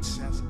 it says it.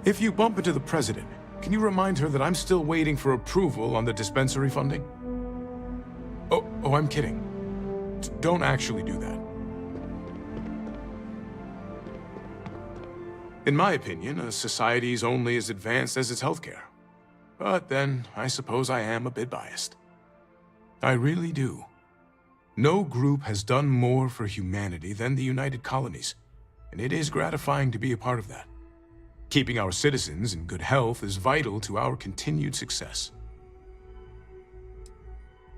If you bump into the President, can you remind her that I'm still waiting for approval on the dispensary funding? Oh, I'm kidding. Don't actually do that. In my opinion, a society is only as advanced as its healthcare. But then, I suppose I am a bit biased. I really do. No group has done more for humanity than the United Colonies, and it is gratifying to be a part of that. Keeping our citizens in good health is vital to our continued success.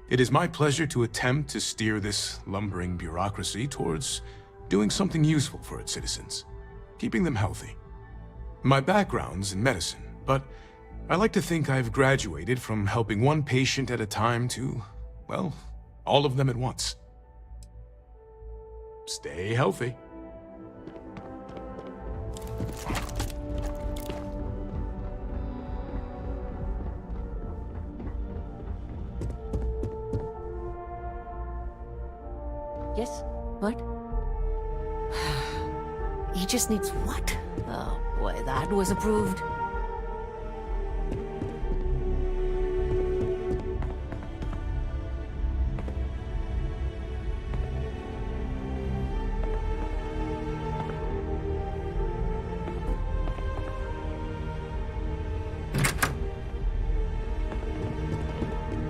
It is my pleasure to attempt to steer this lumbering bureaucracy towards doing something useful for its citizens, keeping them healthy. My background's in medicine, but I like to think I've graduated from helping one patient at a time to, well, all of them at once. Stay healthy. Yes? What? He just needs what? Oh boy, that was approved.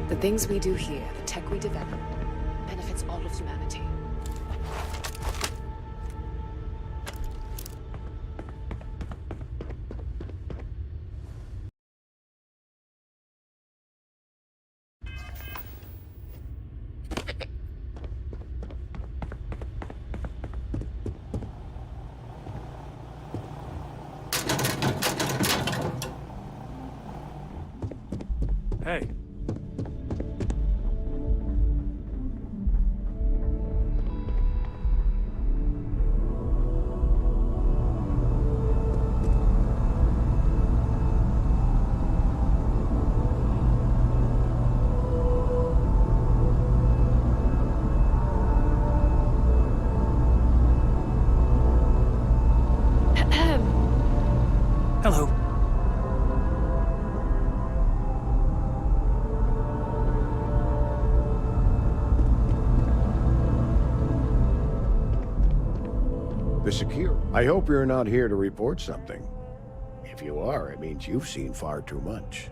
The things we do here, the tech we develop, benefits all of humanity. Hey. Hello. I hope you're not here to report something. If you are, it means you've seen far too much.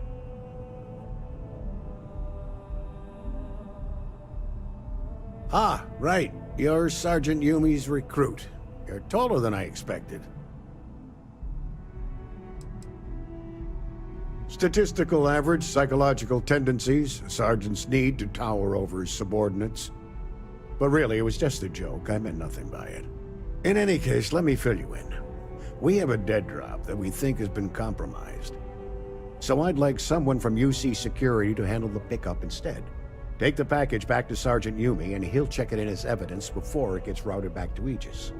Ah, right. You're Sergeant Yumi's recruit. You're taller than I expected. Statistical average, psychological tendencies, a sergeant's need to tower over his subordinates. But really, it was just a joke. I meant nothing by it. In any case, let me fill you in. We have a dead drop that we think has been compromised. So I'd like someone from UC Security to handle the pickup instead. Take the package back to Sergeant Yumi, and he'll check it in as evidence before it gets routed back to Aegis.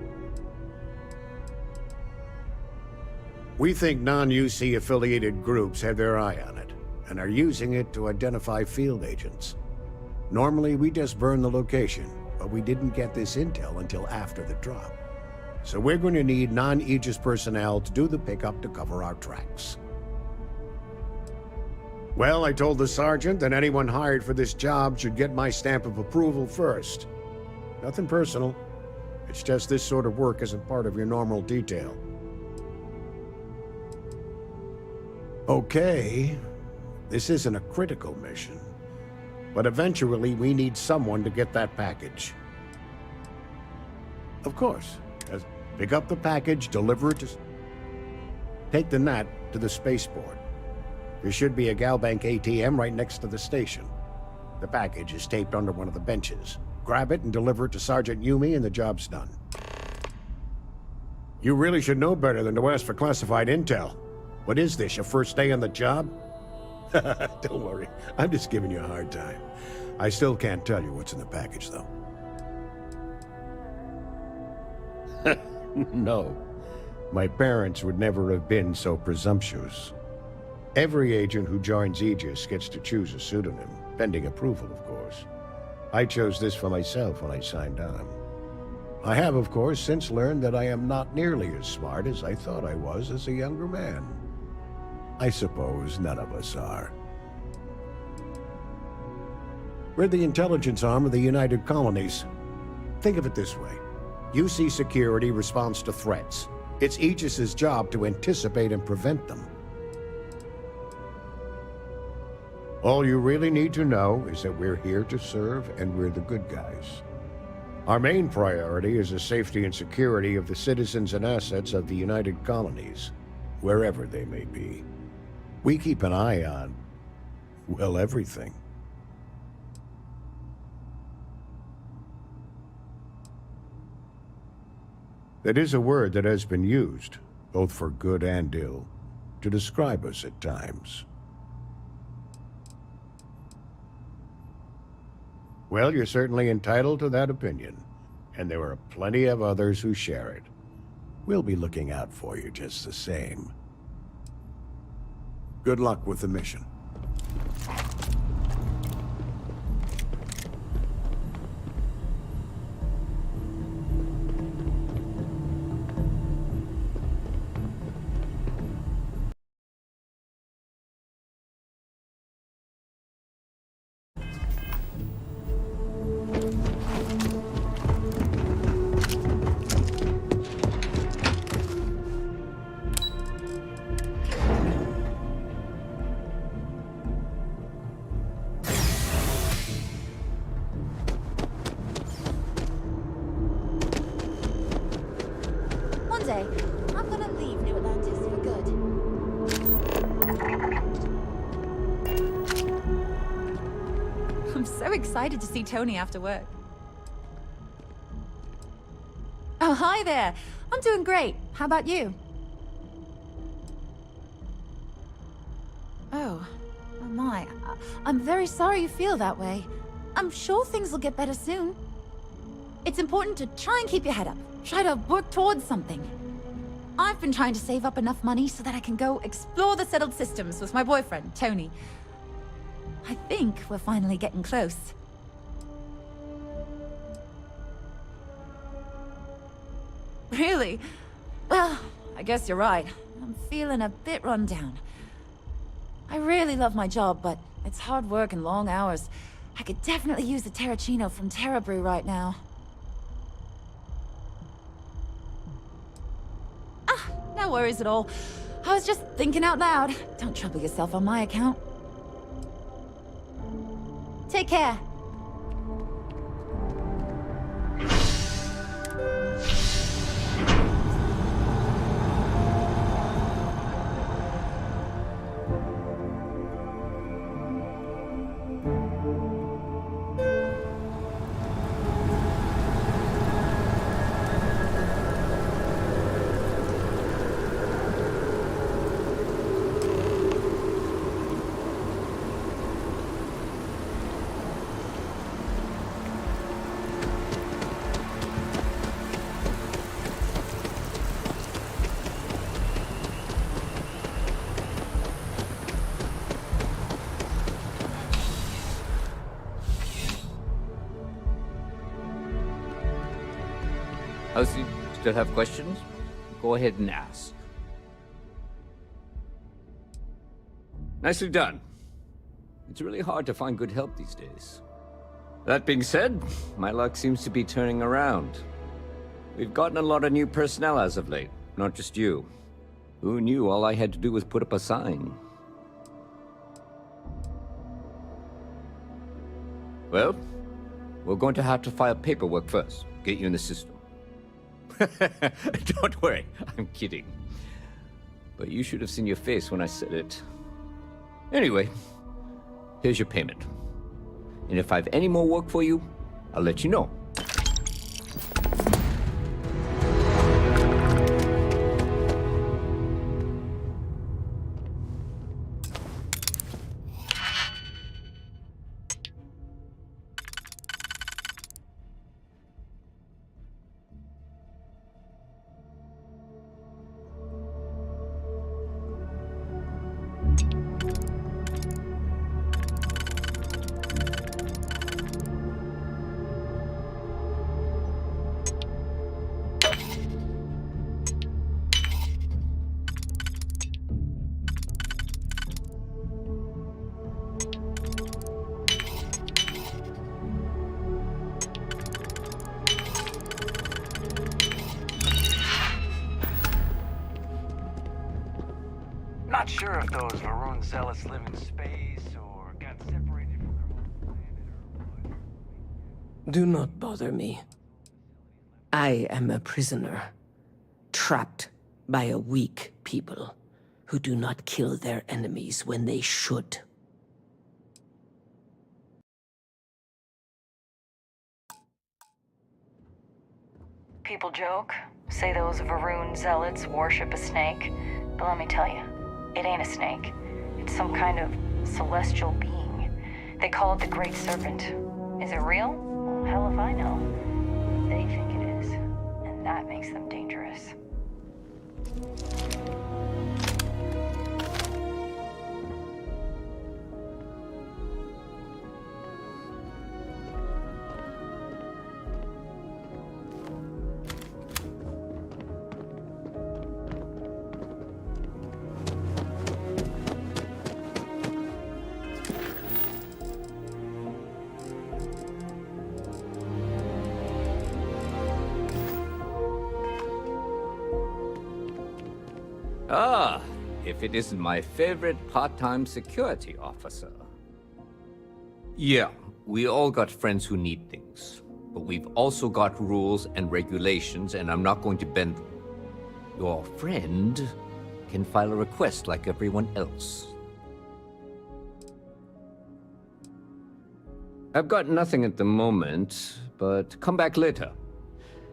We think non-UC affiliated groups have their eye on it, and are using it to identify field agents. Normally, we just burn the location, but we didn't get this intel until after the drop. So we're going to need non-Aegis personnel to do the pickup to cover our tracks. Well, I told the sergeant that anyone hired for this job should get my stamp of approval first. Nothing personal. It's just this sort of work isn't part of your normal detail. Okay, this isn't a critical mission, but eventually we need someone to get that package. Of course, just pick up the package, deliver it to... Take the NAT to the spaceport. There should be a Galbank ATM right next to the station. The package is taped under one of the benches. Grab it and deliver it to Sergeant Yumi and the job's done. You really should know better than to ask for classified intel. What is this, your first day on the job? Don't worry, I'm just giving you a hard time. I still can't tell you what's in the package, though. No, my parents would never have been so presumptuous. Every agent who joins Aegis gets to choose a pseudonym, pending approval, of course. I chose this for myself when I signed on. I have, of course, since learned that I am not nearly as smart as I thought I was as a younger man. I suppose none of us are. We're the intelligence arm of the United Colonies. Think of it this way. UC Security responds to threats. It's Aegis's job to anticipate and prevent them. All you really need to know is that we're here to serve, and we're the good guys. Our main priority is the safety and security of the citizens and assets of the United Colonies, wherever they may be. We keep an eye on, well, everything. That is a word that has been used, both for good and ill, to describe us at times. Well, you're certainly entitled to that opinion, and there are plenty of others who share it. We'll be looking out for you just the same. Good luck with the mission. I'm gonna leave New Atlantis for good. I'm so excited to see Tony after work. Oh, hi there. I'm doing great. How about you? Oh my. I'm very sorry you feel that way. I'm sure things will get better soon. It's important to try and keep your head up. Try to work towards something. I've been trying to save up enough money so that I can go explore the settled systems with my boyfriend, Tony. I think we're finally getting close. Really? Well, I guess you're right. I'm feeling a bit run down. I really love my job, but it's hard work and long hours. I could definitely use a Terracino from Terra Brew right now. No worries at all. I was just thinking out loud. Don't trouble yourself on my account. Take care. How's you still have questions? Go ahead and ask. Nicely done. It's really hard to find good help these days. That being said, my luck seems to be turning around. We've gotten a lot of new personnel as of late, not just you. Who knew all I had to do was put up a sign? Well, we're going to have to file paperwork first, get you in the system. Don't worry, I'm kidding. But you should have seen your face when I said it. Anyway, here's your payment. And if I have any more work for you, I'll let you know. Not sure if those Varun zealots live in space or got separated from their home planet or what. Do not bother me. I am a prisoner, trapped by a weak people who do not kill their enemies when they should. People joke, say those Varun zealots worship a snake, but let me tell you, it ain't a snake. It's some kind of celestial being. They call it the Great Serpent. Is it real? Well, hell if I know. They think it is, and that makes them dangerous. Ah, if it isn't my favorite part-time security officer. Yeah, we all got friends who need things. But we've also got rules and regulations, and I'm not going to bend them. Your friend can file a request like everyone else. I've got nothing at the moment, but come back later,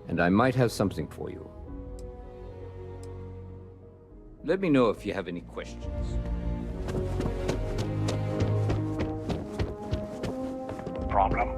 and I might have something for you. Let me know if you have any questions. Problem?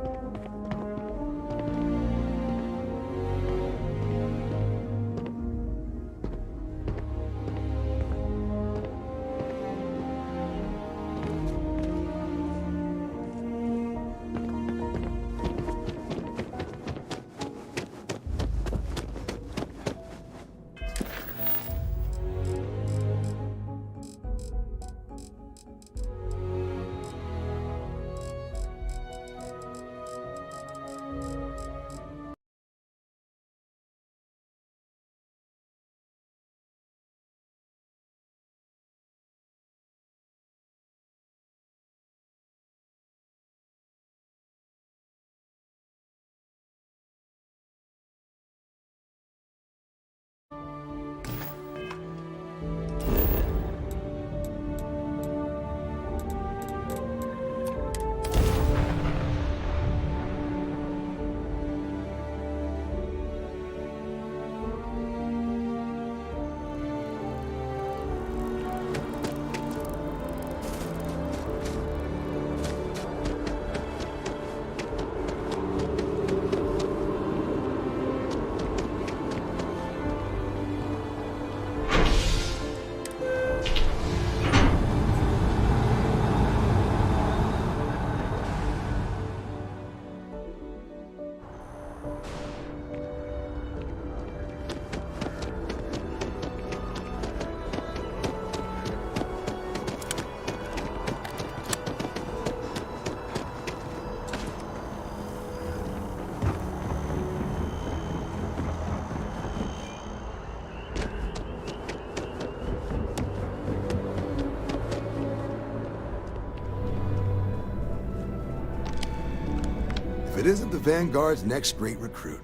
that isn't the Vanguard's next great recruit.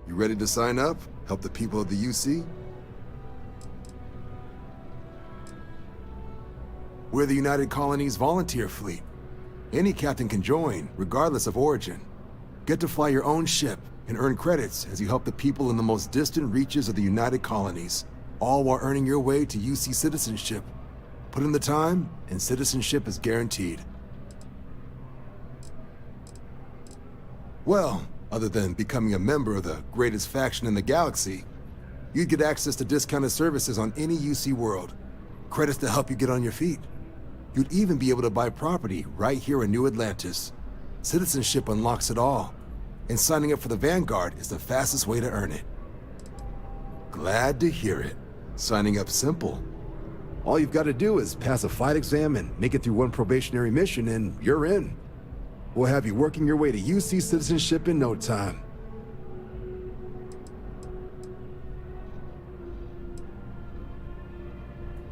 You ready to sign up? Help the people of the UC? We're the United Colonies Volunteer Fleet. Any captain can join, regardless of origin. Get to fly your own ship and earn credits as you help the people in the most distant reaches of the United Colonies, all while earning your way to UC citizenship. Put in the time, and citizenship is guaranteed. Well, other than becoming a member of the greatest faction in the galaxy, you'd get access to discounted services on any UC world, credits to help you get on your feet. You'd even be able to buy property right here in New Atlantis. Citizenship unlocks it all, and signing up for the Vanguard is the fastest way to earn it. Glad to hear it. Signing up's simple. All you've got to do is pass a flight exam and make it through one probationary mission, and you're in. We'll have you working your way to UC citizenship in no time.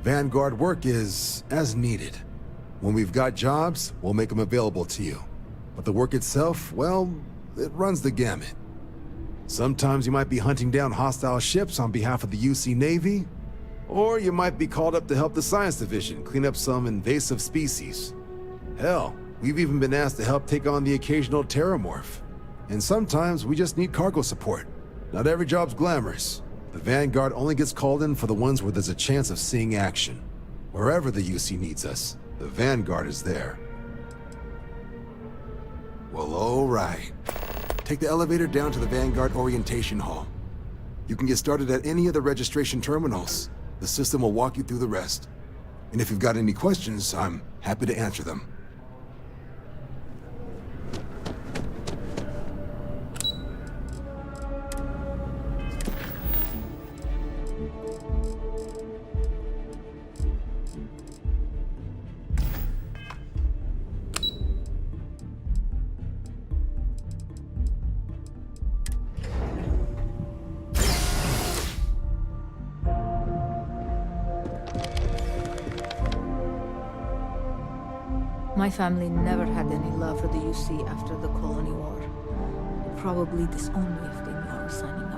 Vanguard work is as needed. When we've got jobs, we'll make them available to you. But the work itself, well, it runs the gamut. Sometimes you might be hunting down hostile ships on behalf of the UC Navy, or you might be called up to help the Science Division clean up some invasive species. Hell, we've even been asked to help take on the occasional terramorph. And sometimes we just need cargo support. Not every job's glamorous. The Vanguard only gets called in for the ones where there's a chance of seeing action. Wherever the UC needs us, the Vanguard is there. Well, all right. Take the elevator down to the Vanguard Orientation Hall. You can get started at any of the registration terminals. The system will walk you through the rest. And if you've got any questions, I'm happy to answer them. My family never had any love for the UC after the Colony War. They probably disowned me if they knew I was signing up.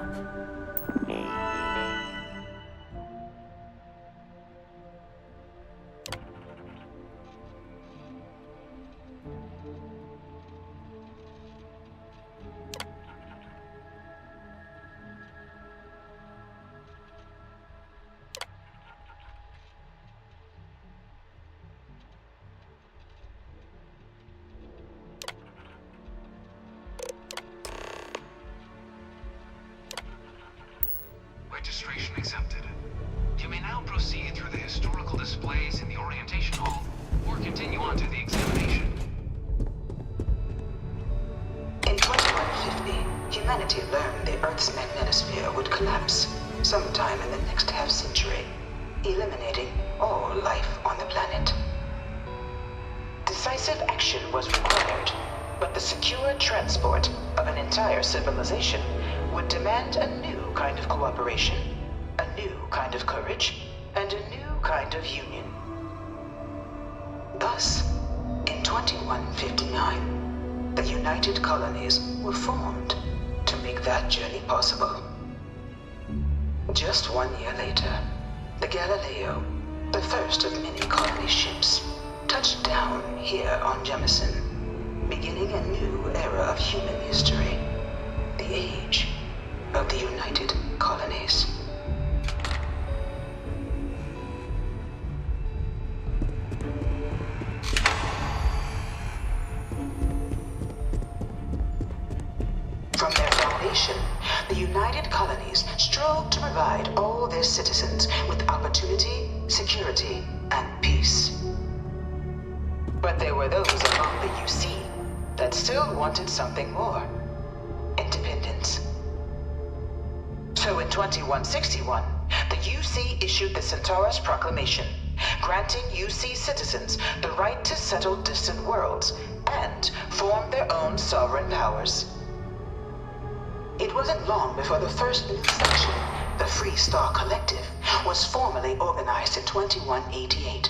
Registration accepted. You may now proceed through the historical displays in the orientation hall, or continue on to the examination. In 2150, humanity learned the Earth's magnetosphere would collapse sometime in the next half-century, eliminating all life on the planet. Decisive action was required, but the secure transport of an entire civilization would demand a new kind of cooperation, a new kind of courage, and a new kind of union. Thus, in 2159, the United Colonies were formed to make that journey possible. Just 1 year later, the Galileo, the first of many colony ships, touched down here on Jemison, beginning a new era of human history, the age of the United Colonies. From their foundation, the United Colonies strove to provide all their citizens with opportunity, security, and peace. But there were those among the UC that still wanted something more: independence. So in 2161, the UC issued the Centaurus Proclamation, granting UC citizens the right to settle distant worlds and form their own sovereign powers. It wasn't long before the first new section, the Free Star Collective, was formally organized in 2188,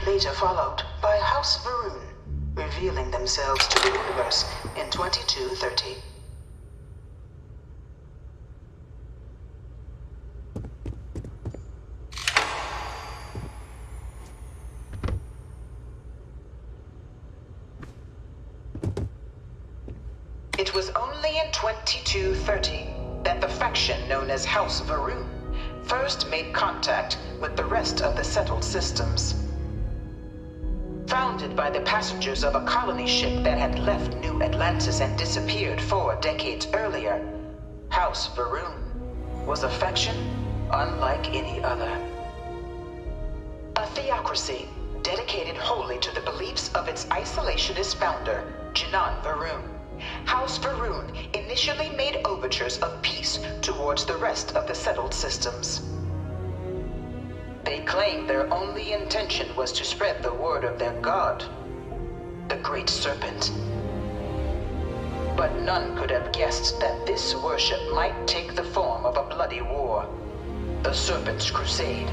later followed by House Varun, revealing themselves to the universe in 2230. It was only in 2230 that the faction known as House Va'ruun first made contact with the rest of the settled systems. Founded by the passengers of a colony ship that had left New Atlantis and disappeared 4 decades earlier, House Va'ruun was a faction unlike any other. A theocracy dedicated wholly to the beliefs of its isolationist founder, Janan Va'ruun. House Va'ruun initially made overtures of peace towards the rest of the settled systems. They claimed their only intention was to spread the word of their god, the Great Serpent. But none could have guessed that this worship might take the form of a bloody war, the Serpent's Crusade.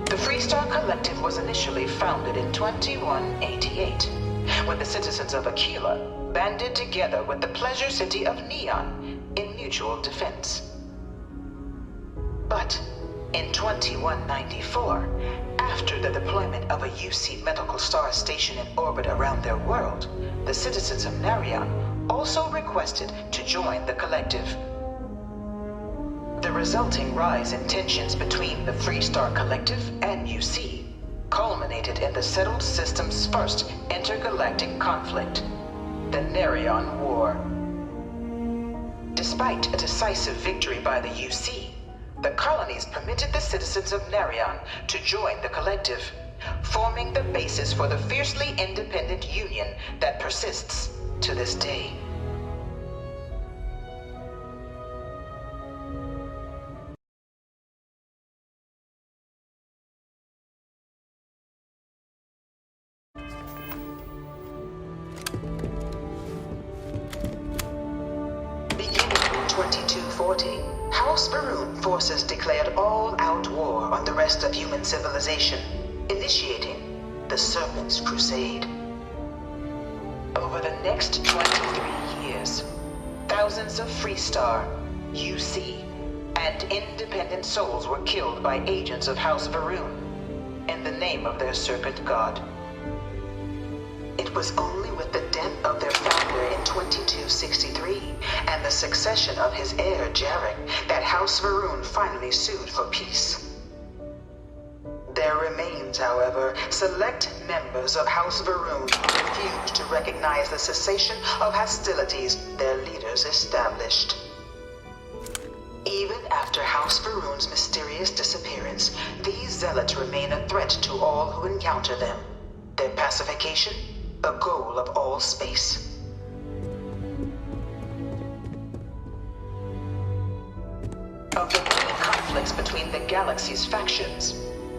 The Freestar Collective was initially founded in 2188, when the citizens of Aquila banded together with the pleasure city of Neon in mutual defense. But in 2194, after the deployment of a UC Medical Star station in orbit around their world, the citizens of Narion also requested to join the collective. The resulting rise in tensions between the Freestar Collective and UC culminated in the settled system's first intergalactic conflict, the Narion War. Despite a decisive victory by the UC, the colonies permitted the citizens of Narion to join the collective, forming the basis for the fiercely independent union that persists to this day. Beginning in 2240, House Va'ruun forces declared all-out war on the rest of human civilization, initiating the Serpent's Crusade. Over the next 23 years, thousands of Freestar, UC, and independent souls were killed by agents of House Va'ruun in the name of their serpent god. It was only with the death of their founder in 2263 and the succession of his heir, Jarek, that House Va'ruun finally sued for peace. There remains, however, select members of House Va'ruun who refuse to recognize the cessation of hostilities their leaders established. Even after House Va'ruun's mysterious disappearance, these zealots remain a threat to all who encounter them. Their pacification, a goal of all space. Of the many conflicts between the galaxy's factions,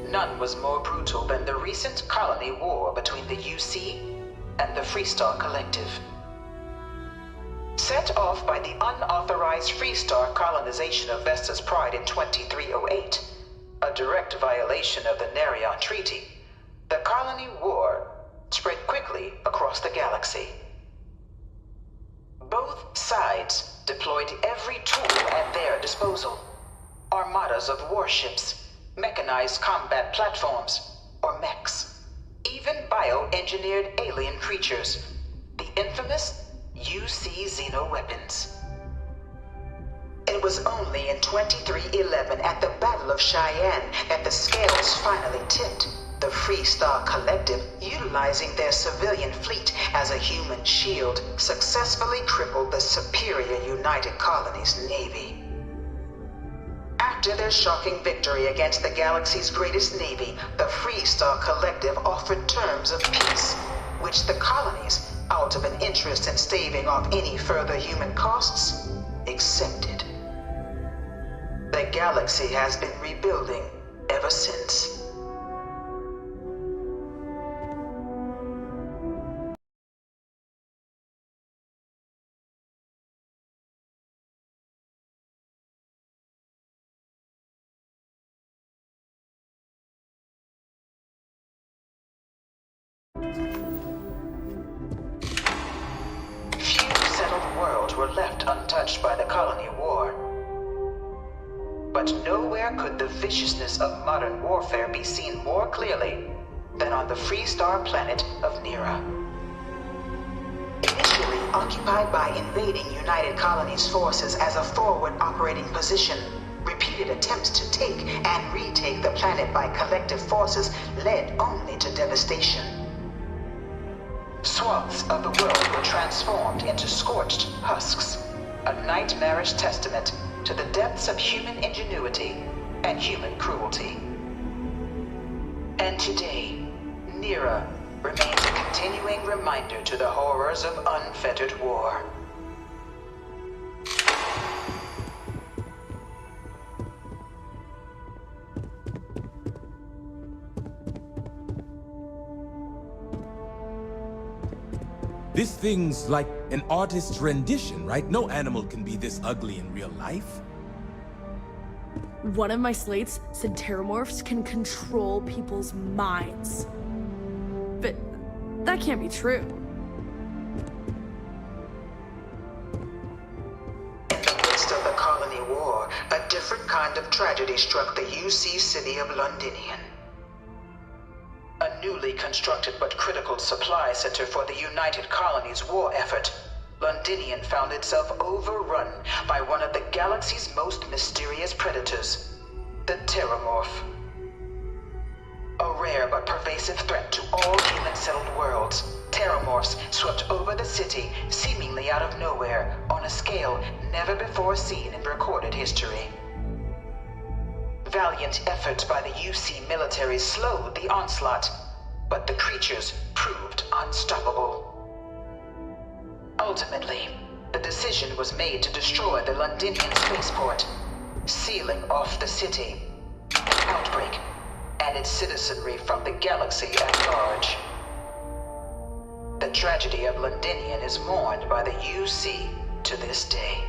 none was more brutal than the recent colony war between the UC and the Freestar Collective. Set off by the unauthorized Freestar colonization of Vesta's Pride in 2308, a direct violation of the Narion Treaty, the colony war spread quickly across the galaxy. Both sides deployed every tool at their disposal. Armadas of warships, mechanized combat platforms, or mechs, even bioengineered alien creatures, the infamous UC Xenoweapons. It was only in 2311 at the Battle of Cheyenne that the scales finally tipped. The Freestar Collective, utilizing their civilian fleet as a human shield, successfully crippled the superior United Colonies Navy. After their shocking victory against the galaxy's greatest navy, the Freestar Collective offered terms of peace, which the colonies, out of an interest in staving off any further human costs, accepted. The galaxy has been rebuilding ever since. were left untouched by the colony war. But nowhere could the viciousness of modern warfare be seen more clearly than on the Freestar planet of Nira. Initially occupied by invading United Colonies forces as a forward operating position, repeated attempts to take and retake the planet by collective forces led only to devastation. Swaths of the world were transformed into scorched husks, a nightmarish testament to the depths of human ingenuity and human cruelty. And today, Nira remains a continuing reminder to the horrors of unfettered war. This thing's like an artist's rendition, right? No animal can be this ugly in real life. One of my slates said Terramorphs can control people's minds. But that can't be true. In the midst of the colony war, a different kind of tragedy struck the UC city of Londinian. A newly constructed but critical supply center for the United Colonies' war effort, Londinian found itself overrun by one of the galaxy's most mysterious predators, the Terramorph. A rare but pervasive threat to all human-settled worlds, Terramorphs swept over the city seemingly out of nowhere on a scale never before seen in recorded history. Valiant efforts by the UC military slowed the onslaught, but the creatures proved unstoppable. Ultimately, the decision was made to destroy the Londinian spaceport, sealing off the city, the outbreak, and its citizenry from the galaxy at large. The tragedy of Londinian is mourned by the UC to this day.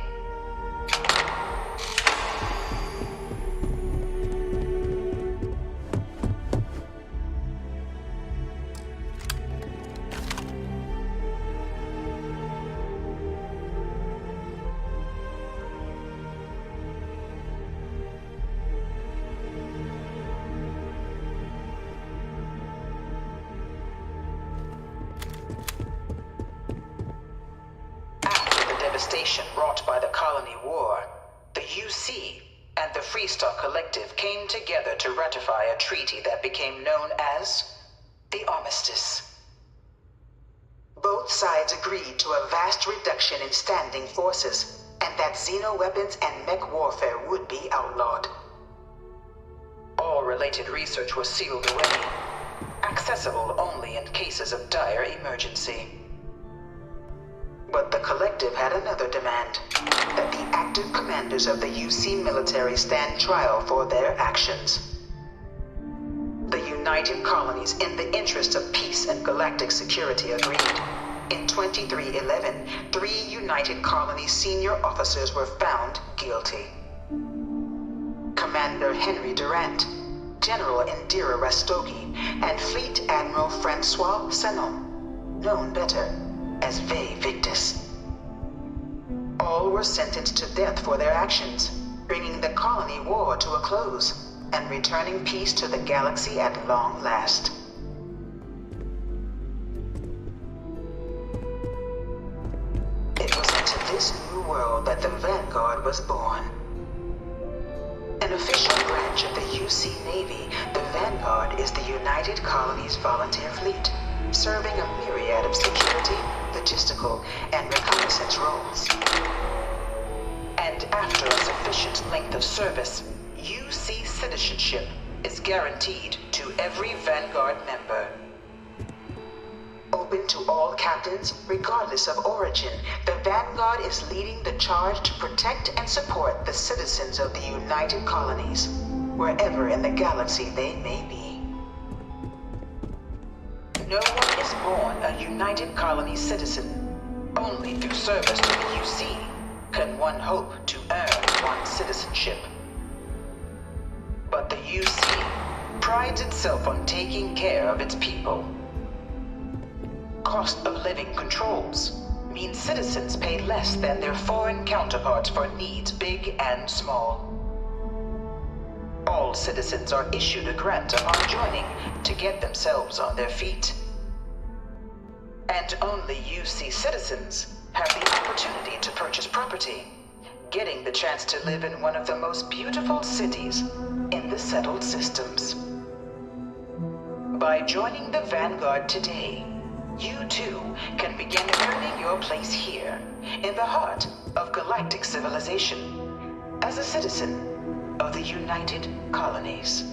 Devastation wrought by the colony war, the UC and the Freestar Collective came together to ratify a treaty that became known as the Armistice. Both sides agreed to a vast reduction in standing forces, and that xeno-weapons and mech warfare would be outlawed. All related research was sealed away, accessible only in cases of dire emergency. But the Collective had another demand, that the active commanders of the UC military stand trial for their actions. The United Colonies, in the interest of peace and galactic security, agreed. In 2311, 3 United Colonies senior officers were found guilty. Commander Henry Durant, General Indira Rastogi, and Fleet Admiral Francois Sanon, known better as Ve Victus. All were sentenced to death for their actions, bringing the colony war to a close and returning peace to the galaxy at long last. It was into this new world that the Vanguard was born. An official branch of the UC Navy, the Vanguard is the United Colonies Volunteer Fleet, serving a myriad of security, logistical, and reconnaissance roles. And after a sufficient length of service, UC citizenship is guaranteed to every Vanguard member. Open to all captains, regardless of origin, the Vanguard is leading the charge to protect and support the citizens of the United Colonies, wherever in the galaxy they may be. No one is born a United Colony citizen. Only through service to the UC can one hope to earn one's citizenship. But the UC prides itself on taking care of its people. Cost of living controls means citizens pay less than their foreign counterparts for needs big and small. All citizens are issued a grant upon joining to get themselves on their feet. And only UC citizens have the opportunity to purchase property, getting the chance to live in one of the most beautiful cities in the settled systems. By joining the Vanguard today, you too can begin earning your place here, in the heart of galactic civilization, as a citizen of the United Colonies.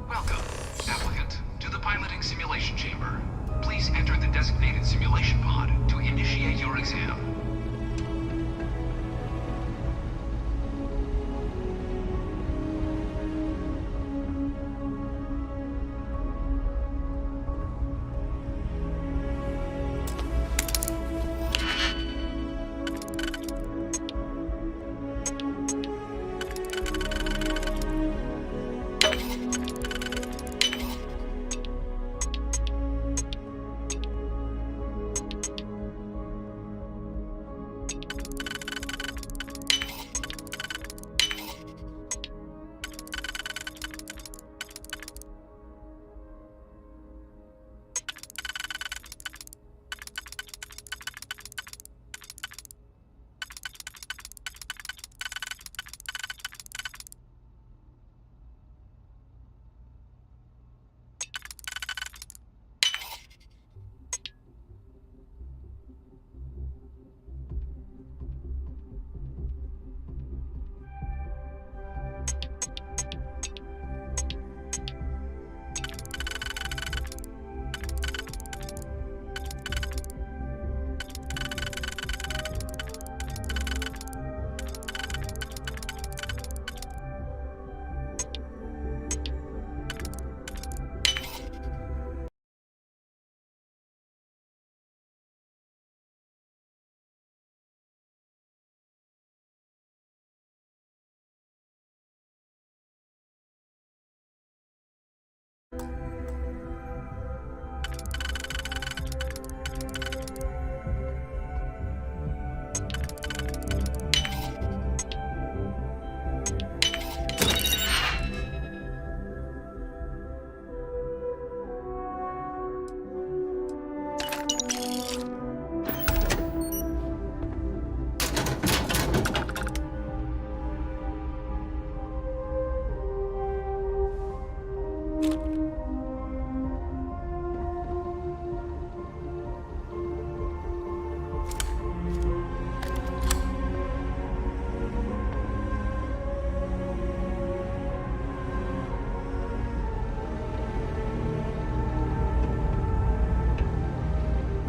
Welcome, applicant, to the piloting simulation chamber. Please enter the designated simulation pod to initiate your exam.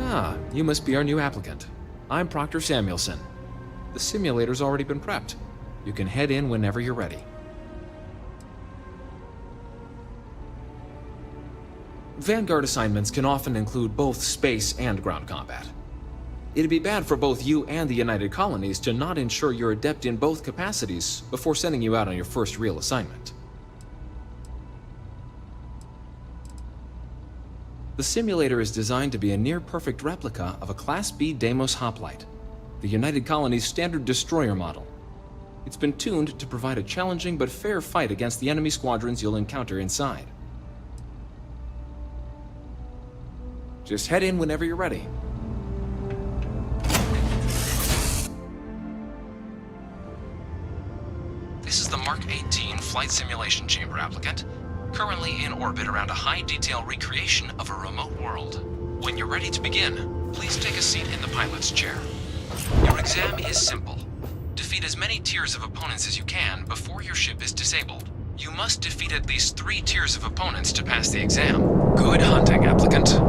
Ah, you must be our new applicant. I'm Proctor Samuelson. The simulator's already been prepped. You can head in whenever you're ready. Vanguard assignments can often include both space and ground combat. It'd be bad for both you and the United Colonies to not ensure you're adept in both capacities before sending you out on your first real assignment. The simulator is designed to be a near-perfect replica of a Class B Deimos hoplite, the United Colony's standard destroyer model. It's been tuned to provide a challenging but fair fight against the enemy squadrons you'll encounter inside. Just head in whenever you're ready. This is the Mark 18 Flight Simulation Chamber applicant, currently in orbit around a high-detail recreation of a remote world. When you're ready to begin, please take a seat in the pilot's chair. Your exam is simple. Defeat as many tiers of opponents as you can before your ship is disabled. You must defeat at least 3 tiers of opponents to pass the exam. Good hunting, applicant.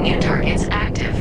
New targets active.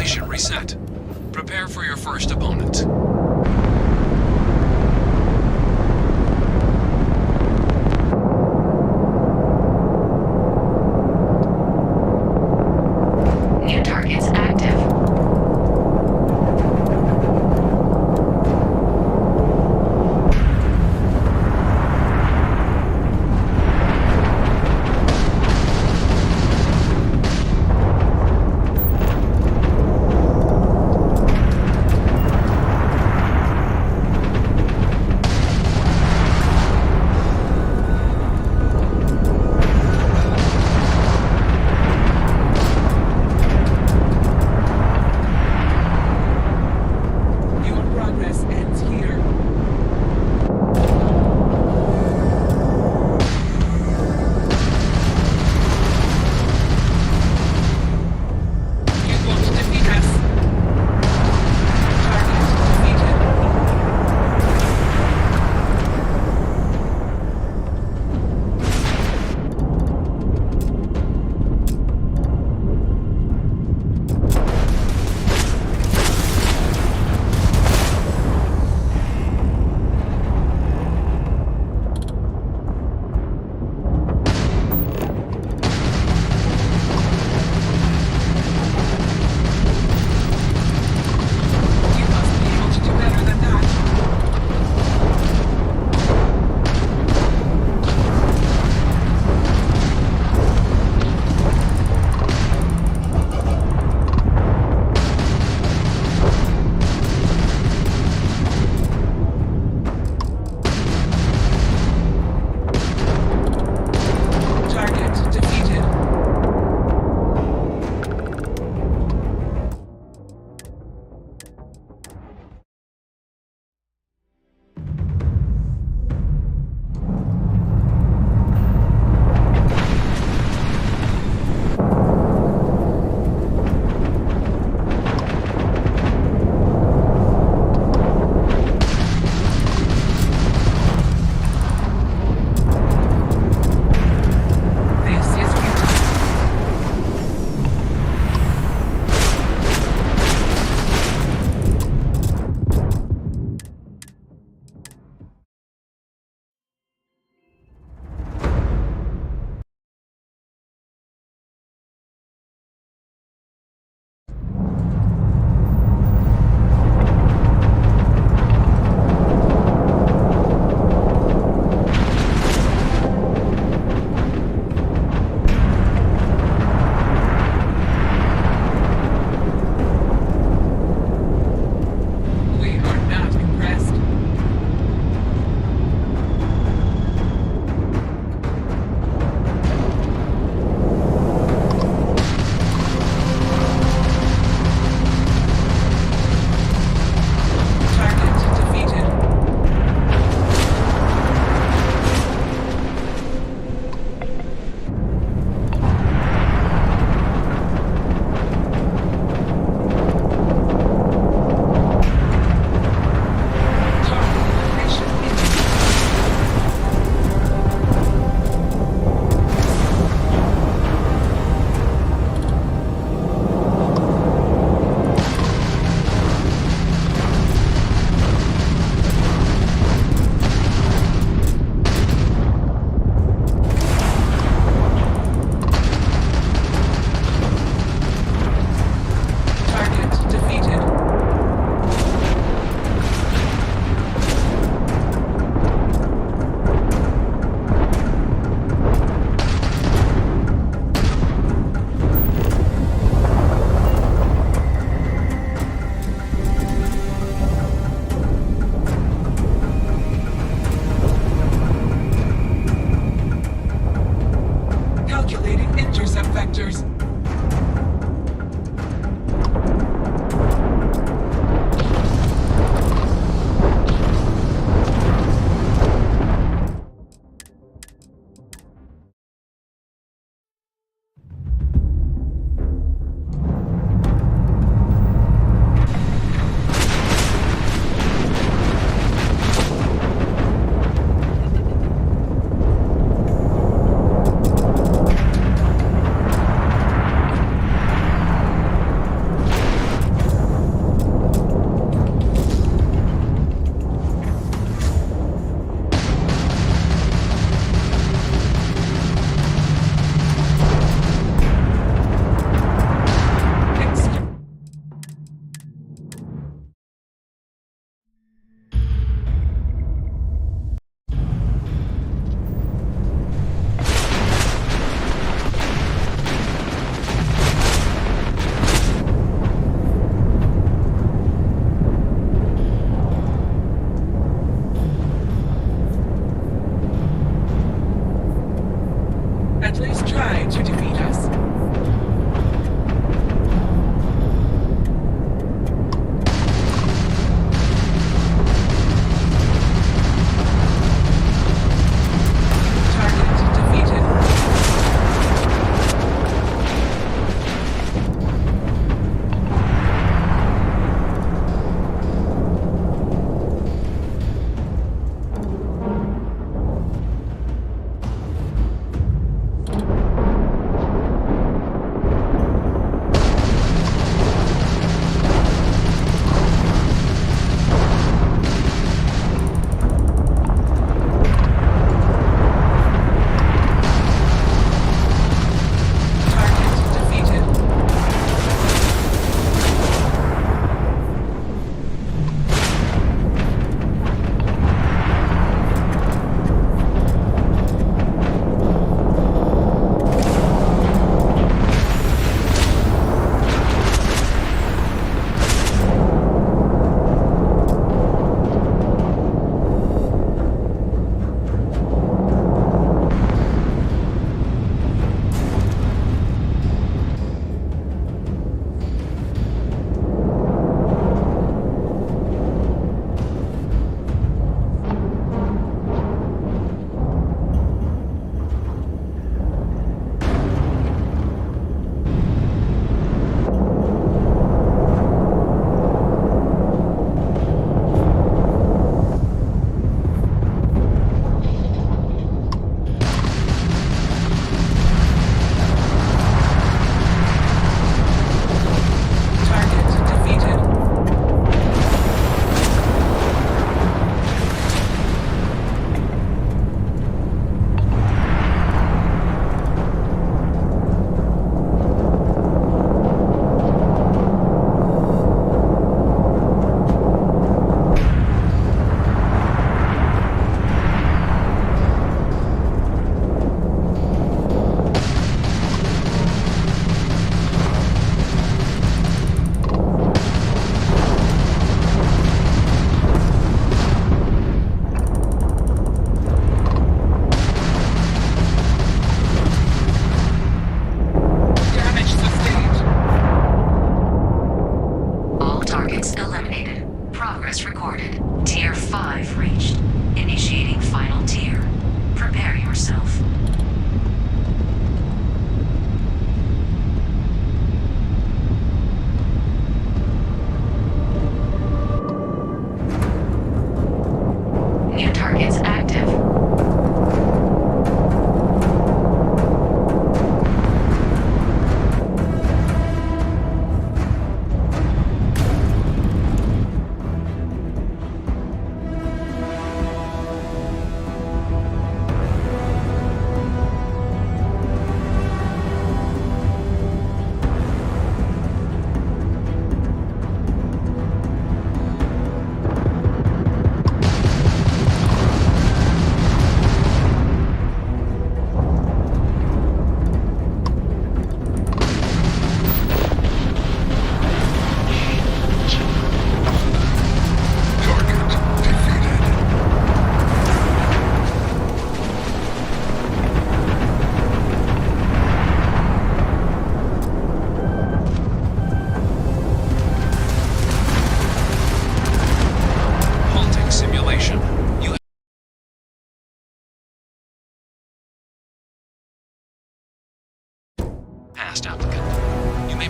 Formation reset. Prepare for your first opponent. New targets active.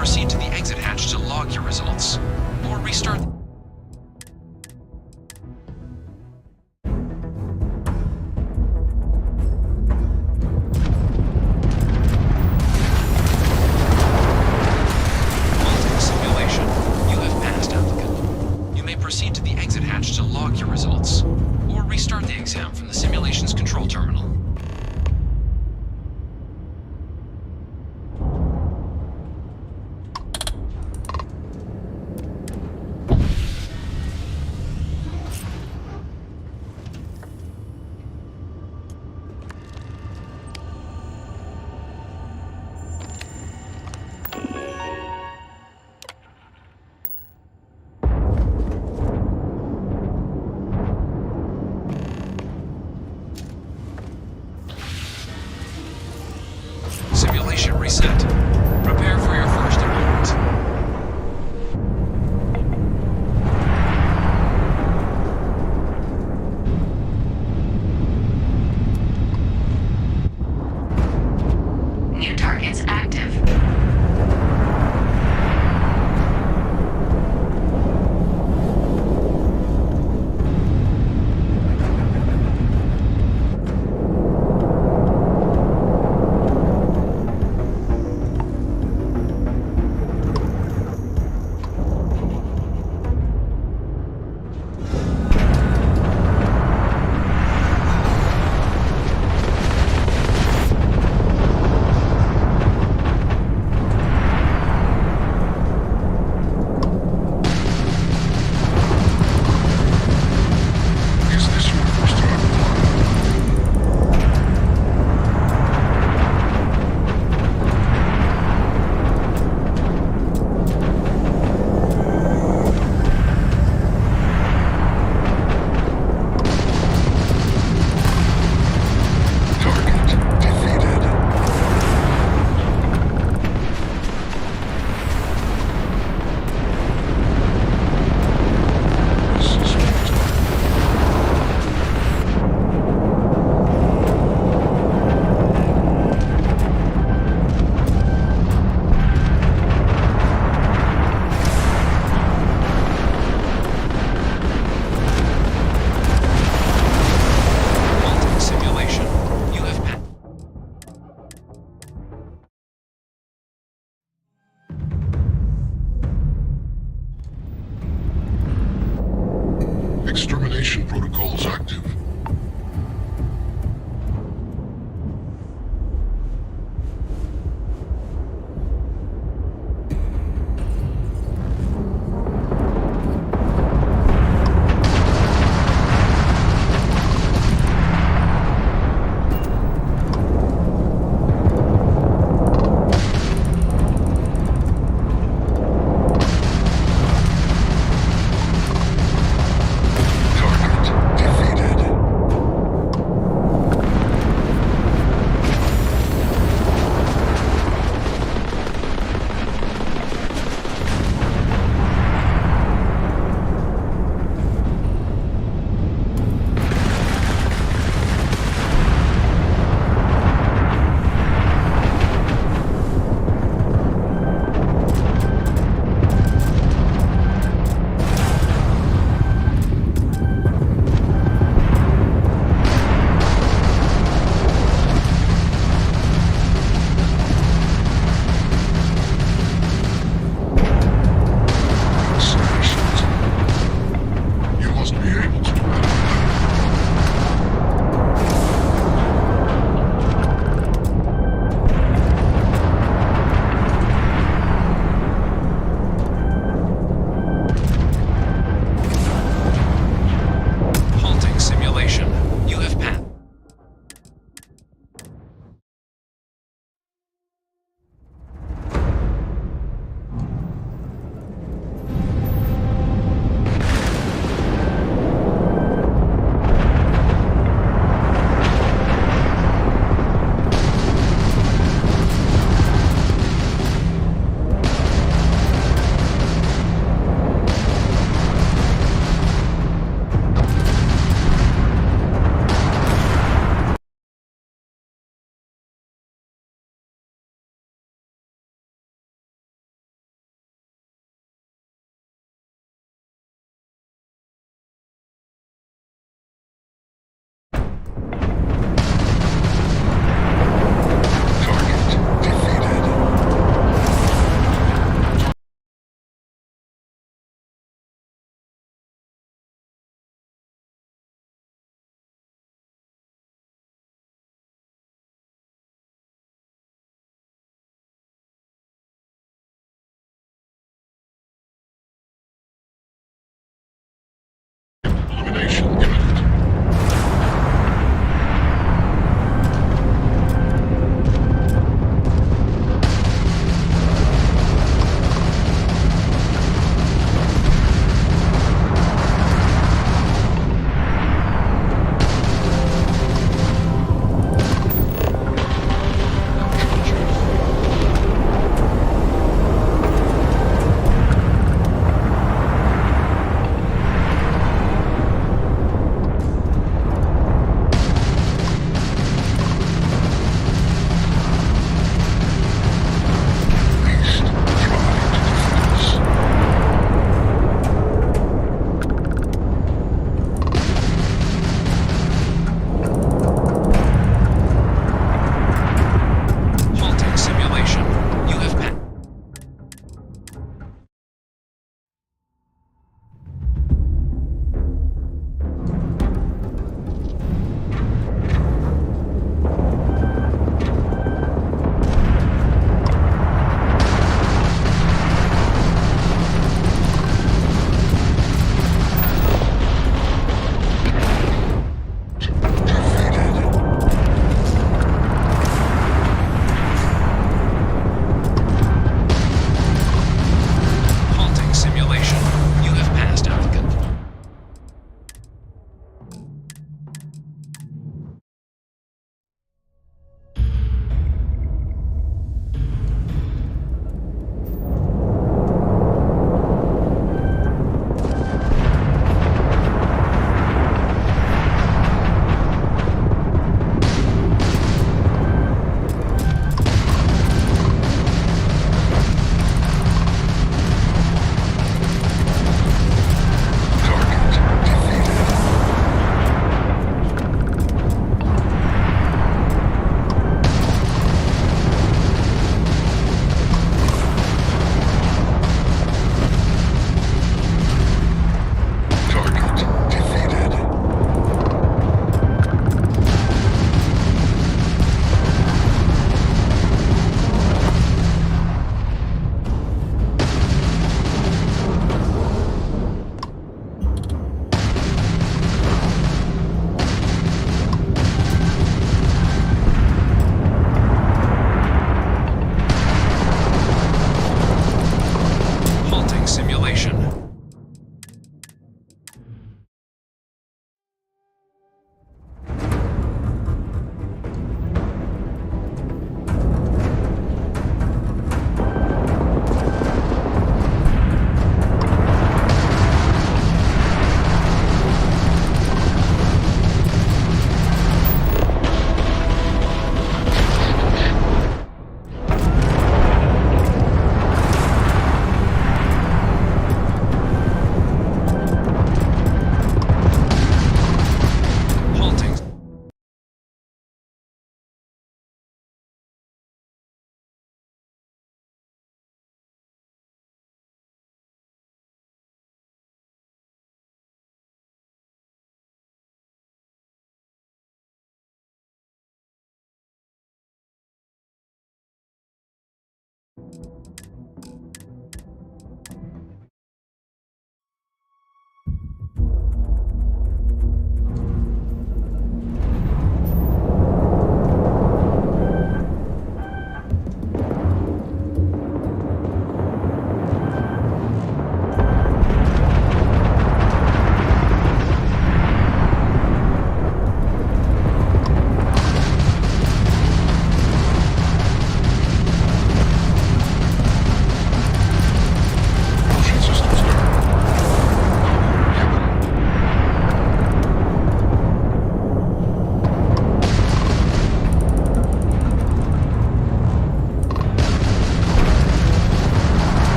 proceed to the exit hatch to log your results, or restart... Multi-simulation. You have passed, applicant. You may proceed to the exit hatch to log your results, or restart the exam from the simulation's control terminal.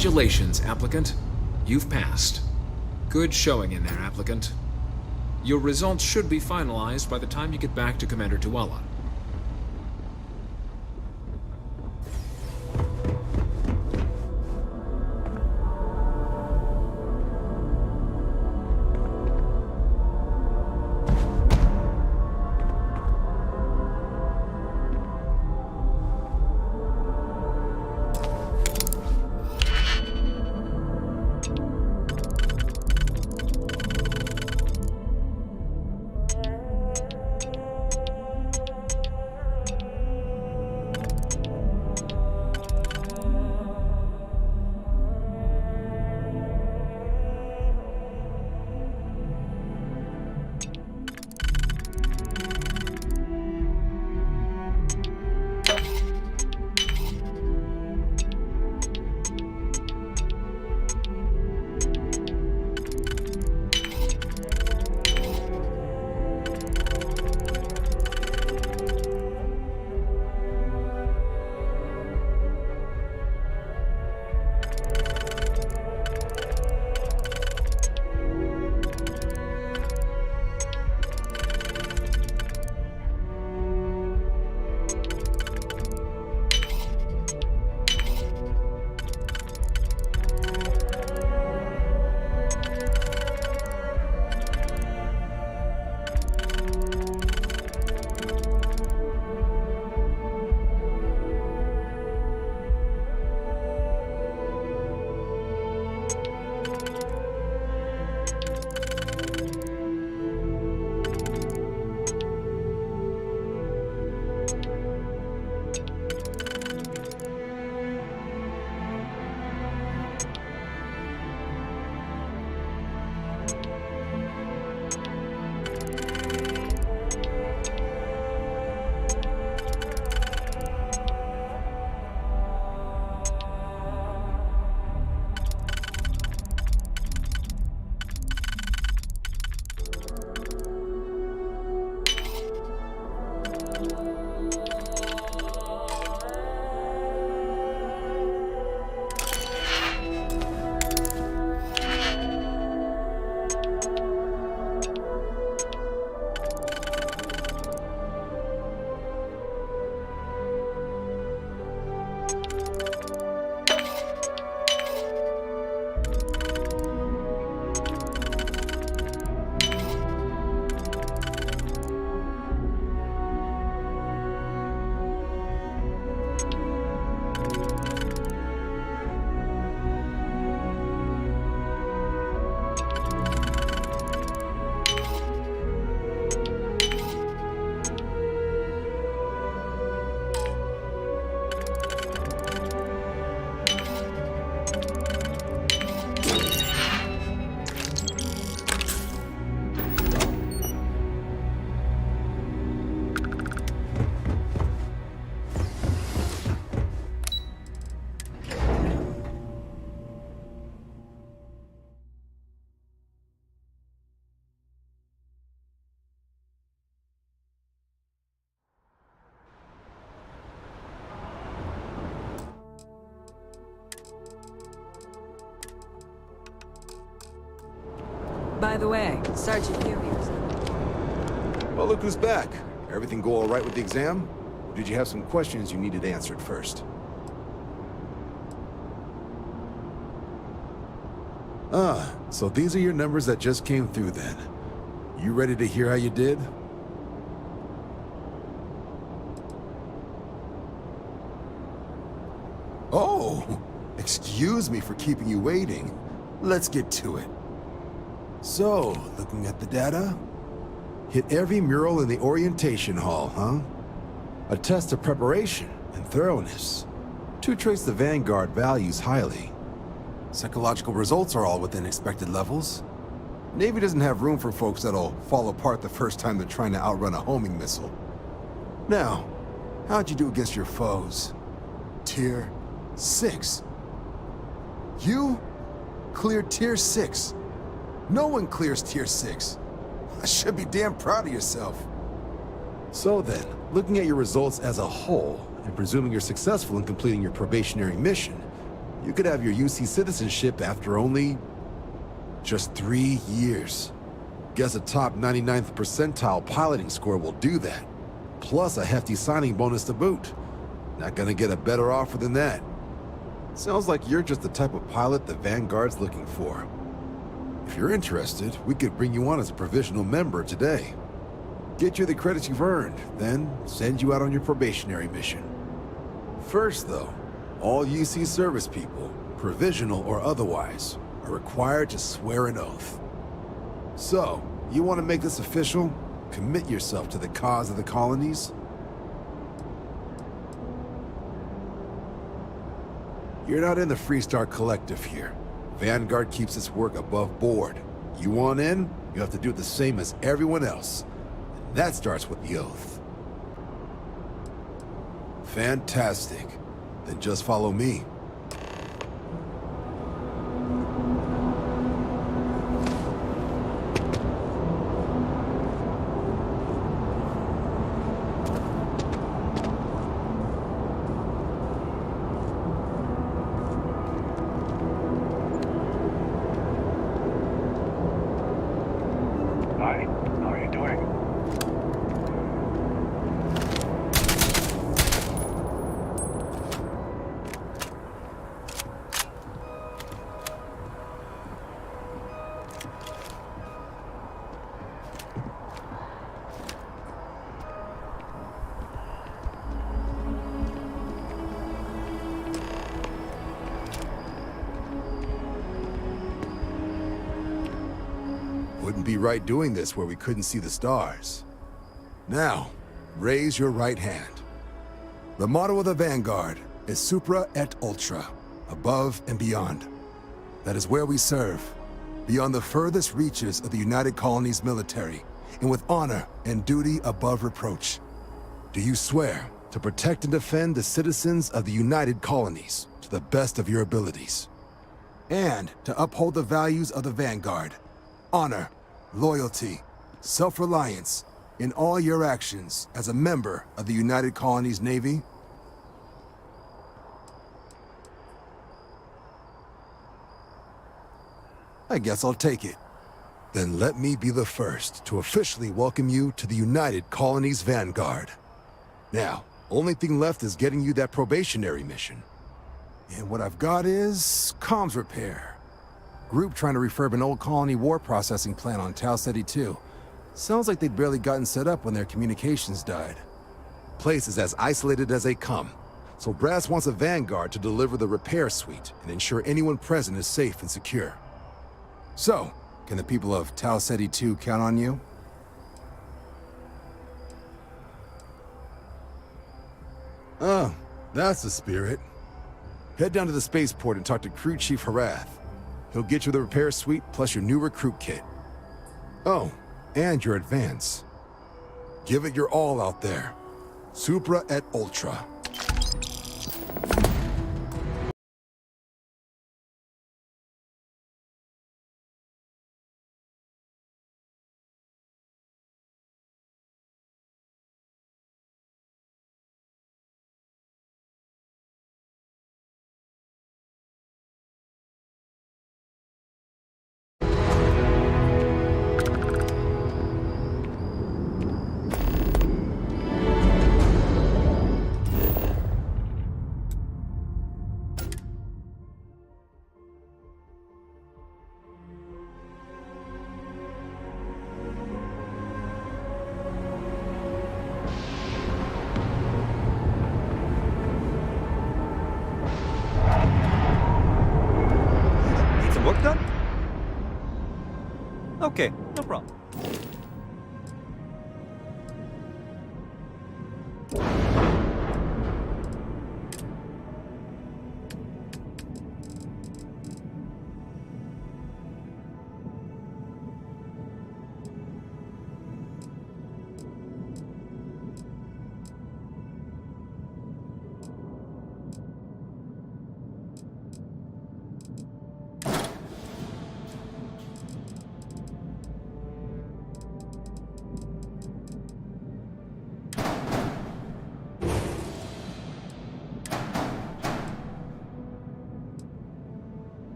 Congratulations, applicant. You've passed. Good showing in there, applicant. Your results should be finalized by the time you get back to Commander Tuala. By the way, Sergeant Huey was... Well, look who's back. Everything go all right with the exam? Or did you have some questions you needed answered first? Ah, so these are your numbers that just came through then. You ready to hear how you did? Oh, excuse me for keeping you waiting. Let's get to it. So, looking at the data, hit every mural in the orientation hall, huh? A test of preparation and thoroughness. To trace the Vanguard values highly. Psychological results are all within expected levels. Navy doesn't have room for folks that'll fall apart the first time they're trying to outrun a homing missile. Now, how'd you do against your foes? Tier 6. You cleared Tier 6. No one clears Tier 6. I should be damn proud of yourself. So then, looking at your results as a whole, and presuming you're successful in completing your probationary mission, you could have your UC citizenship after only... just 3 years. Guess a top 99th percentile piloting score will do that. Plus a hefty signing bonus to boot. Not gonna get a better offer than that. Sounds like you're just the type of pilot the Vanguard's looking for. If you're interested, we could bring you on as a provisional member today. Get you the credits you've earned, then send you out on your probationary mission. First, though, all UC service people, provisional or otherwise, are required to swear an oath. So, you want to make this official? Commit yourself to the cause of the colonies? You're not in the Freestar Collective here. Vanguard keeps its work above board. You want in, you have to do the same as everyone else. And that starts with the oath. Fantastic. Then just follow me. Hi, how are you doing? Wouldn't be right doing this where we couldn't see the stars. Now, raise your right hand. The motto of the Vanguard is Supra et Ultra, above and beyond. That is where we serve, beyond the furthest reaches of the United Colonies military, and with honor and duty above reproach. Do you swear to protect and defend the citizens of the United Colonies to the best of your abilities? And to uphold the values of the Vanguard, honor, loyalty, self-reliance in all your actions as a member of the United Colonies Navy? I guess I'll take it. Then let me be the first to officially welcome you to the United Colonies Vanguard. Now, only thing left is getting you that probationary mission. And what I've got is comms repair. Group trying to refurb an old colony war processing plant on Tau Ceti 2. Sounds like they'd barely gotten set up when their communications died. Place is as isolated as they come, so Brass wants a Vanguard to deliver the repair suite and ensure anyone present is safe and secure. So, can the people of Tau Ceti 2 count on you? Oh, that's the spirit. Head down to the spaceport and talk to Crew Chief Harath. He'll get you the repair suite plus your new recruit kit. Oh, and your advance. Give it your all out there. Supra et Ultra. Work done? Okay, no problem.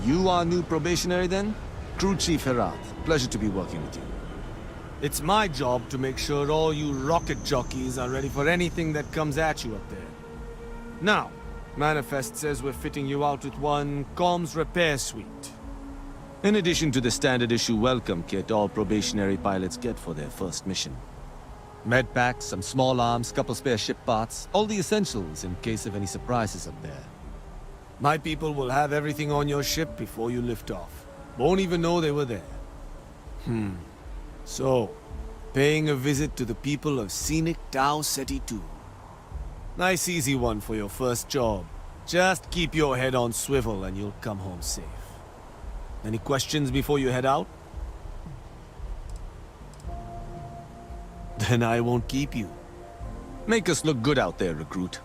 You are new probationary then? Crew Chief Harath. Pleasure to be working with you. It's my job to make sure all you rocket jockeys are ready for anything that comes at you up there. Now, Manifest says we're fitting you out with one comms repair suite. In addition to the standard issue welcome kit all probationary pilots get for their first mission. Med packs, some small arms, couple spare ship parts, all the essentials in case of any surprises up there. My people will have everything on your ship before you lift off. Won't even know they were there. So, paying a visit to the people of scenic Tau Ceti 2. Nice easy one for your first job. Just keep your head on swivel and you'll come home safe. Any questions before you head out? Then I won't keep you. Make us look good out there, recruit.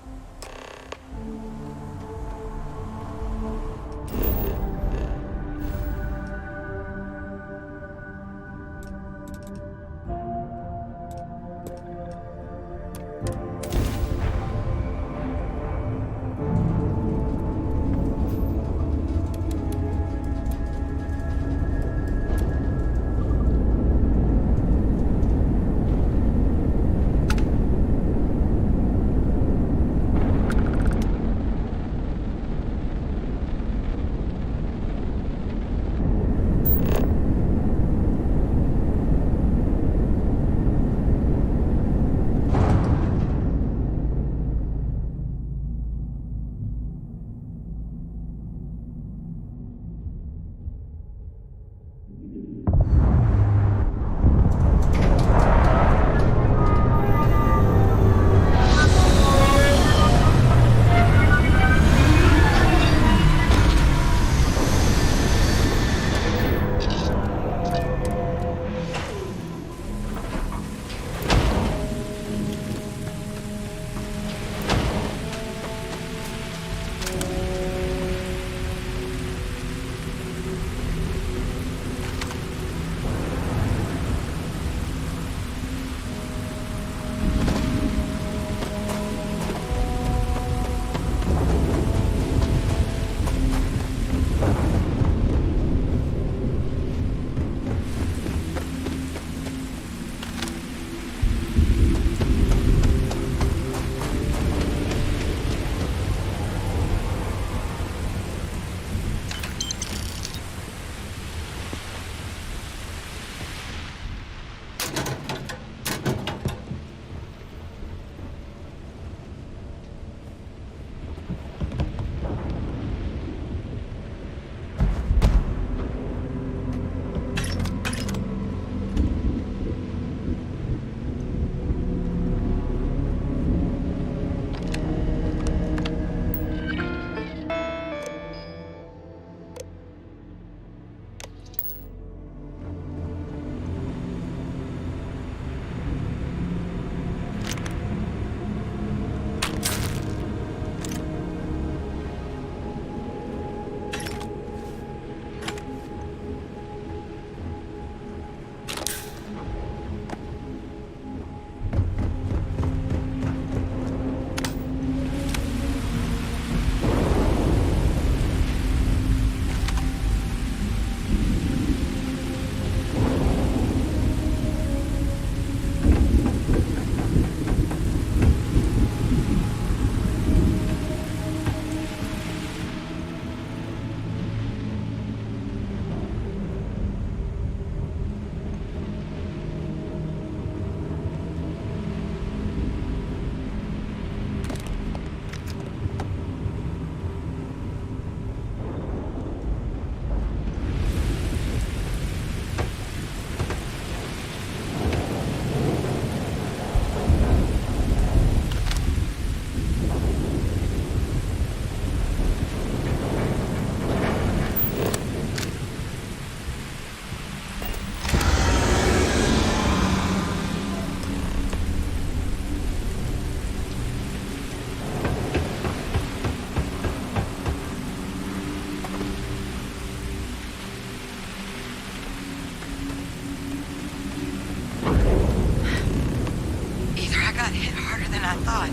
I thought.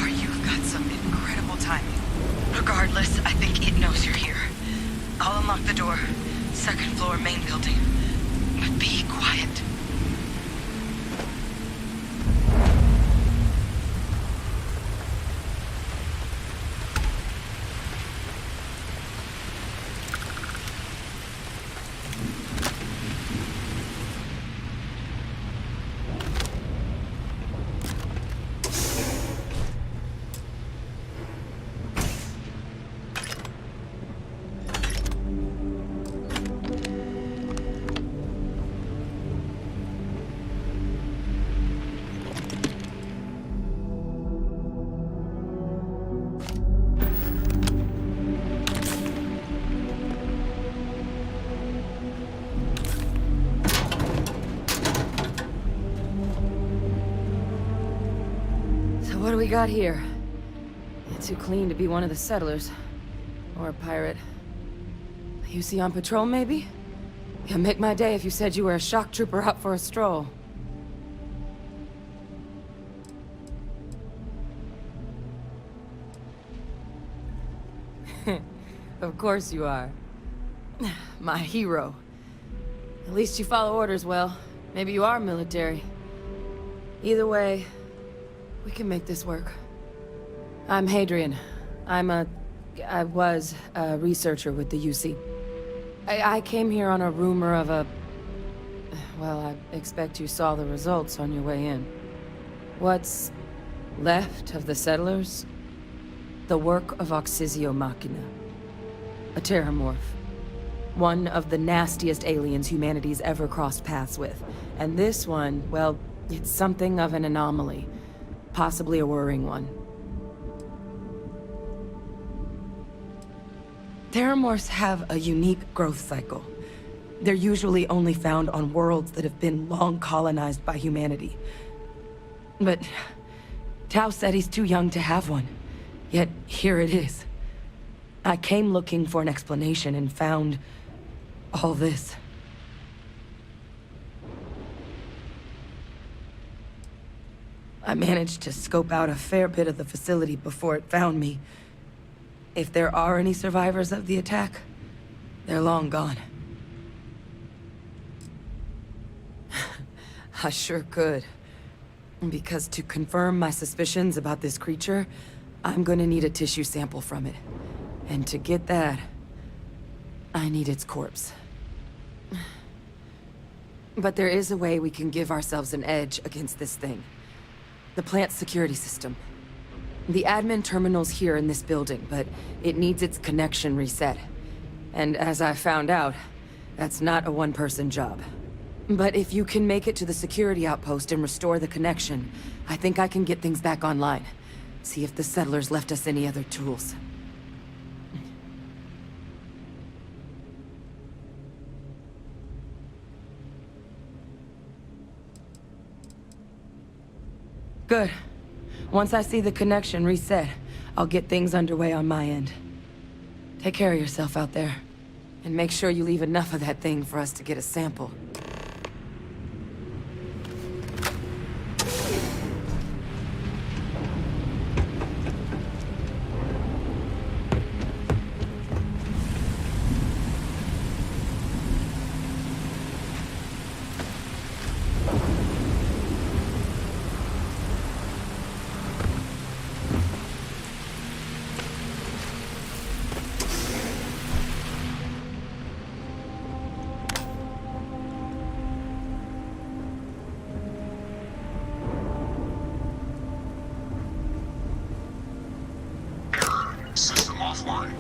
Or you've got some incredible timing. Regardless, I think it knows you're here. I'll unlock the door. Second floor, main building. But be quiet. we got here? You're too clean to be one of the settlers. Or a pirate. You see on patrol, maybe? Yeah, make my day if you said you were a shock trooper out for a stroll. Of course you are. My hero. At least you follow orders well. Maybe you are military. Either way, we can make this work. I'm Hadrian. I was a researcher with the UC. I came here on a rumor of a... Well, I expect you saw the results on your way in. What's left of the settlers? The work of Oxysio Machina. A terramorph. One of the nastiest aliens humanity's ever crossed paths with. And this one, well, it's something of an anomaly. Possibly a worrying one. Terramorphs have a unique growth cycle. They're usually only found on worlds that have been long colonized by humanity. But Tao said he's too young to have one. Yet here it is. I came looking for an explanation and found all this. I managed to scope out a fair bit of the facility before it found me. If there are any survivors of the attack, they're long gone. I sure could. Because to confirm my suspicions about this creature, I'm gonna need a tissue sample from it. And to get that, I need its corpse. But there is a way we can give ourselves an edge against this thing. The plant's security system. The admin terminal's here in this building, but it needs its connection reset. And as I found out, that's not a one-person job. But if you can make it to the security outpost and restore the connection, I think I can get things back online. See if the settlers left us any other tools. Good. Once I see the connection reset, I'll get things underway on my end. Take care of yourself out there. And make sure you leave enough of that thing for us to get a sample. System offline.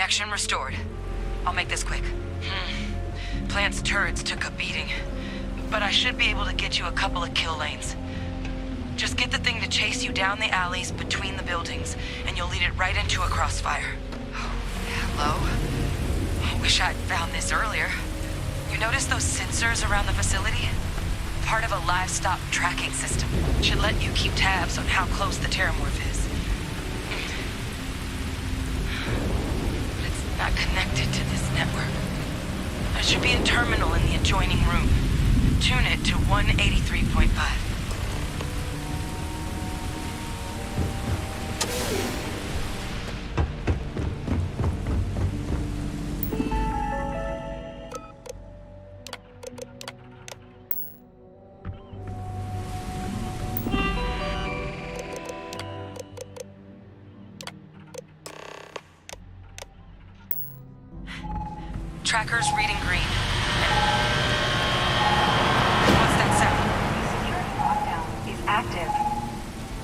Connection restored. I'll make this quick. Plant's turrets took a beating, but I should be able to get you a couple of kill lanes. Just get the thing to chase you down the alleys between the buildings, and you'll lead it right into a crossfire. Hello? Wish I'd found this earlier. You notice those sensors around the facility? Part of a livestock tracking system. Should let you keep tabs on how close the Terramorph is. But it's not connected to this network. There should be a terminal in the adjoining room. Tune it to 183.5. Tracker's reading green. What's that sound? Security lockdown is active.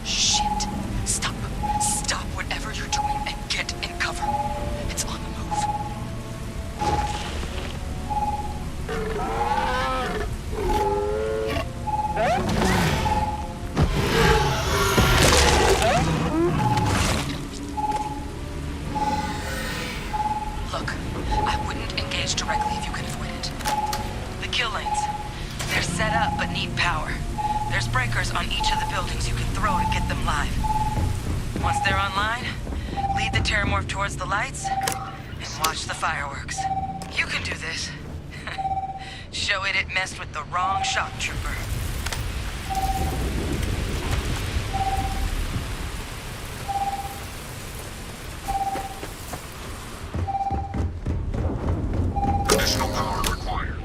Shit. Stop. Stop whatever you're doing and get in cover. It's on the move. Look, I wouldn't engage directly if you can avoid it. The kill lanes. They're set up but need power. There's breakers on each of the buildings you can throw to get them live. Once they're online, lead the Terramorph towards the lights and watch the fireworks. You can do this. Show it messed with the wrong shock trooper. Additional power required.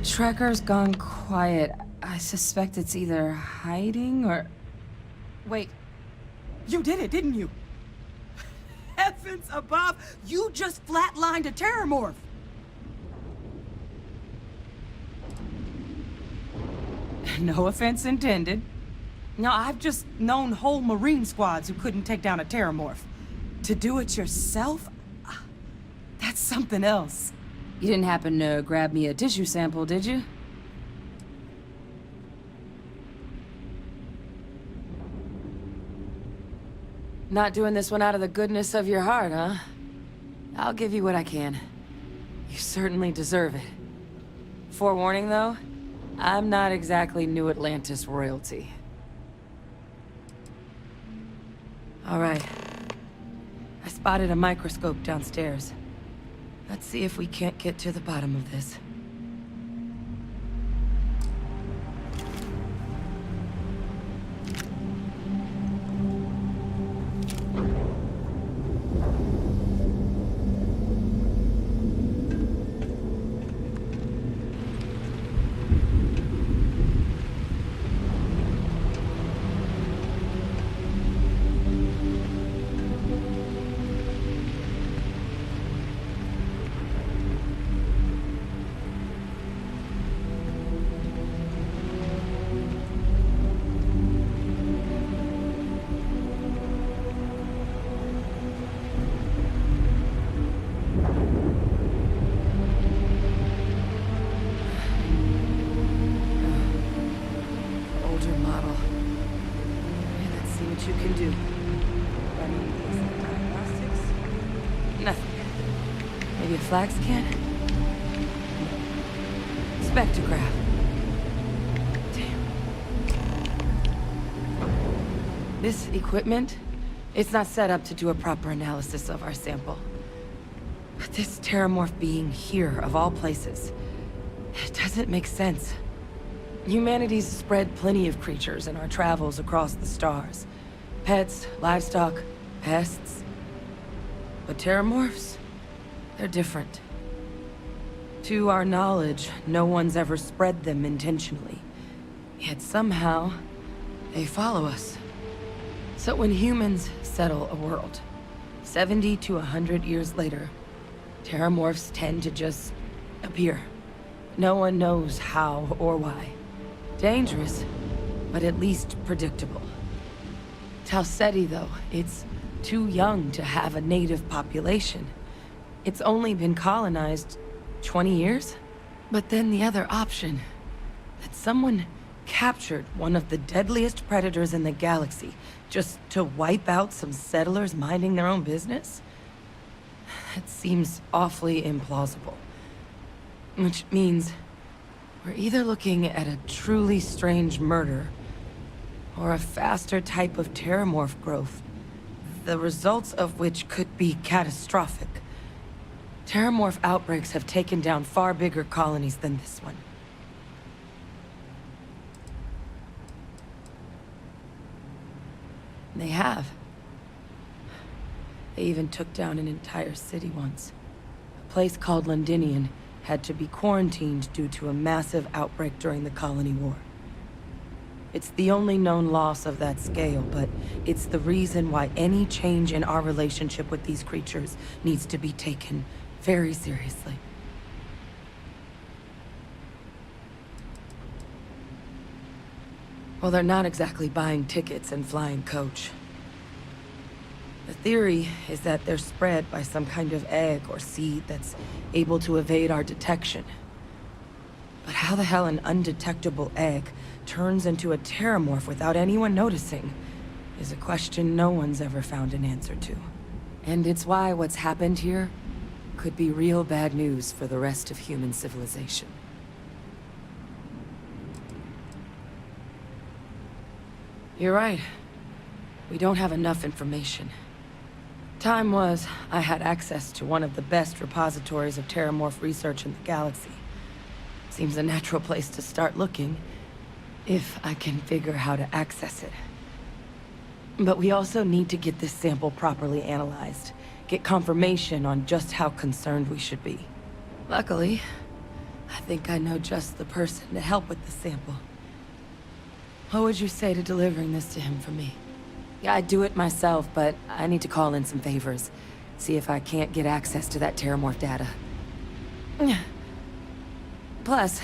Tracker's gone quiet. I suspect it's either hiding or... Wait. You did it, didn't you? Heavens above! You just flatlined a Terramorph! No offense intended. No, I've just known whole Marine squads who couldn't take down a Terramorph. To do it yourself? That's something else. You didn't happen to grab me a tissue sample, did you? Not doing this one out of the goodness of your heart, huh? I'll give you what I can. You certainly deserve it. Forewarning, though, I'm not exactly New Atlantis royalty. All right. I spotted a microscope downstairs. Let's see if we can't get to the bottom of this. You can do. Running these diagnostics? Nothing. Maybe a flag scan? Spectrograph. Damn. This equipment, it's not set up to do a proper analysis of our sample. But this Terramorph being here, of all places, it doesn't make sense. Humanity's spread plenty of creatures in our travels across the stars. Pets, livestock, pests. But Terramorphs? They're different. To our knowledge, no one's ever spread them intentionally. Yet somehow, they follow us. So when humans settle a world, 70 to 100 years later, Terramorphs tend to just appear. No one knows how or why. Dangerous, but at least predictable. Talseti, though, it's too young to have a native population. It's only been colonized 20 years? But then the other option, that someone captured one of the deadliest predators in the galaxy just to wipe out some settlers minding their own business? That seems awfully implausible. Which means we're either looking at a truly strange murder or a faster type of Terramorph growth, the results of which could be catastrophic. Terramorph outbreaks have taken down far bigger colonies than this one. They have. They even took down an entire city once. A place called Londinian had to be quarantined due to a massive outbreak during the Colony War. It's the only known loss of that scale, but it's the reason why any change in our relationship with these creatures needs to be taken very seriously. Well, they're not exactly buying tickets and flying coach. The theory is that they're spread by some kind of egg or seed that's able to evade our detection. But how the hell an undetectable egg turns into a Terramorph without anyone noticing is a question no one's ever found an answer to. And it's why what's happened here could be real bad news for the rest of human civilization. You're right. We don't have enough information. Time was, I had access to one of the best repositories of Terramorph research in the galaxy. Seems a natural place to start looking, if I can figure how to access it. But we also need to get this sample properly analyzed, get confirmation on just how concerned we should be. Luckily, I think I know just the person to help with the sample. What would you say to delivering this to him for me? Yeah, I'd do it myself, but I need to call in some favors. See if I can't get access to that Terramorph data. Plus,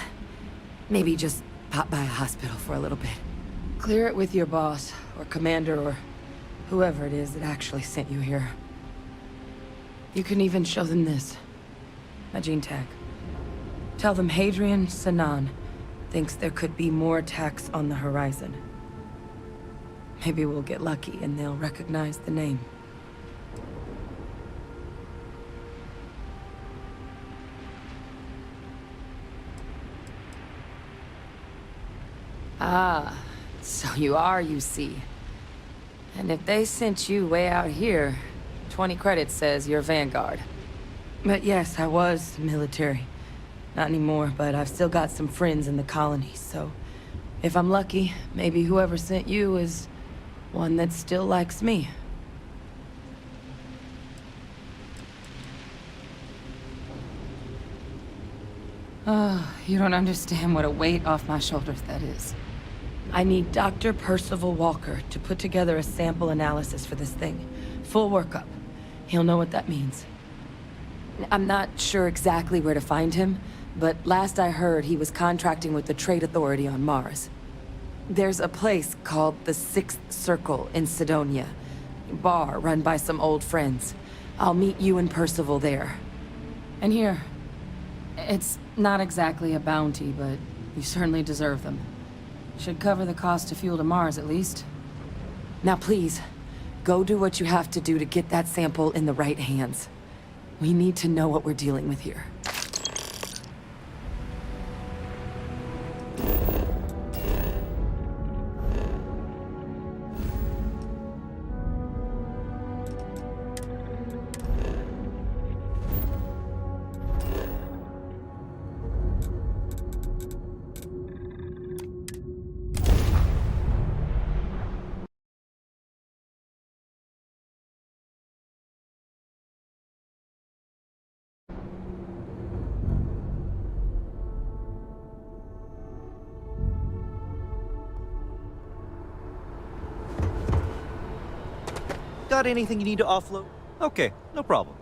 maybe just pop by a hospital for a little bit. Clear it with your boss, or commander, or whoever it is that actually sent you here. You can even show them this. My gene tag. Tell them Hadrian Sanan thinks there could be more attacks on the horizon. Maybe we'll get lucky and they'll recognize the name. Ah, so you are UC. And if they sent you way out here, 20 credits says you're Vanguard. But yes, I was military. Not anymore, but I've still got some friends in the colonies, so if I'm lucky, maybe whoever sent you is one that still likes me. Oh, you don't understand what a weight off my shoulders that is. I need Dr. Percival Walker to put together a sample analysis for this thing. Full workup. He'll know what that means. I'm not sure exactly where to find him, but last I heard he was contracting with the Trade Authority on Mars. There's a place called the Sixth Circle in Cydonia. Bar run by some old friends. I'll meet you and Percival there. And here, it's not exactly a bounty, but you certainly deserve them. Should cover the cost of fuel to Mars, at least. Now please, go do what you have to do to get that sample in the right hands. We need to know what we're dealing with here. Got anything you need to offload? Okay, no problem.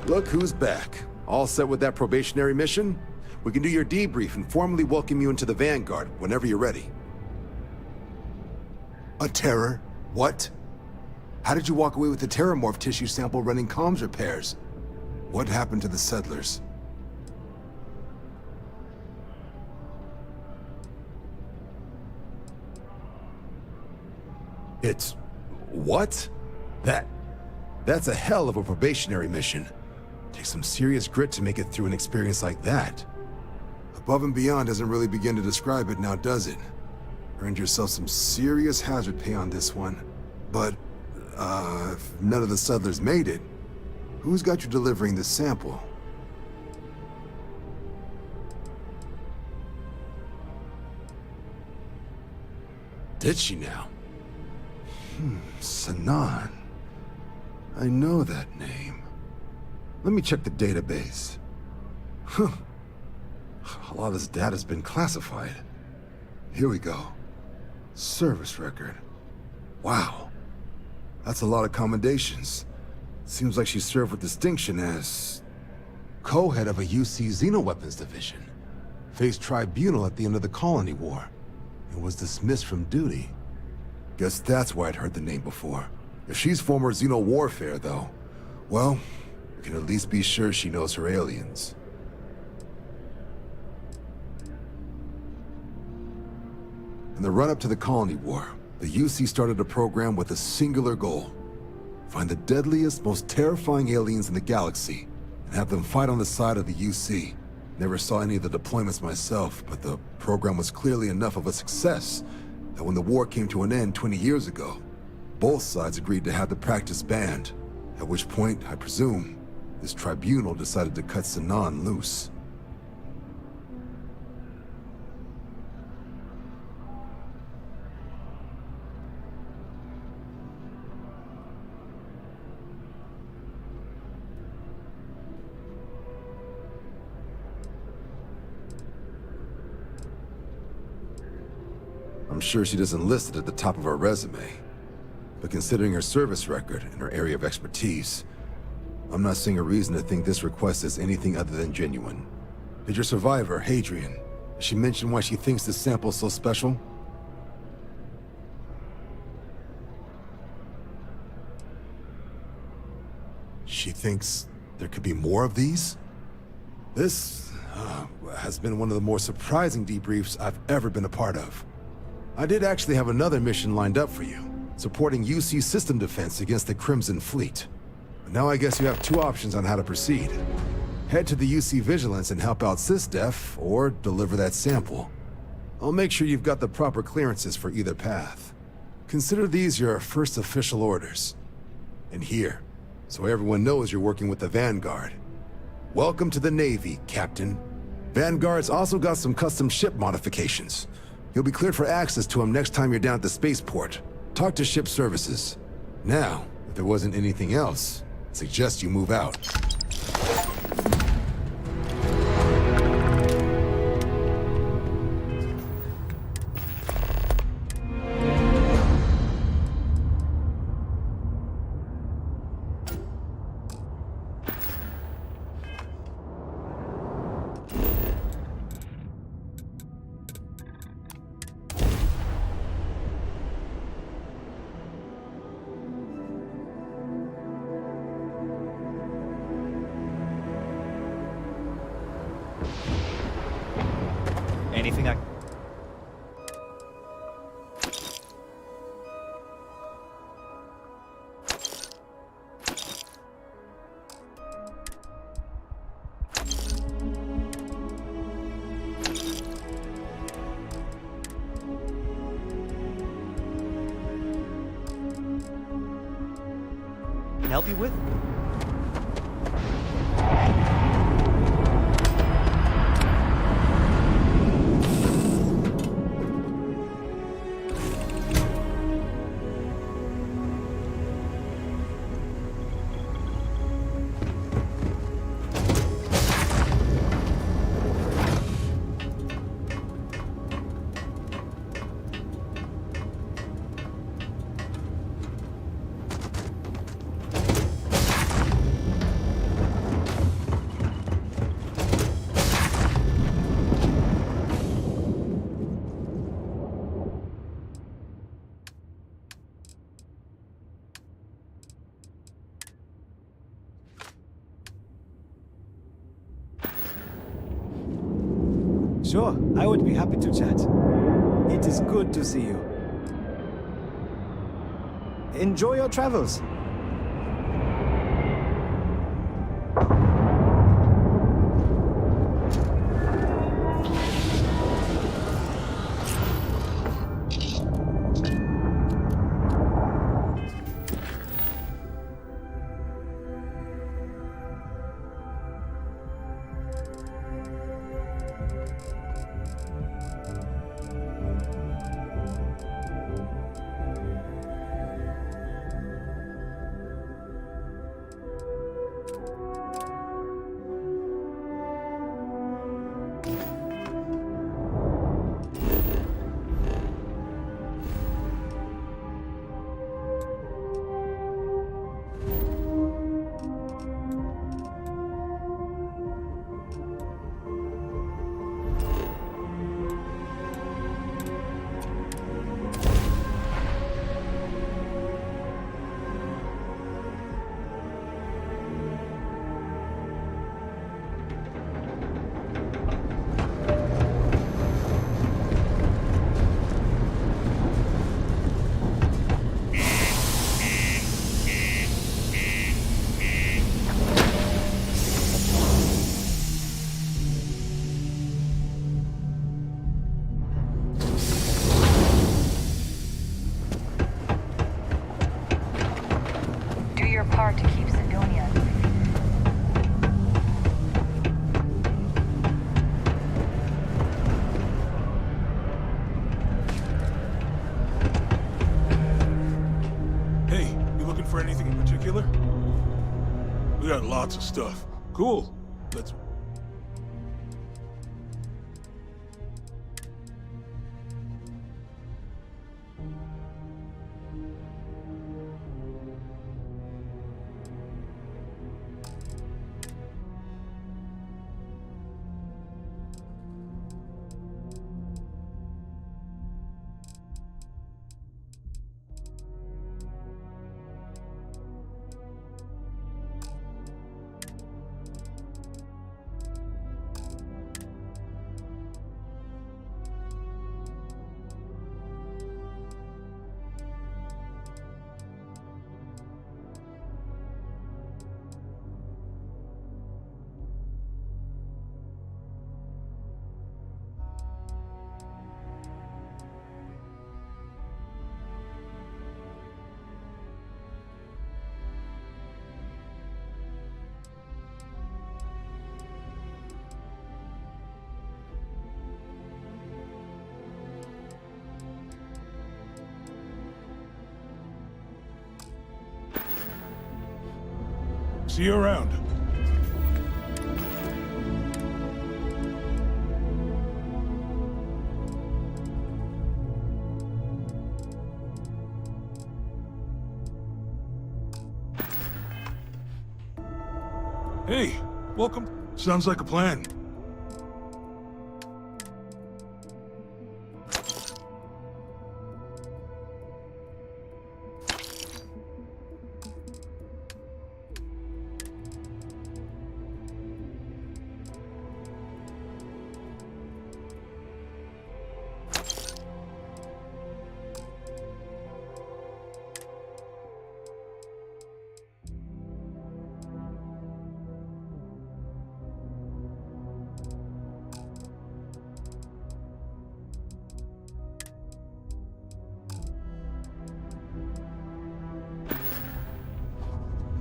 Look who's back. All set with that probationary mission? We can do your debrief and formally welcome you into the Vanguard whenever you're ready. A terror? What? How did you walk away with the Terramorph tissue sample running comms repairs? What happened to the settlers? It's... what? That's a hell of a probationary mission. Takes some serious grit to make it through an experience like that. Above and beyond doesn't really begin to describe it now, does it? Earned yourself some serious hazard pay on this one. But, if none of the settlers made it, who's got you delivering the sample? Did she now? Sanan. I know that name. Let me check the database. Huh. A lot of this data's been classified. Here we go. Service record. Wow. That's a lot of commendations. Seems like she served with distinction as... co-head of a UC Xenoweapons division. Faced tribunal at the end of the Colony War. And was dismissed from duty. Guess that's why I'd heard the name before. If she's former Xeno warfare, though, well, we can at least be sure she knows her aliens. In the run-up to the Colony War, the UC started a program with a singular goal. Find the deadliest, most terrifying aliens in the galaxy, and have them fight on the side of the UC. Never saw any of the deployments myself, but the program was clearly enough of a success that when the war came to an end 20 years ago, both sides agreed to have the practice banned, at which point, I presume, this tribunal decided to cut Sanan loose. I'm sure she doesn't list it at the top of her resume. But considering her service record and her area of expertise, I'm not seeing a reason to think this request is anything other than genuine. Did your survivor, Hadrian, did she mention why she thinks this sample's so special? She thinks there could be more of these? This has been one of the more surprising debriefs I've ever been a part of. I did actually have another mission lined up for you, supporting UC system defense against the Crimson Fleet. But now I guess you have two options on how to proceed. Head to the UC Vigilance and help out SysDef, or deliver that sample. I'll make sure you've got the proper clearances for either path. Consider these your first official orders. And here, so everyone knows you're working with the Vanguard. Welcome to the Navy, Captain. Vanguard's also got some custom ship modifications. You'll be cleared for access to them next time you're down at the spaceport. Talk to ship services. Now, if there wasn't anything else, I suggest you move out. Anything I... can help you with? Sure, I would be happy to chat. It is good to see you. Enjoy your travels. Do your part to keep Sidonia. Hey, you looking for anything in particular? We got lots of stuff. Cool. Let's... See you around. Hey, welcome. Sounds like a plan.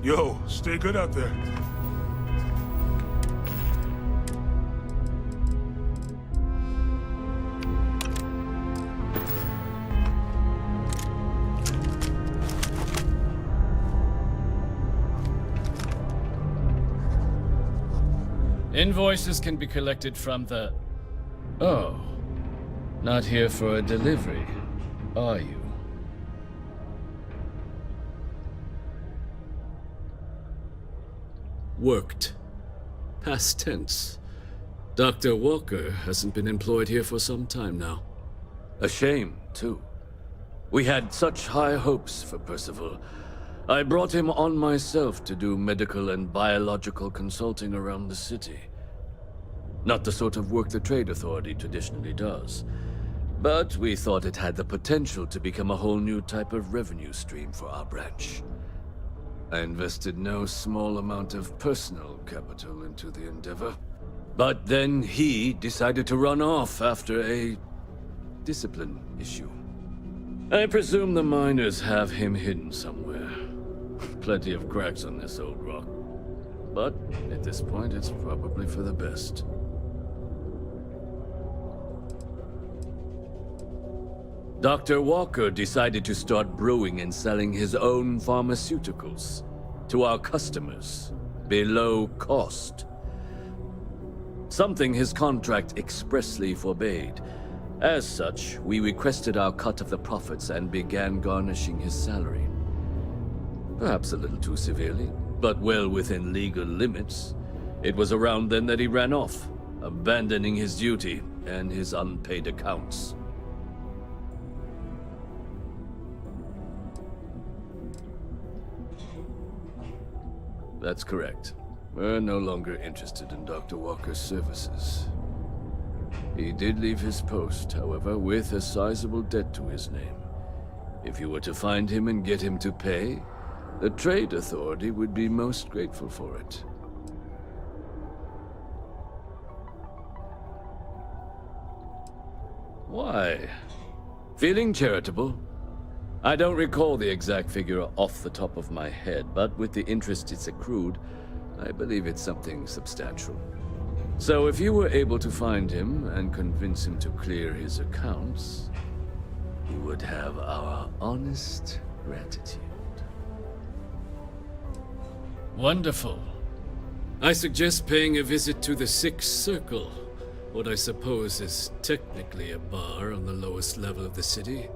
Yo, stay good out there. Invoices can be collected from the... Oh. Not here for a delivery, are you? Worked. Past tense. Dr. Walker hasn't been employed here for some time now. A shame, too. We had such high hopes for Percival. I brought him on myself to do medical and biological consulting around the city. Not the sort of work the Trade Authority traditionally does. But we thought it had the potential to become a whole new type of revenue stream for our branch. I invested no small amount of personal capital into the endeavor. But then he decided to run off after a discipline issue. I presume the miners have him hidden somewhere. Plenty of cracks on this old rock. But at this point, it's probably for the best. Dr. Walker decided to start brewing and selling his own pharmaceuticals to our customers below cost. Something his contract expressly forbade. As such, we requested our cut of the profits and began garnishing his salary. Perhaps a little too severely, but well within legal limits. It was around then that he ran off, abandoning his duty and his unpaid accounts. That's correct. We're no longer interested in Dr. Walker's services. He did leave his post, however, with a sizable debt to his name. If you were to find him and get him to pay, the Trade Authority would be most grateful for it. Why? Feeling charitable? I don't recall the exact figure off the top of my head, but with the interest it's accrued, I believe it's something substantial. So if you were able to find him and convince him to clear his accounts, you would have our honest gratitude. Wonderful. I suggest paying a visit to the Sixth Circle, what I suppose is technically a bar on the lowest level of the city.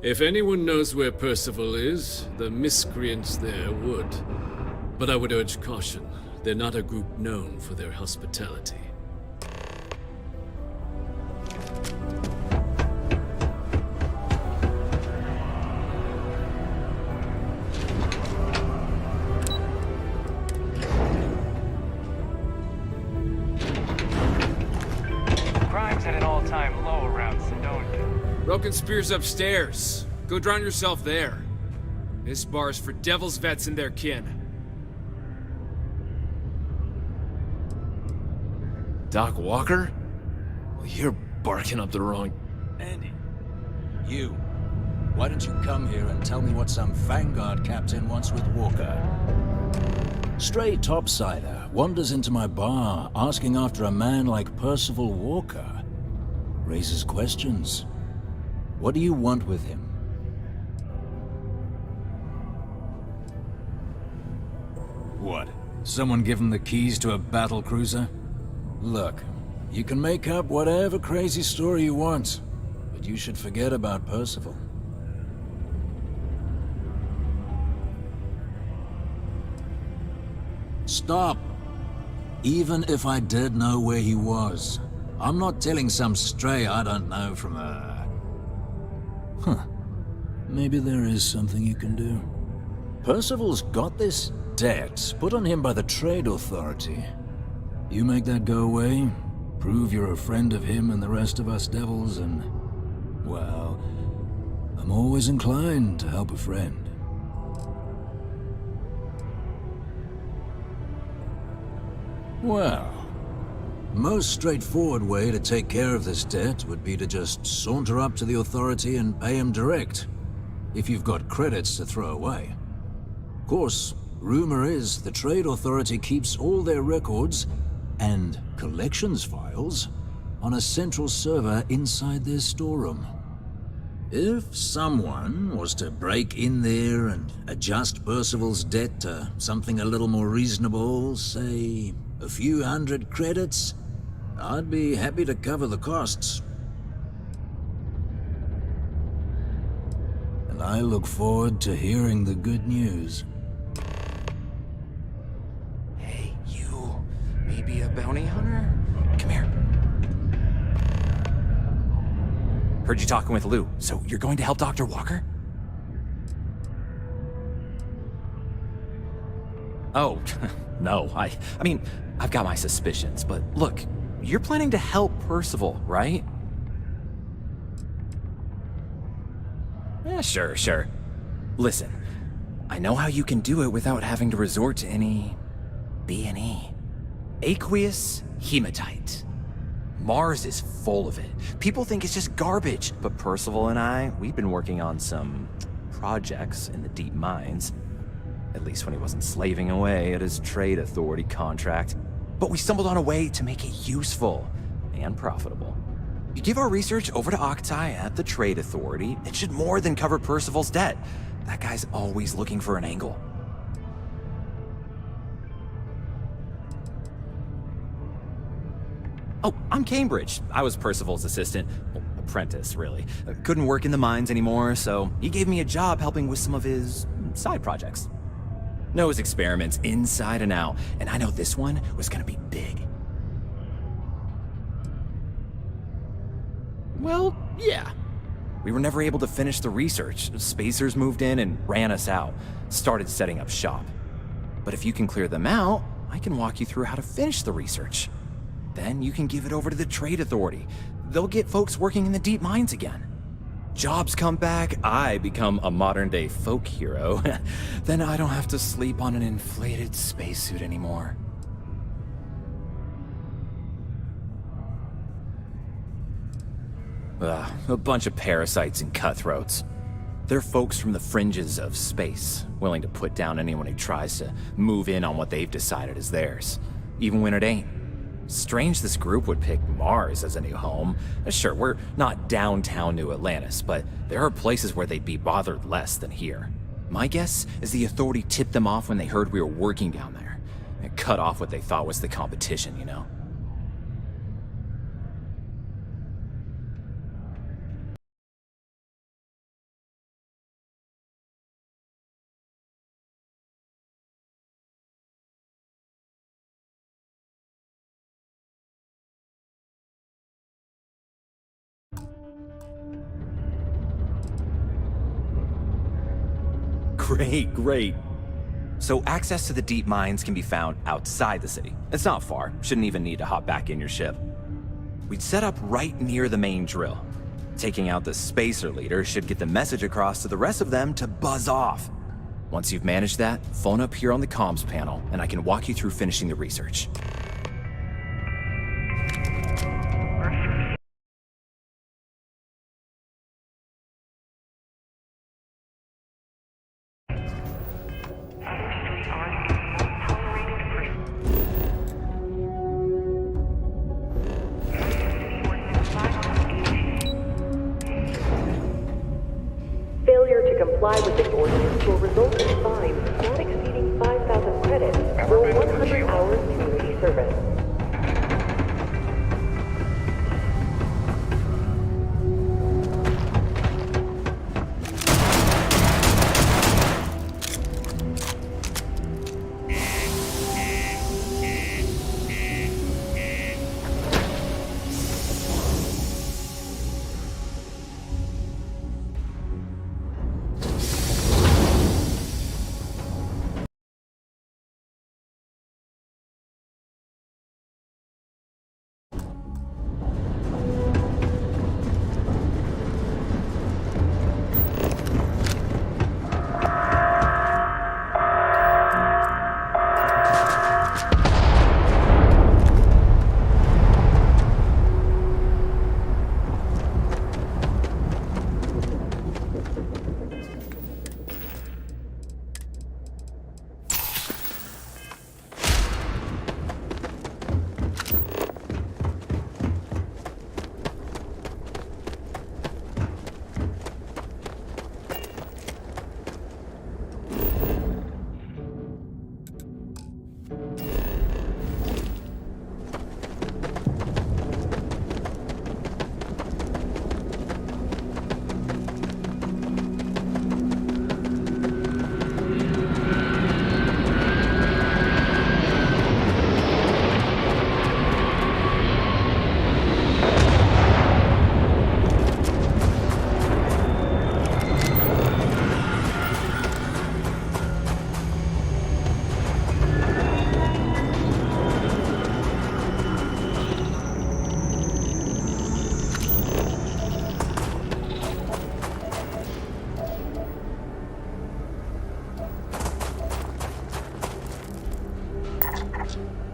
If anyone knows where Percival is, the miscreants there would. But I would urge caution. They're not a group known for their hospitality. Crime's at an all-time low around Cydonia. Broken Spear's upstairs. Go drown yourself there. This bar's for Devil's vets and their kin. Doc Walker? Well, you're barking up the wrong... Andy, you. Why don't you come here and tell me what some Vanguard captain wants with Walker? Stray topsider wanders into my bar asking after a man like Percival Walker. Raises questions. What do you want with him? What? Someone give him the keys to a battle cruiser? Look, you can make up whatever crazy story you want, but you should forget about Percival. Stop! Even if I did know where he was, I'm not telling some stray I don't know from a... Huh. Maybe there is something you can do. Percival's got this debt put on him by the Trade Authority. You make that go away, prove you're a friend of him and the rest of us devils, and... well, I'm always inclined to help a friend. Well, most straightforward way to take care of this debt would be to just saunter up to the Authority and pay him direct, if you've got credits to throw away. Of course, rumor is the Trade Authority keeps all their records and collections files on a central server inside their storeroom. If someone was to break in there and adjust Percival's debt to something a little more reasonable, say a few hundred credits, I'd be happy to cover the costs. And I look forward to hearing the good news. Hey, you. Maybe a bounty hunter? Come here. Heard you talking with Lou, so you're going to help Dr. Walker? Oh, no, I mean, I've got my suspicions, but look, you're planning to help Percival, right? Yeah, sure. Listen, I know how you can do it without having to resort to any B&E. Aqueous hematite. Mars is full of it. People think it's just garbage, but Percival and I, we've been working on some projects in the deep mines. At least when he wasn't slaving away at his trade authority contract. But we stumbled on a way to make it useful and profitable. You give our research over to Octai at the trade authority, it should more than cover Percival's debt. That guy's always looking for an angle. Oh, I'm Cambridge. I was Percival's assistant. Well, apprentice, really. Couldn't work in the mines anymore, so he gave me a job helping with some of his side projects. Knows experiments inside and out, and I know this one was gonna be big. Well, yeah. We were never able to finish the research. Spacers moved in and ran us out. Started setting up shop. But if you can clear them out, I can walk you through how to finish the research. Then you can give it over to the trade authority. They'll get folks working in the deep mines again. Jobs come back, I become a modern-day folk hero. Then I don't have to sleep on an inflated spacesuit anymore. A bunch of parasites and cutthroats. They're folks from the fringes of space, willing to put down anyone who tries to move in on what they've decided is theirs, even when it ain't. Strange this group would pick Mars as a new home. Sure, we're not downtown New Atlantis, but there are places where they'd be bothered less than here. My guess is the authority tipped them off when they heard we were working down there, and cut off what they thought was the competition, you know? Great. So access to the deep mines can be found outside the city. It's not far, shouldn't even need to hop back in your ship. We'd set up right near the main drill. Taking out the spacer leader should get the message across to the rest of them to buzz off. Once you've managed that, phone up here on the comms panel and I can walk you through finishing the research. Failure to comply with this ordinance will result in fines not exceeding 5,000 credits or 100 hours community service. that.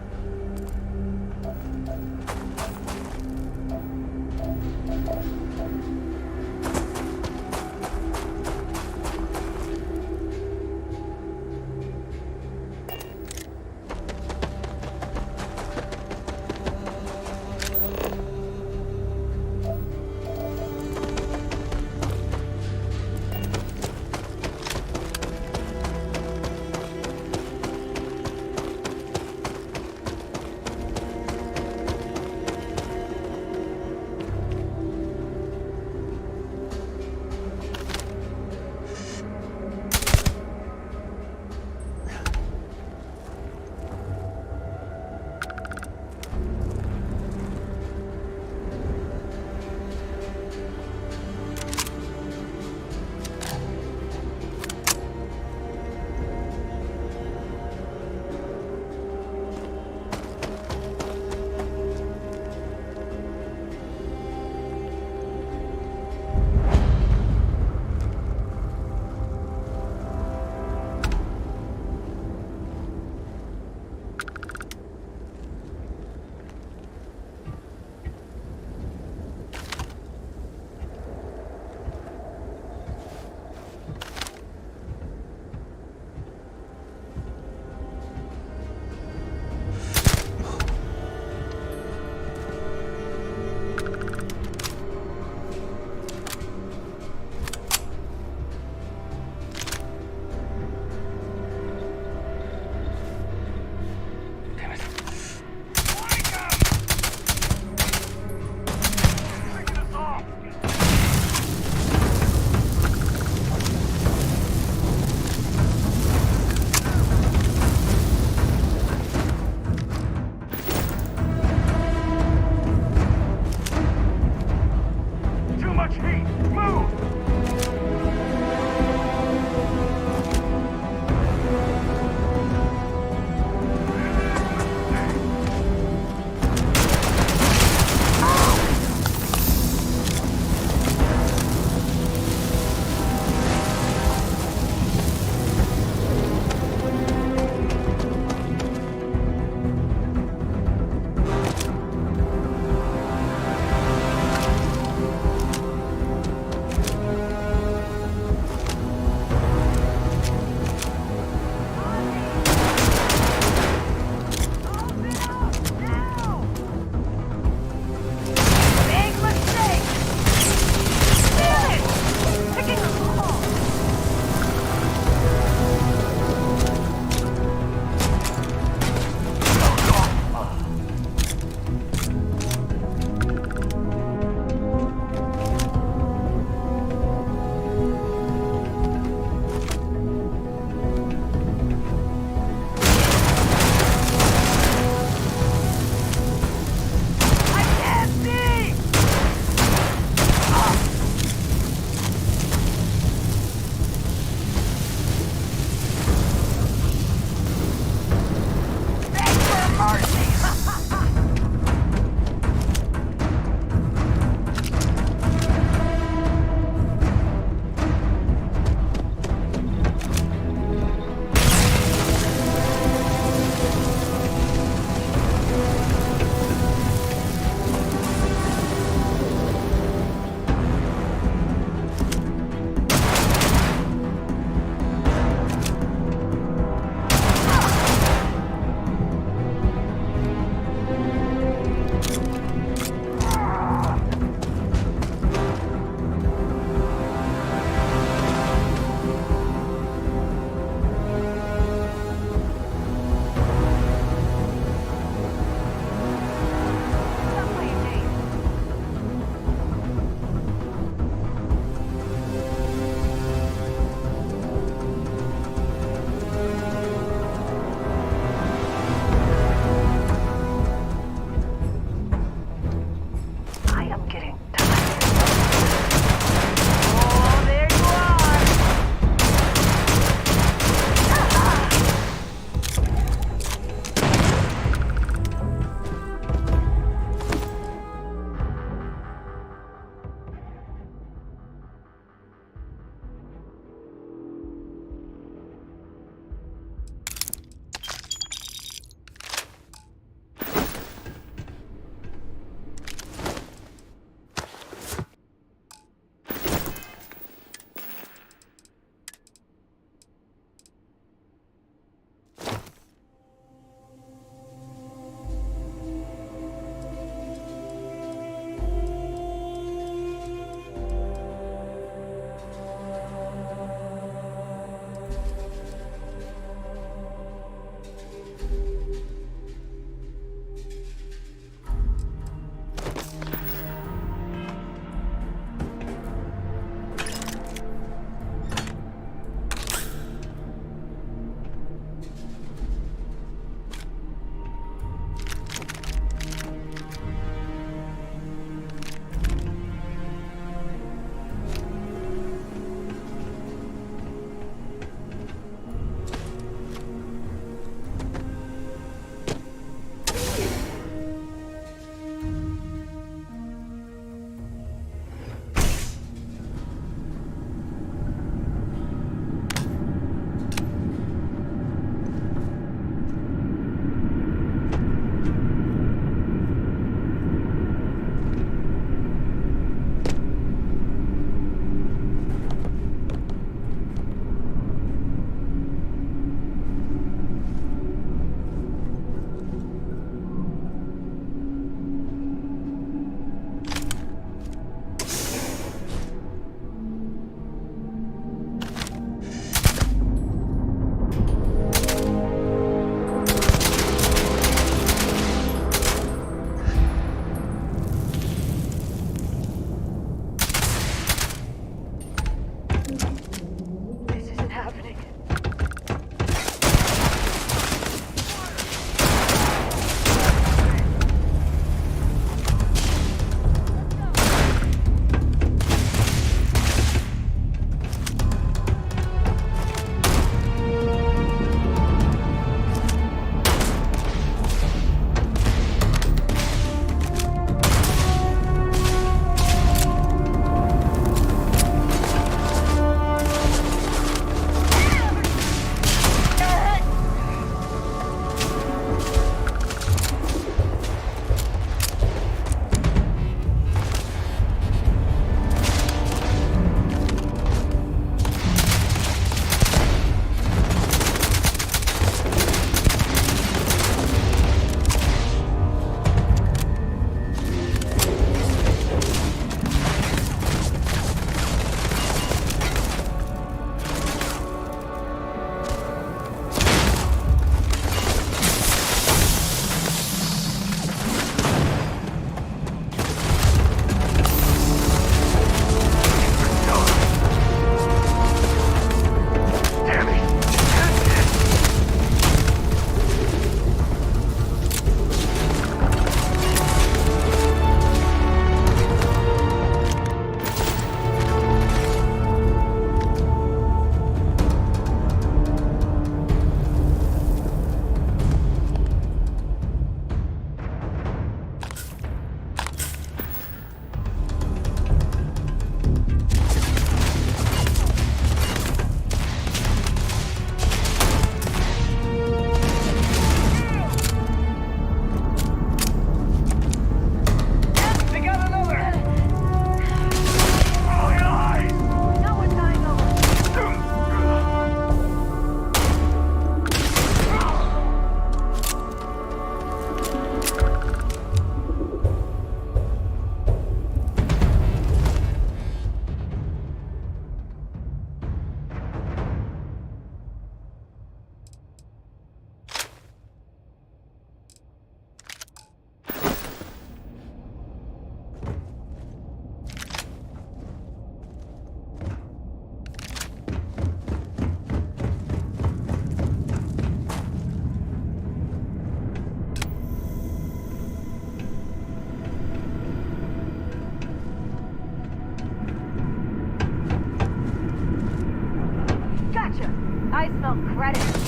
out credits.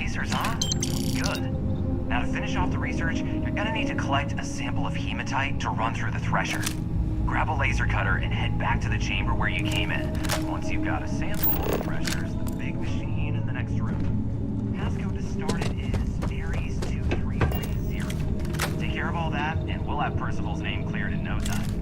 lasers, huh? Good. Now to finish off the research, you're gonna need to collect a sample of hematite to run through the thresher. Grab a laser cutter and head back to the chamber where you came in. Once you've got a sample, the thresher's the big machine in the next room. Passcode to start it is Ares 2330. Take care of all that, and we'll have Percival's name cleared in no time.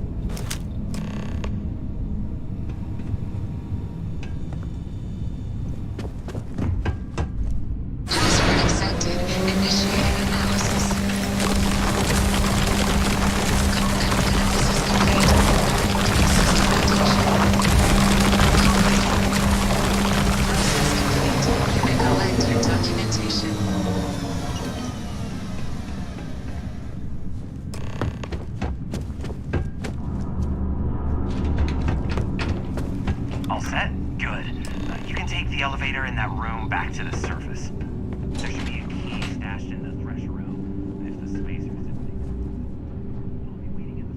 All set? Good. You can take the elevator in that room back to the surface. There should be a key stashed in the thresher room. If the spacers I'll be waiting in the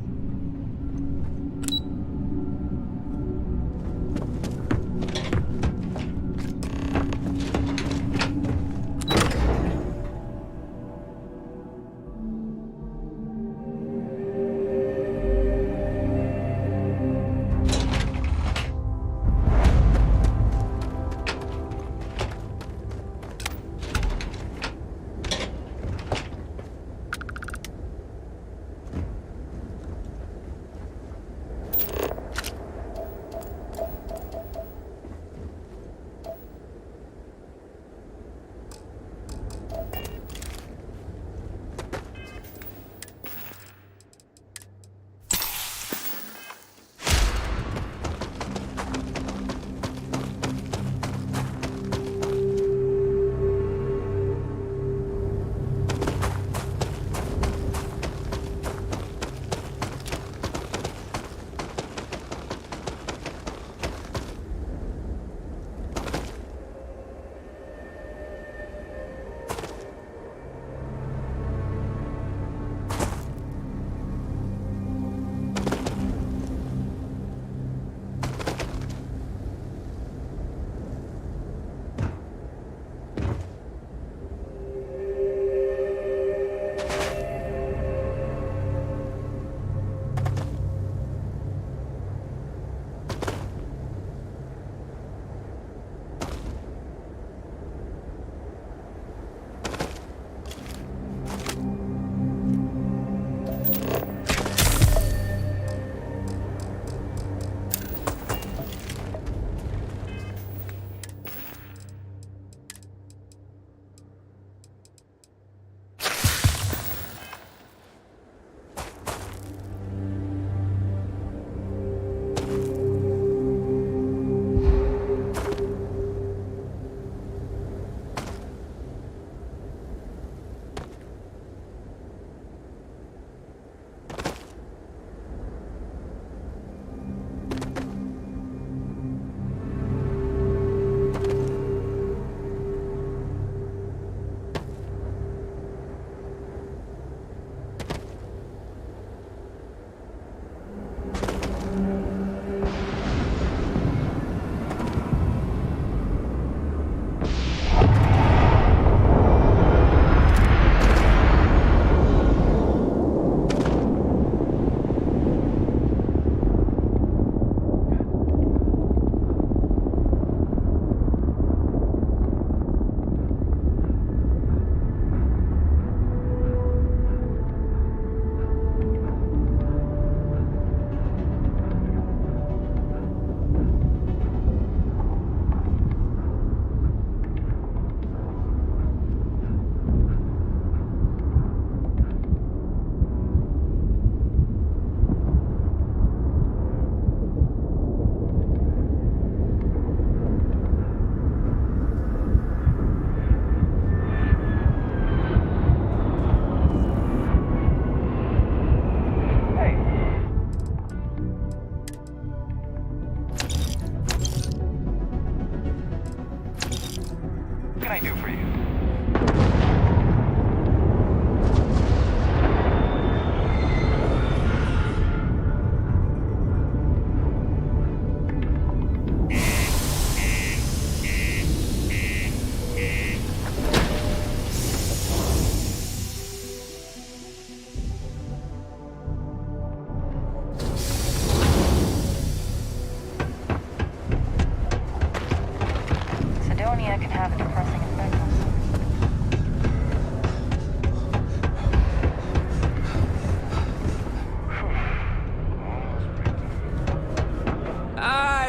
can I do for you?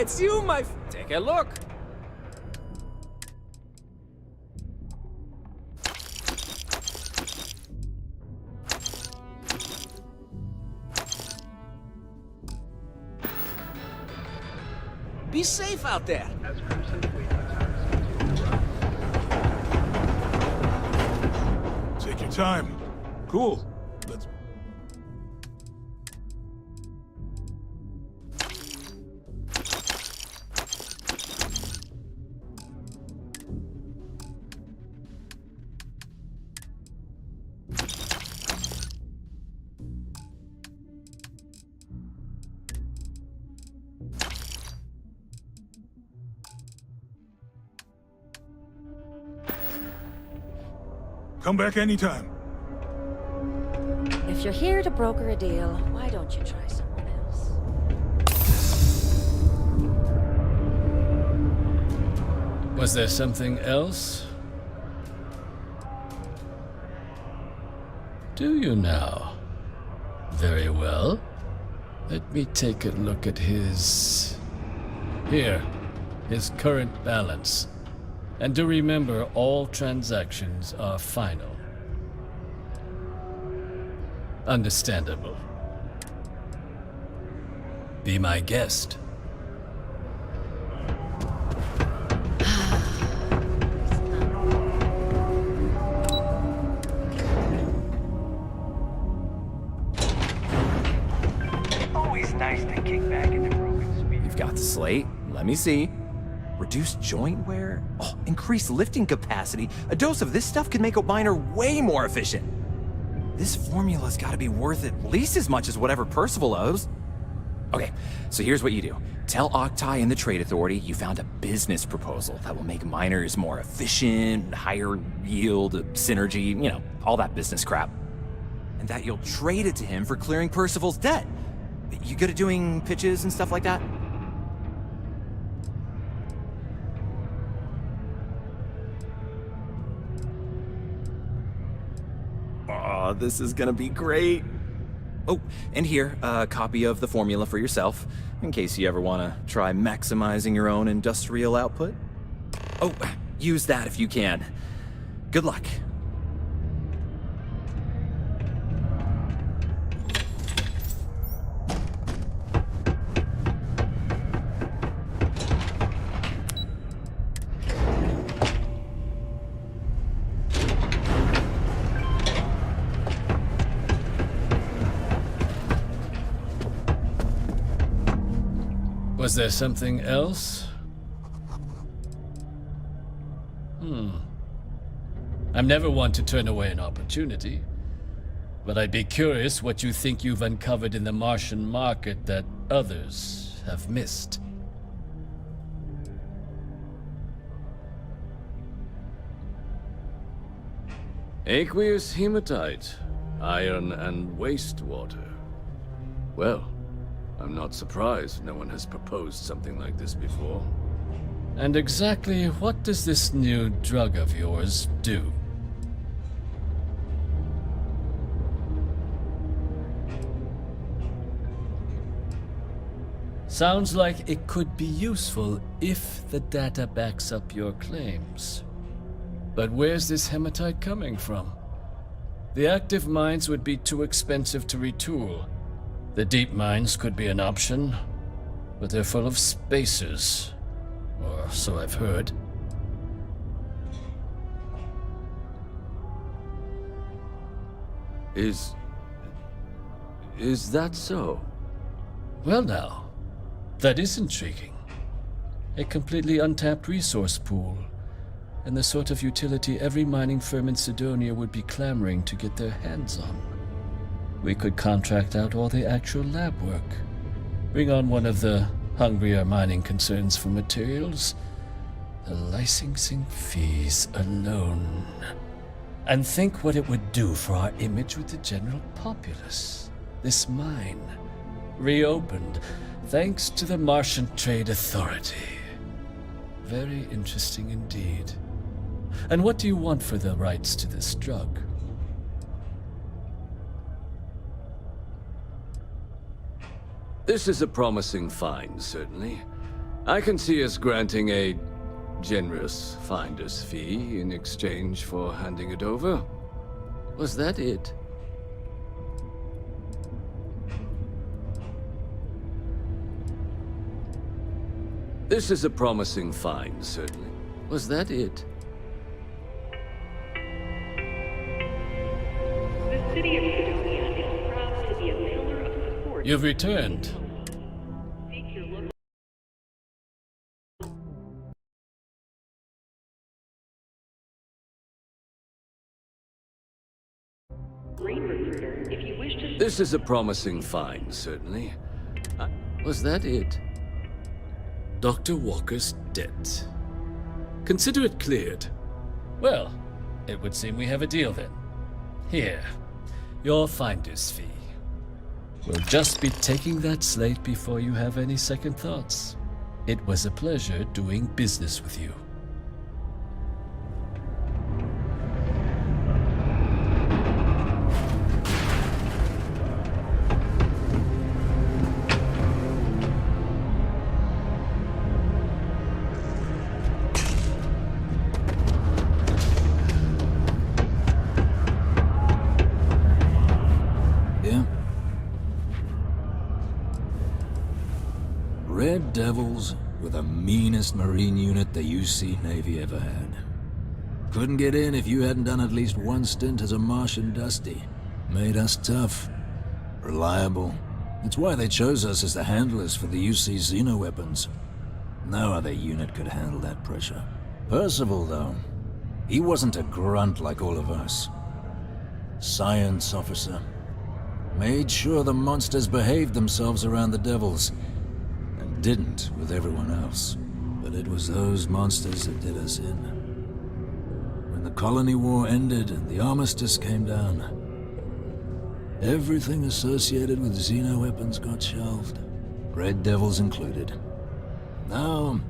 it's you, my... Take a look. Be safe out there. Take your time. Cool. Let's... Come back anytime. If you're here to broker a deal, why don't you try someone else? Was there something else? Do you now? Very well. Let me take a look at his... Here, his current balance. And do remember, all transactions are final. Understandable. Be my guest. Always nice to kick back into broken speed. You've got the slate. Let me see. Reduce joint wear? Oh, increase lifting capacity. A dose of this stuff could make a miner way more efficient. This formula's gotta be worth at least as much as whatever Percival owes. Okay, so here's what you do. Tell Octai and the Trade Authority you found a business proposal that will make miners more efficient, higher yield, synergy, you know, all that business crap. And that you'll trade it to him for clearing Percival's debt. You good at doing pitches and stuff like that? Oh, this is gonna be great. Oh, and here, a copy of the formula for yourself, in case you ever want to try maximizing your own industrial output. Oh, use that if you can. Good luck. Was there something else? I'm never one to turn away an opportunity, but I'd be curious what you think you've uncovered in the Martian market that others have missed. Aqueous hematite, iron and wastewater. Well, I'm not surprised no one has proposed something like this before. And exactly what does this new drug of yours do? Sounds like it could be useful if the data backs up your claims. But where's this hematite coming from? The active mines would be too expensive to retool. The deep mines could be an option, but they're full of spacers, or so I've heard. Is that so? Well now, that is intriguing. A completely untapped resource pool, and the sort of utility every mining firm in Sidonia would be clamoring to get their hands on. We could contract out all the actual lab work. Bring on one of the hungrier mining concerns for materials. The licensing fees alone. And think what it would do for our image with the general populace. This mine, reopened thanks to the Martian Trade Authority. Very interesting indeed. And what do you want for the rights to this drug? This is a promising find, certainly. I can see us granting a generous finder's fee in exchange for handing it over. Was that it? This is a promising find, certainly. Was that it? The city of Sidonia is proud to be a pillar of support. You've returned. Seek your local Green Recruiter, if you wish to... This is a promising find, certainly. Was that it? Dr. Walker's debt. Consider it cleared. Well, it would seem we have a deal then. Here, your finder's fee. We'll just be taking that slate before you have any second thoughts. It was a pleasure doing business with you. Red Devils were the meanest Marine unit the UC Navy ever had. Couldn't get in if you hadn't done at least one stint as a Martian Dusty. Made us tough, reliable. It's why they chose us as the handlers for the UC Xeno weapons. No other unit could handle that pressure. Percival, though, he wasn't a grunt like all of us. Science officer. Made sure the monsters behaved themselves around the Devils, and didn't with everyone else. But it was those monsters that did us in. When the colony war ended and the armistice came down, everything associated with Xeno weapons got shelved, Red Devils included. Now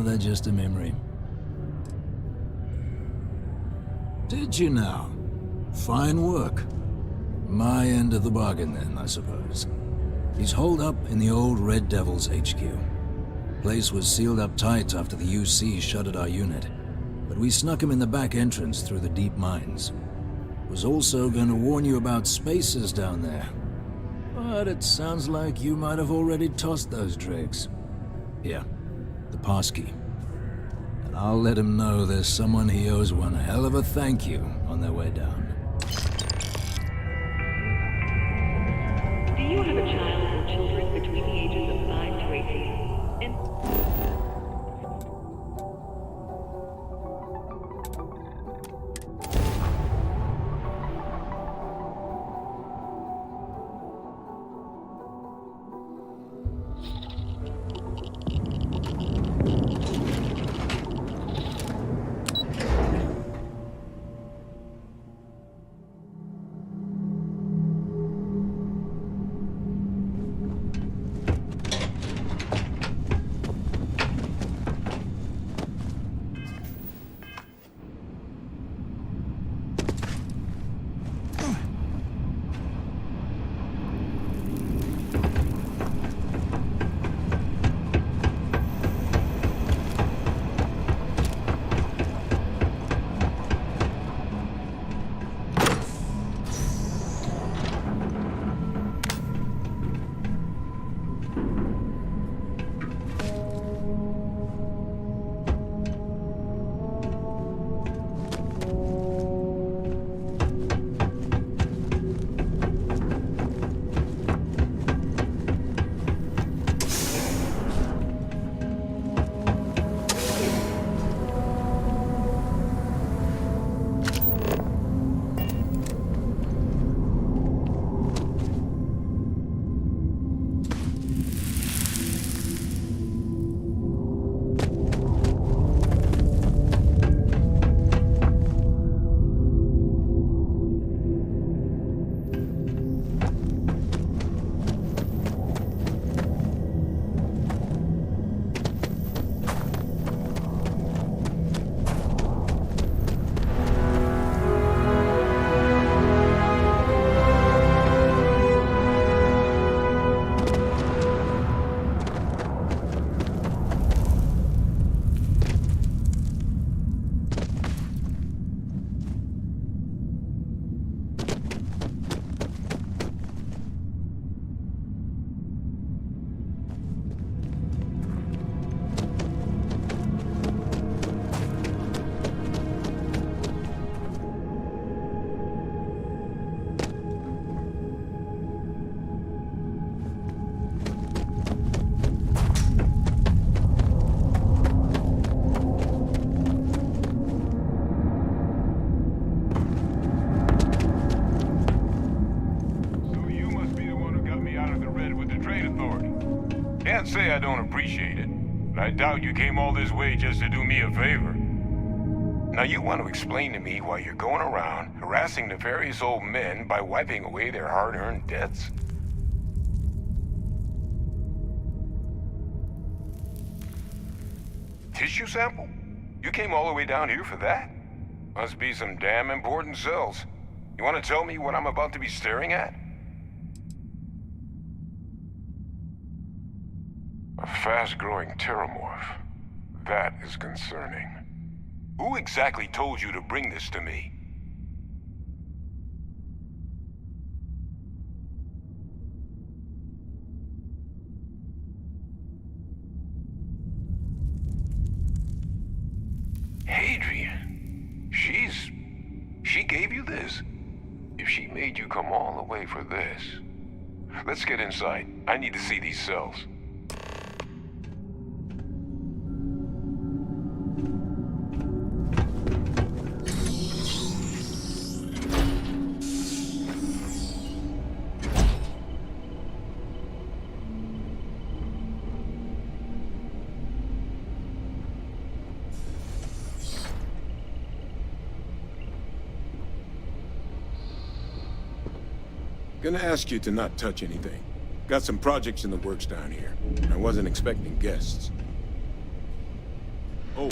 they're just a memory. Did you now? Fine work. My end of the bargain then, I suppose. He's holed up in the old Red Devils HQ. Place was sealed up tight after the UC shuttered our unit, but we snuck him in the back entrance through the deep mines. Was also going to warn you about spacers down there. But it sounds like you might have already tossed those dregs. Here, the passkey. And I'll let him know there's someone he owes one hell of a thank you on their way down. Do you have a child or children between the ages of 5 to 18? can't say I don't appreciate it, but I doubt you came all this way just to do me a favor. Now you want to explain to me why you're going around harassing nefarious old men by wiping away their hard-earned debts? Tissue sample? You came all the way down here for that? Must be some damn important cells. You want to tell me what I'm about to be staring at? A fast-growing terramorph. That is concerning. Who exactly told you to bring this to me? Hadrian. She gave you this? If she made you come all the way for this... Let's get inside. I need to see these cells. Gonna ask you to not touch anything. Got some projects in the works down here. I wasn't expecting guests. Oh,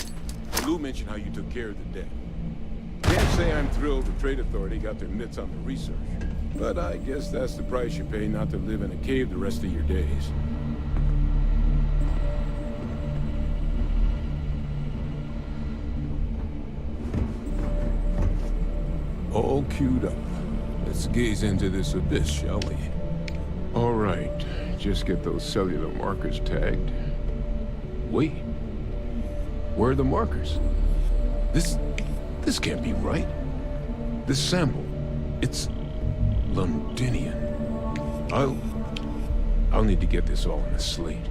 Lou mentioned how you took care of the debt. Can't say I'm thrilled the Trade Authority got their mitts on the research. But I guess that's the price you pay not to live in a cave the rest of your days. All queued up. Let's gaze into this abyss, shall we? All right, just get those cellular markers tagged. Wait. Where are the markers? This can't be right. This sample, it's Londinian. I'll need to get this all on a slate.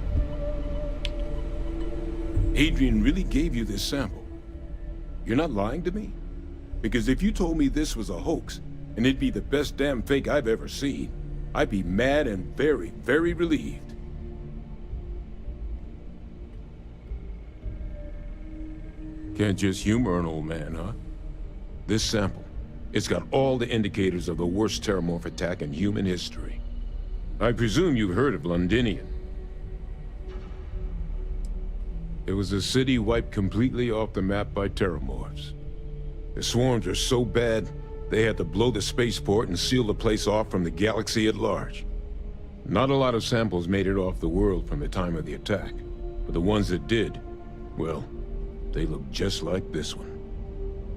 Adrian really gave you this sample. You're not lying to me? Because if you told me this was a hoax, and it'd be the best damn fake I've ever seen, I'd be mad and very, very relieved. Can't just humor an old man, huh? This sample, it's got all the indicators of the worst terramorph attack in human history. I presume you've heard of Londinian. It was a city wiped completely off the map by terramorphs. The swarms are so bad, they had to blow the spaceport and seal the place off from the galaxy at large. Not a lot of samples made it off the world from the time of the attack, but the ones that did, well, they look just like this one.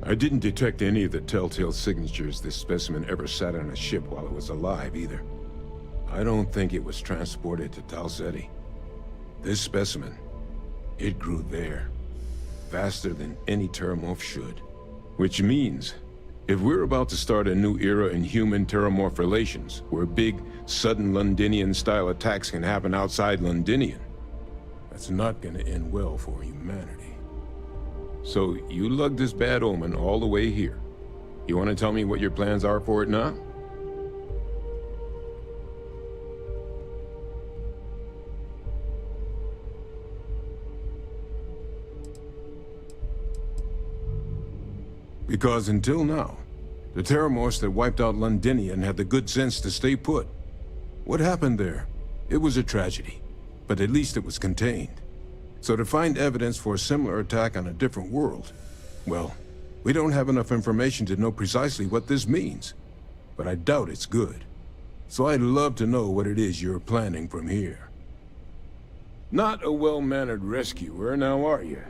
I didn't detect any of the telltale signatures this specimen ever sat on a ship while it was alive, either. I don't think it was transported to Tau Ceti. This specimen, it grew there, faster than any terramorph should. Which means, if we're about to start a new era in human-terramorph relations, where big, sudden Londinian-style attacks can happen outside Londinian, that's not gonna end well for humanity. So, you lugged this bad omen all the way here. You wanna tell me what your plans are for it now? Because until now, the terramorphs that wiped out Londinian had the good sense to stay put. What happened there? It was a tragedy, but at least it was contained. So to find evidence for a similar attack on a different world, well, we don't have enough information to know precisely what this means, but I doubt it's good. So I'd love to know what it is you're planning from here. Not a well-mannered rescuer, now are you?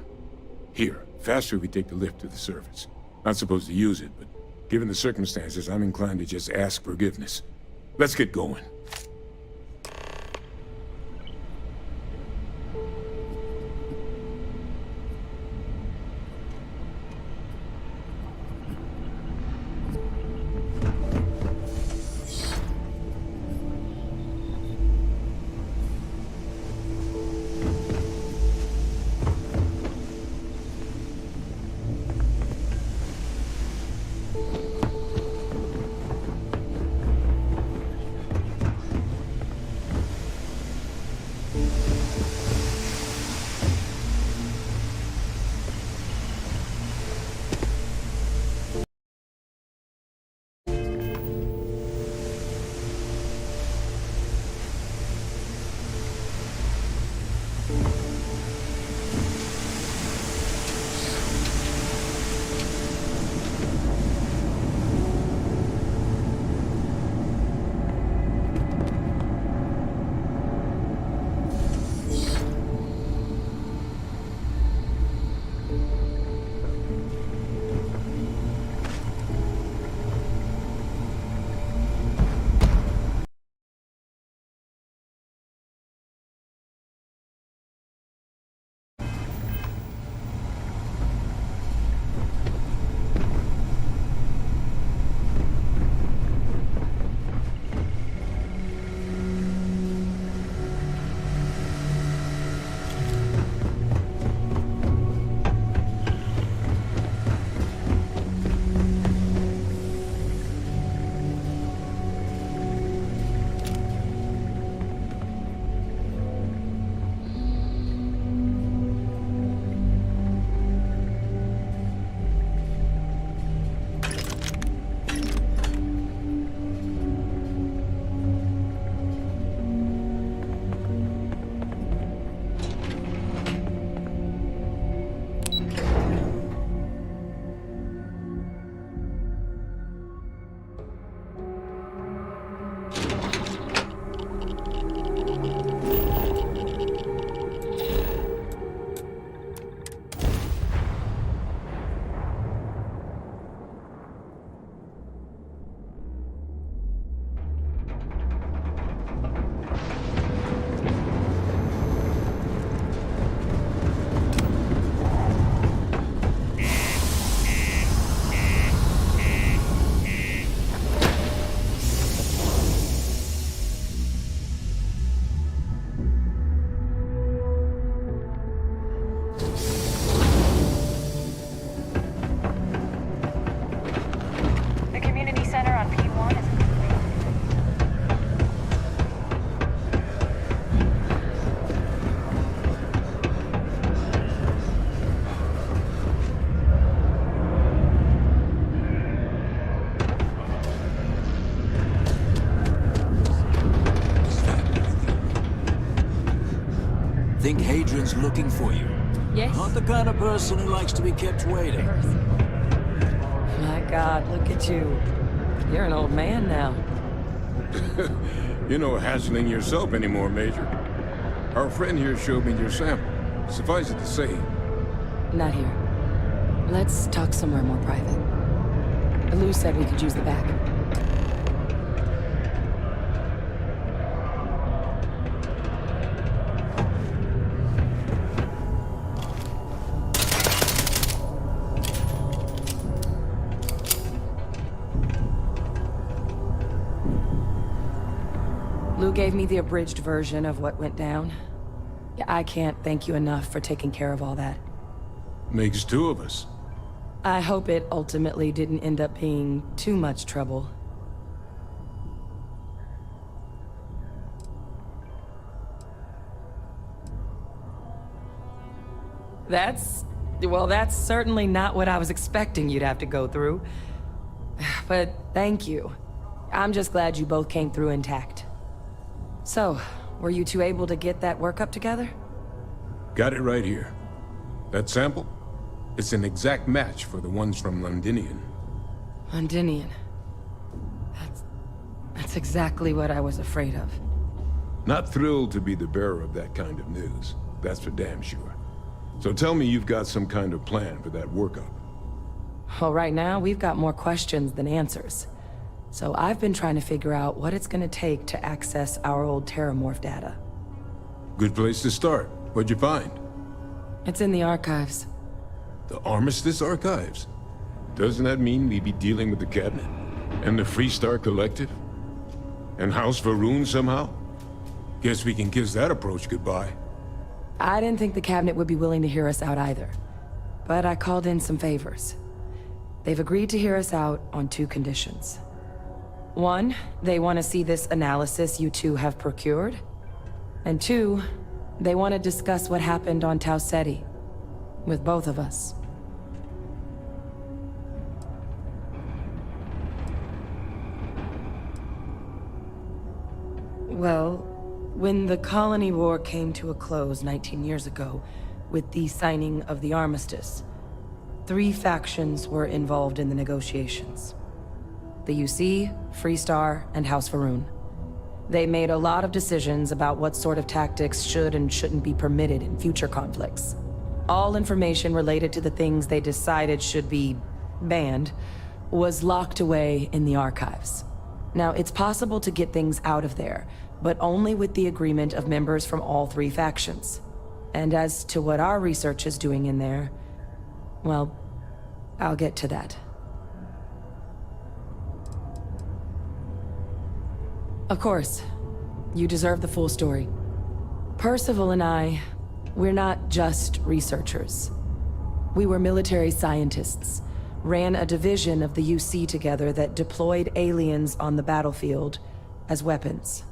Here, faster we take the lift to the surface. Not supposed to use it, but given the circumstances, I'm inclined to just ask forgiveness. Let's get going. Think Hadrian's looking for you? Yes? Not the kind of person who likes to be kept waiting. My God, look at you. You're an old man now. You're no hassling yourself anymore, Major. Our friend here showed me your sample. Suffice it to say... Not here. Let's talk somewhere more private. Lou said we could use the back. Lou gave me the abridged version of what went down. I can't thank you enough for taking care of all that. Makes two of us. I hope it ultimately didn't end up being too much trouble. Well, that's certainly not what I was expecting you'd have to go through. But thank you. I'm just glad you both came through intact. So, were you two able to get that workup together? Got it right here. That sample? It's an exact match for the ones from Londinium. Londinium. That's exactly what I was afraid of. Not thrilled to be the bearer of that kind of news. That's for damn sure. So tell me you've got some kind of plan for that workup. Well, right now, we've got more questions than answers. So I've been trying to figure out what it's gonna take to access our old Terramorph data. Good place to start. What'd you find? It's in the archives. The Armistice Archives? Doesn't that mean we'd be dealing with the Cabinet? And the Freestar Collective? And House Va'ruun somehow? Guess we can kiss that approach goodbye. I didn't think the Cabinet would be willing to hear us out either. But I called in some favors. They've agreed to hear us out on 2 conditions. 1, they want to see this analysis you two have procured. And 2, they want to discuss what happened on Tau Ceti. With both of us. Well, when the Colony War came to a close 19 years ago, with the signing of the Armistice, 3 factions were involved in the negotiations. The UC, Freestar, and House Va'ruun. They made a lot of decisions about what sort of tactics should and shouldn't be permitted in future conflicts. All information related to the things they decided should be banned was locked away in the archives. Now, it's possible to get things out of there, but only with the agreement of members from all 3 factions. And as to what our research is doing in there, well, I'll get to that. Of course, you deserve the full story. Percival and I, we're not just researchers. We were military scientists, ran a division of the UC together that deployed aliens on the battlefield as weapons.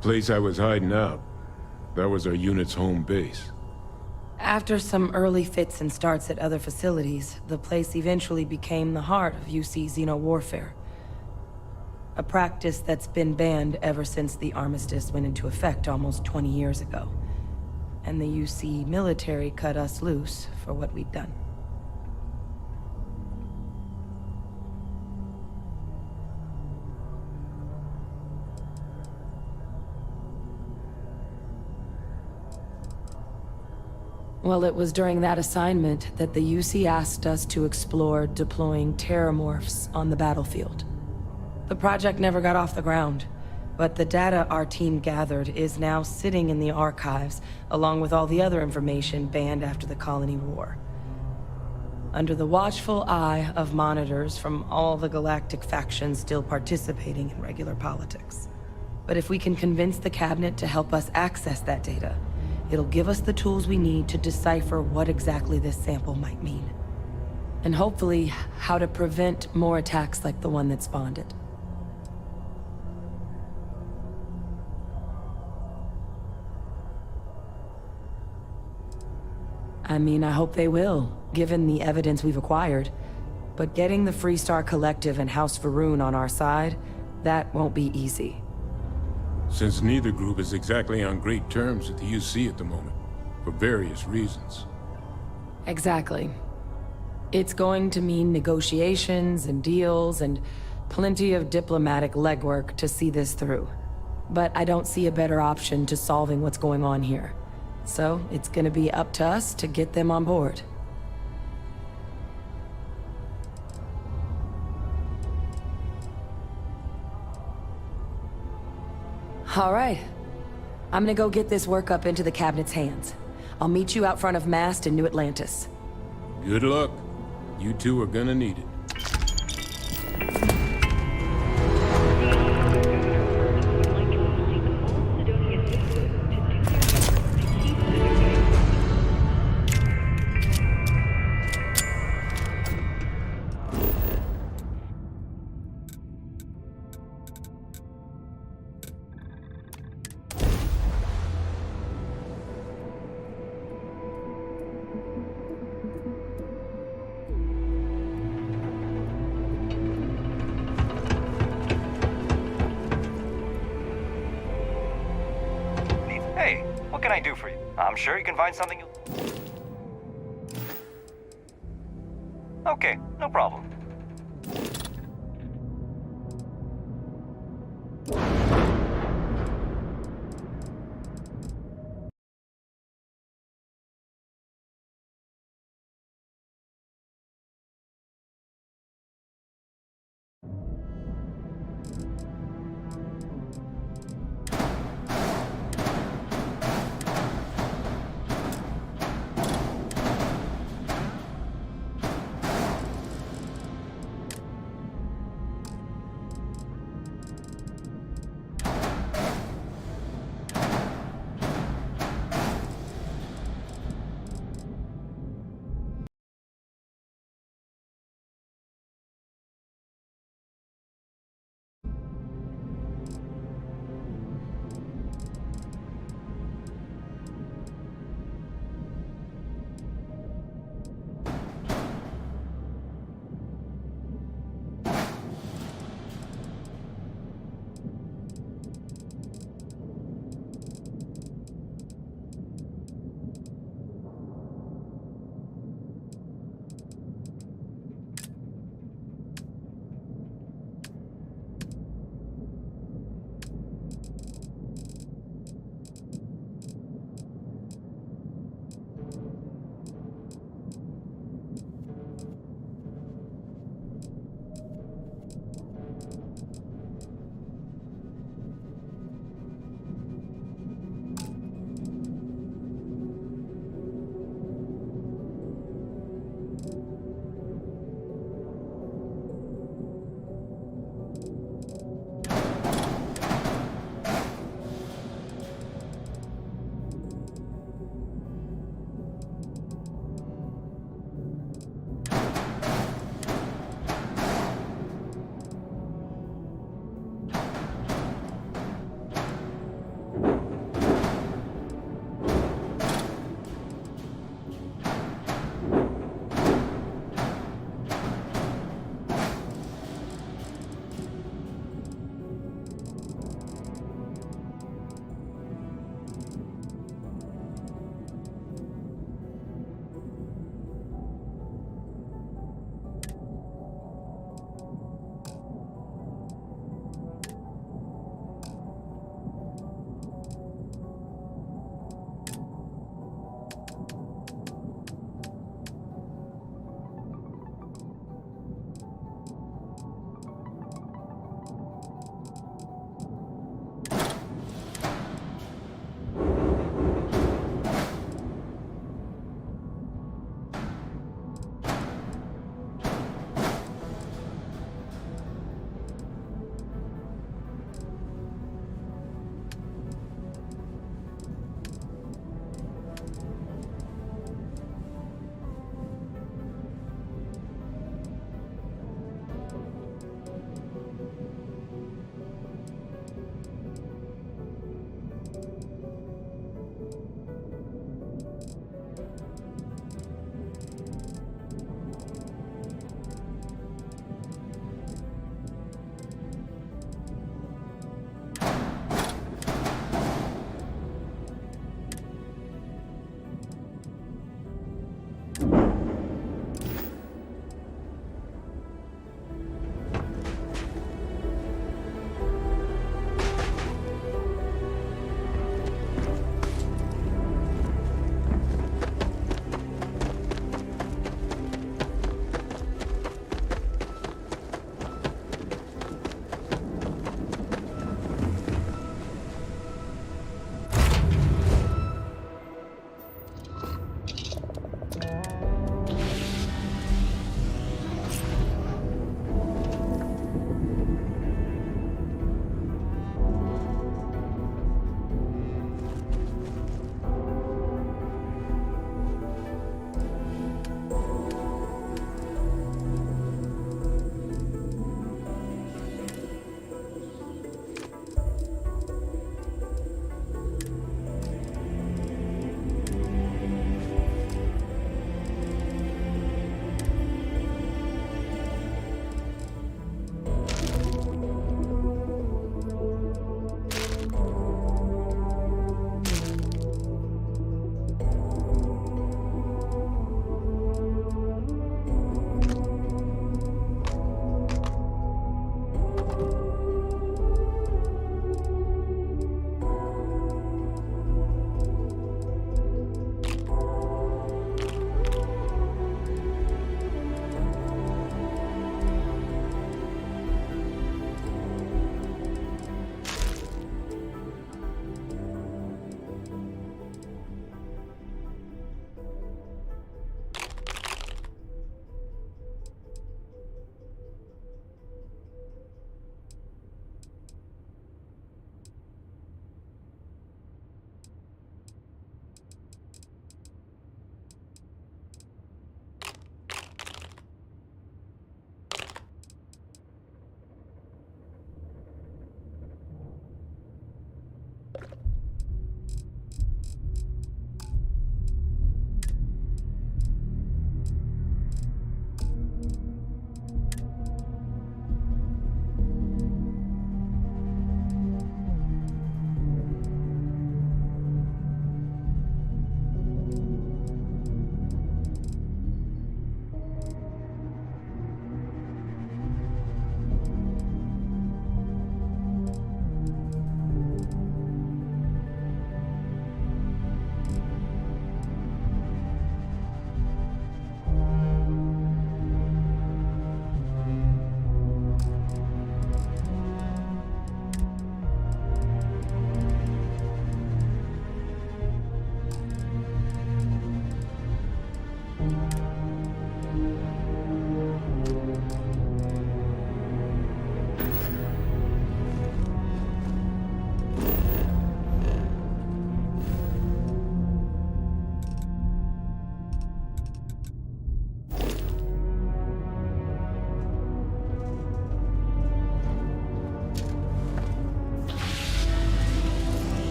Place I was hiding out. That was our unit's home base. After some early fits and starts at other facilities, the place eventually became the heart of UC xeno-warfare. A practice that's been banned ever since the Armistice went into effect almost 20 years ago. And the UC military cut us loose for what we'd done. Well, it was during that assignment that the UC asked us to explore deploying terramorphs on the battlefield. The project never got off the ground, but the data our team gathered is now sitting in the archives, along with all the other information banned after the Colony War. Under the watchful eye of monitors from all the galactic factions still participating in regular politics. But if we can convince the Cabinet to help us access that data, it'll give us the tools we need to decipher what exactly this sample might mean. And hopefully, how to prevent more attacks like the one that spawned it. I mean, I hope they will, given the evidence we've acquired. But getting the Freestar Collective and House Va'ruun on our side, that won't be easy. since neither group is exactly on great terms with the UC at the moment, for various reasons. Exactly. It's going to mean negotiations and deals and plenty of diplomatic legwork to see this through. But I don't see a better option to solving what's going on here. So it's gonna be up to us to get them on board. All right. I'm gonna go get this work up into the cabinet's hands. I'll meet you out front of Mast in New Atlantis. Good luck. You two are gonna need it. Hey, what can I do for you? I'm sure you can find something you... Okay, no problem.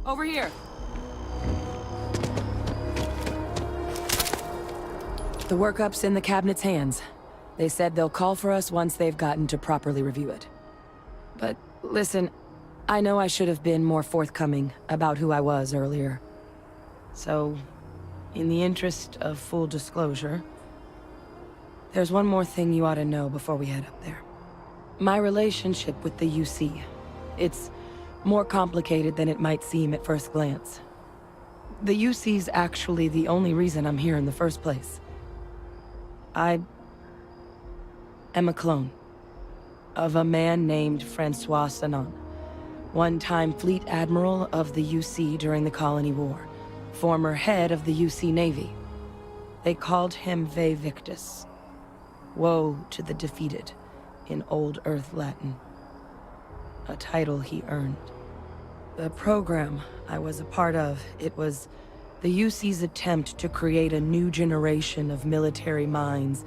Over here. The workup's in the cabinet's hands. They said they'll call for us once they've gotten to properly review it. But listen, I know I should have been more forthcoming about who I was earlier. So, in the interest of full disclosure, there's one more thing you ought to know before we head up there. My relationship with the UC. It's more complicated than it might seem at first glance. The UC's actually the only reason I'm here in the first place. I am a clone of a man named Francois Sanon, one-time fleet admiral of the UC during the Colony War, former head of the UC Navy. They called him Ve Victus, woe to the defeated, in Old Earth Latin, a title he earned. The program I was a part of, it was the UC's attempt to create a new generation of military minds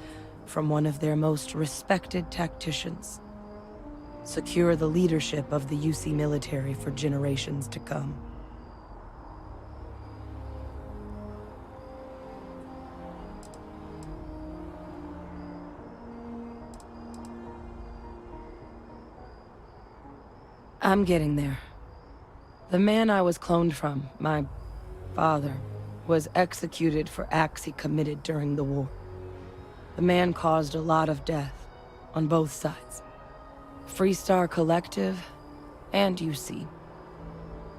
from one of their most respected tacticians. Secure the leadership of the UC military for generations to come. I'm getting there. The man I was cloned from, my father, was executed for acts he committed during the war. The man caused a lot of death on both sides. Freestar Collective and UC.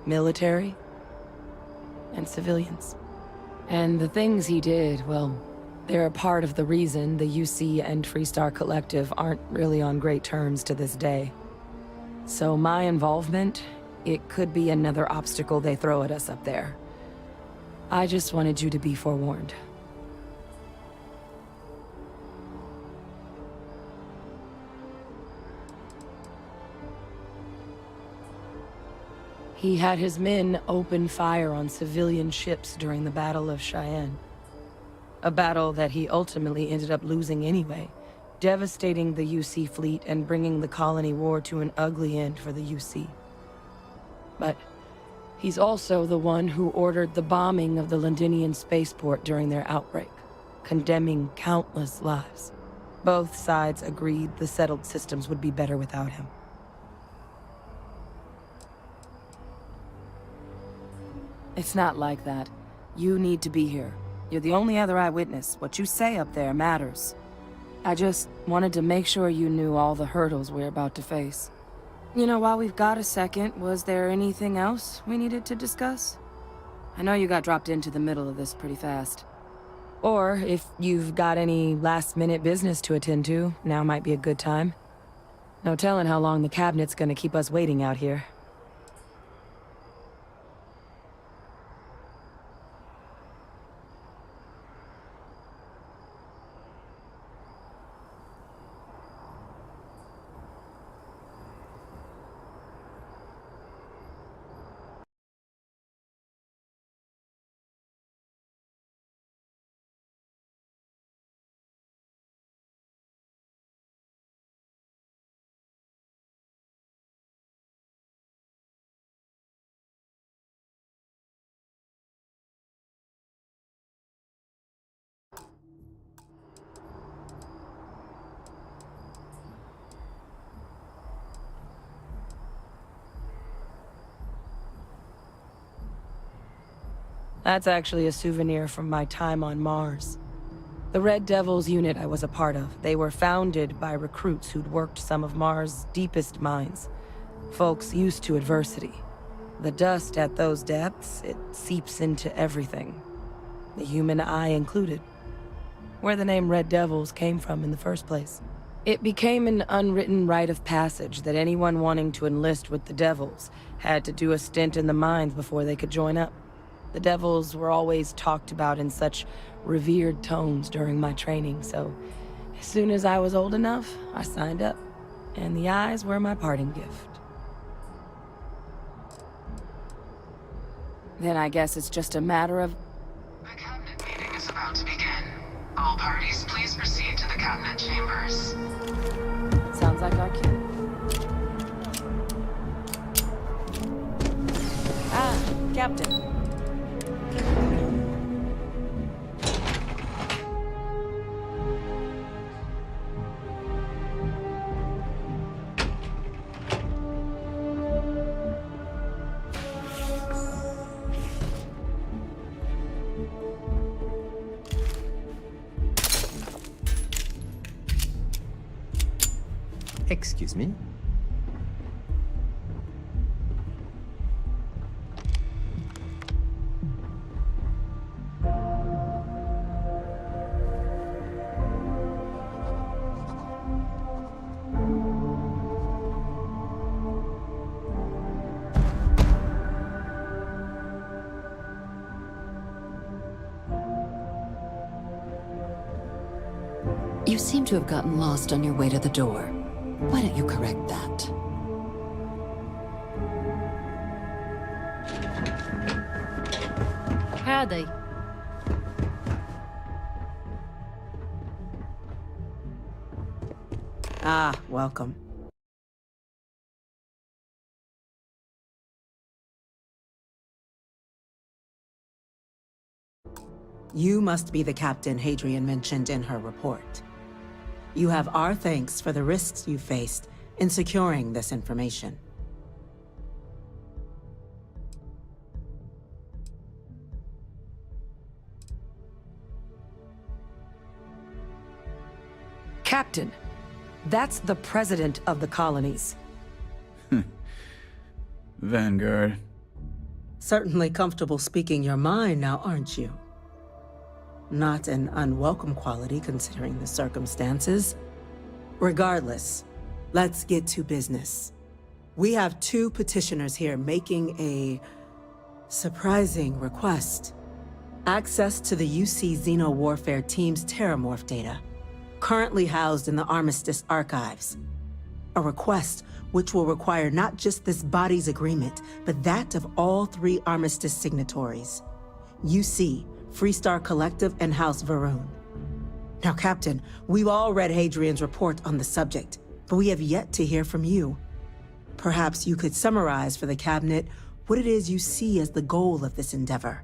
Military and civilians. And the things he did, well, they're a part of the reason the UC and Freestar Collective aren't really on great terms to this day. So my involvement, it could be another obstacle they throw at us up there. I just wanted you to be forewarned. He had his men open fire on civilian ships during the Battle of Cheyenne. A battle that he ultimately ended up losing anyway, devastating the UC fleet and bringing the Colony War to an ugly end for the UC. But he's also the one who ordered the bombing of the Londinian spaceport during their outbreak, condemning countless lives. Both sides agreed the settled systems would be better without him. It's not like that. You need to be here. You're the only other eyewitness. What you say up there matters. I just wanted to make sure you knew all the hurdles we're about to face. You know, while we've got a second, was there anything else we needed to discuss? I know you got dropped into the middle of this pretty fast. Or if you've got any last-minute business to attend to, now might be a good time. No telling how long the cabinet's gonna keep us waiting out here. That's actually a souvenir from my time on Mars. The Red Devils unit I was a part of, they were founded by recruits who'd worked some of Mars' deepest mines. Folks used to adversity. The dust at those depths, it seeps into everything. The human eye included. Where the name Red Devils came from in the first place. It became an unwritten rite of passage that anyone wanting to enlist with the Devils had to do a stint in the mines before they could join up. The Devils were always talked about in such revered tones during my training, so as soon as I was old enough, I signed up. And the eyes were my parting gift. Then I guess it's just a matter of... The cabinet meeting is about to begin. All parties, please proceed to the cabinet chambers. Sounds like our cue. Ah! Captain. Excuse me? You seem to have gotten lost on your way to the door. Why don't you correct that? Howdy. Ah, welcome. You must be the captain Hadrian mentioned in her report. You have our thanks for the risks you faced in securing this information. Captain, that's the president of the colonies. Vanguard. Certainly comfortable speaking your mind now, aren't you? Not an unwelcome quality considering the circumstances. Regardless, let's get to business. We have two petitioners here making a surprising request. Access to the UC Xeno Warfare Team's Terramorph data, currently housed in the Armistice archives. A request which will require not just this body's agreement, but that of all 3 Armistice signatories. UC, Freestar Collective, and House Va'ruun. Now, Captain, we've all read Hadrian's report on the subject, but we have yet to hear from you. Perhaps you could summarize for the Cabinet what it is you see as the goal of this endeavor.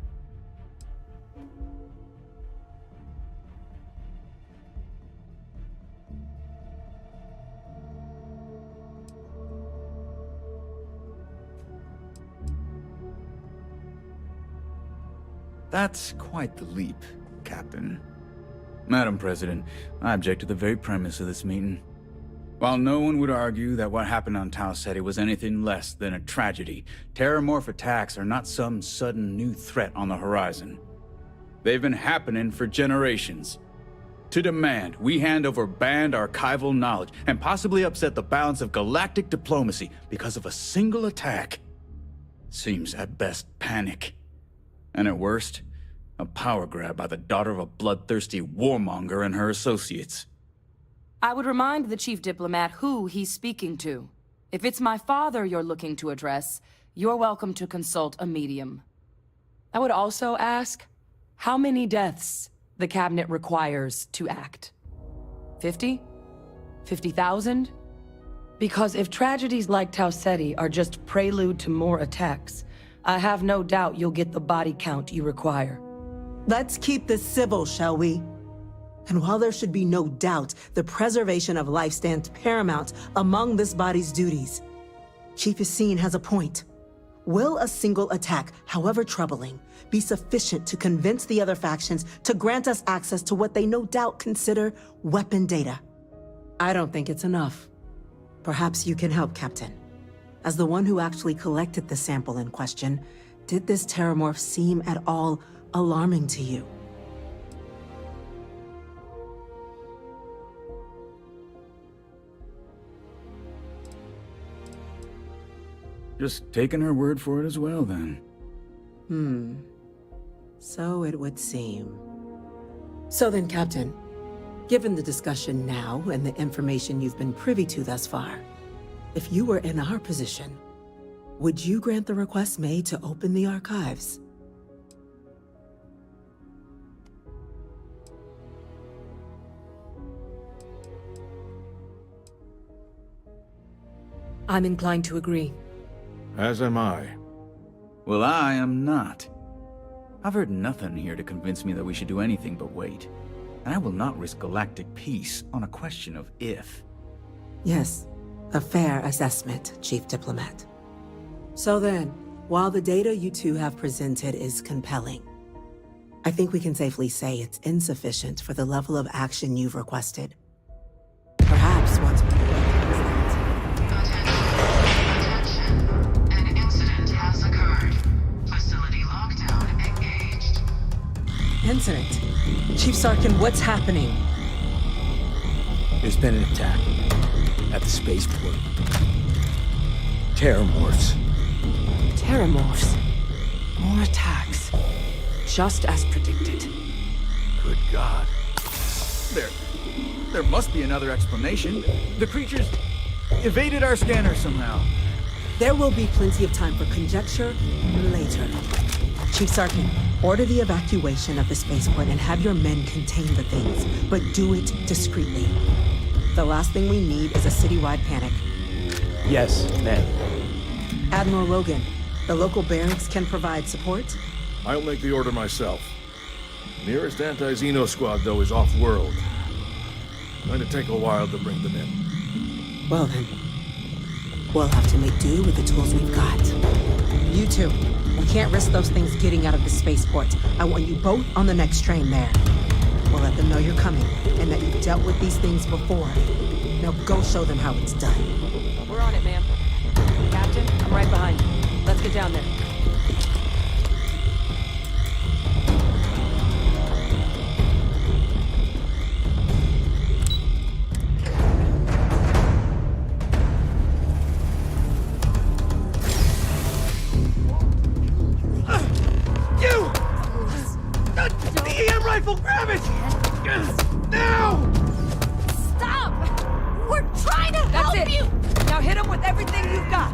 That's quite the leap, Captain. Madam President, I object to the very premise of this meeting. While no one would argue that what happened on Tau Ceti was anything less than a tragedy, Terramorph attacks are not some sudden new threat on the horizon. They've been happening for generations. To demand we hand over banned archival knowledge and possibly upset the balance of galactic diplomacy because of a single attack seems at best panic. And at worst, a power grab by the daughter of a bloodthirsty warmonger and her associates. I would remind the Chief Diplomat who he's speaking to. If it's my father you're looking to address, you're welcome to consult a medium. I would also ask, how many deaths the Cabinet requires to act? 50? 50,000? Because if tragedies like Tau Ceti are just prelude to more attacks, I have no doubt you'll get the body count you require. Let's keep this civil, shall we? And while there should be no doubt the preservation of life stands paramount among this body's duties, Chief Yassine has a point. Will a single attack, however troubling, be sufficient to convince the other factions to grant us access to what they no doubt consider weapon data? I don't think it's enough. Perhaps you can help, Captain. As the one who actually collected the sample in question, did this Terramorph seem at all alarming to you? Just taking her word for it as well, then. So it would seem. So then, Captain, given the discussion now and the information you've been privy to thus far, if you were in our position, would you grant the request made to open the archives? I'm inclined to agree. As am I. Well, I am not. I've heard nothing here to convince me that we should do anything but wait. And I will not risk galactic peace on a question of if. Yes, a fair assessment, Chief Diplomat. So then, while the data you two have presented is compelling, I think we can safely say it's insufficient for the level of action you've requested. Perhaps once we An incident has occurred. Facility lockdown engaged. Incident? Chief Sarkin, what's happening? There's been an attack at the spaceport. Terramorphs. Terramorphs. More attacks. Just as predicted. Good God. There must be another explanation. The creatures evaded our scanner somehow. There will be plenty of time for conjecture later. Chief Sarkin, order the evacuation of the spaceport and have your men contain the things, but do it discreetly. The last thing we need is a citywide panic. Yes, ma'am. Admiral Logan, the local barracks can provide support? I'll make the order myself. Nearest anti-Xeno squad, though, is off-world. Going to take a while to bring them in. Well then, we'll have to make do with the tools we've got. You two, we can't risk those things getting out of the spaceport. I want you both on the next train there. We'll let them know you're coming, and that you've dealt with these things before. Now go show them how it's done. We're on it, ma'am. Captain, I'm right behind you. Let's get down there. Grab it! Now! Stop! We're trying to help you! Now hit him with everything you've got!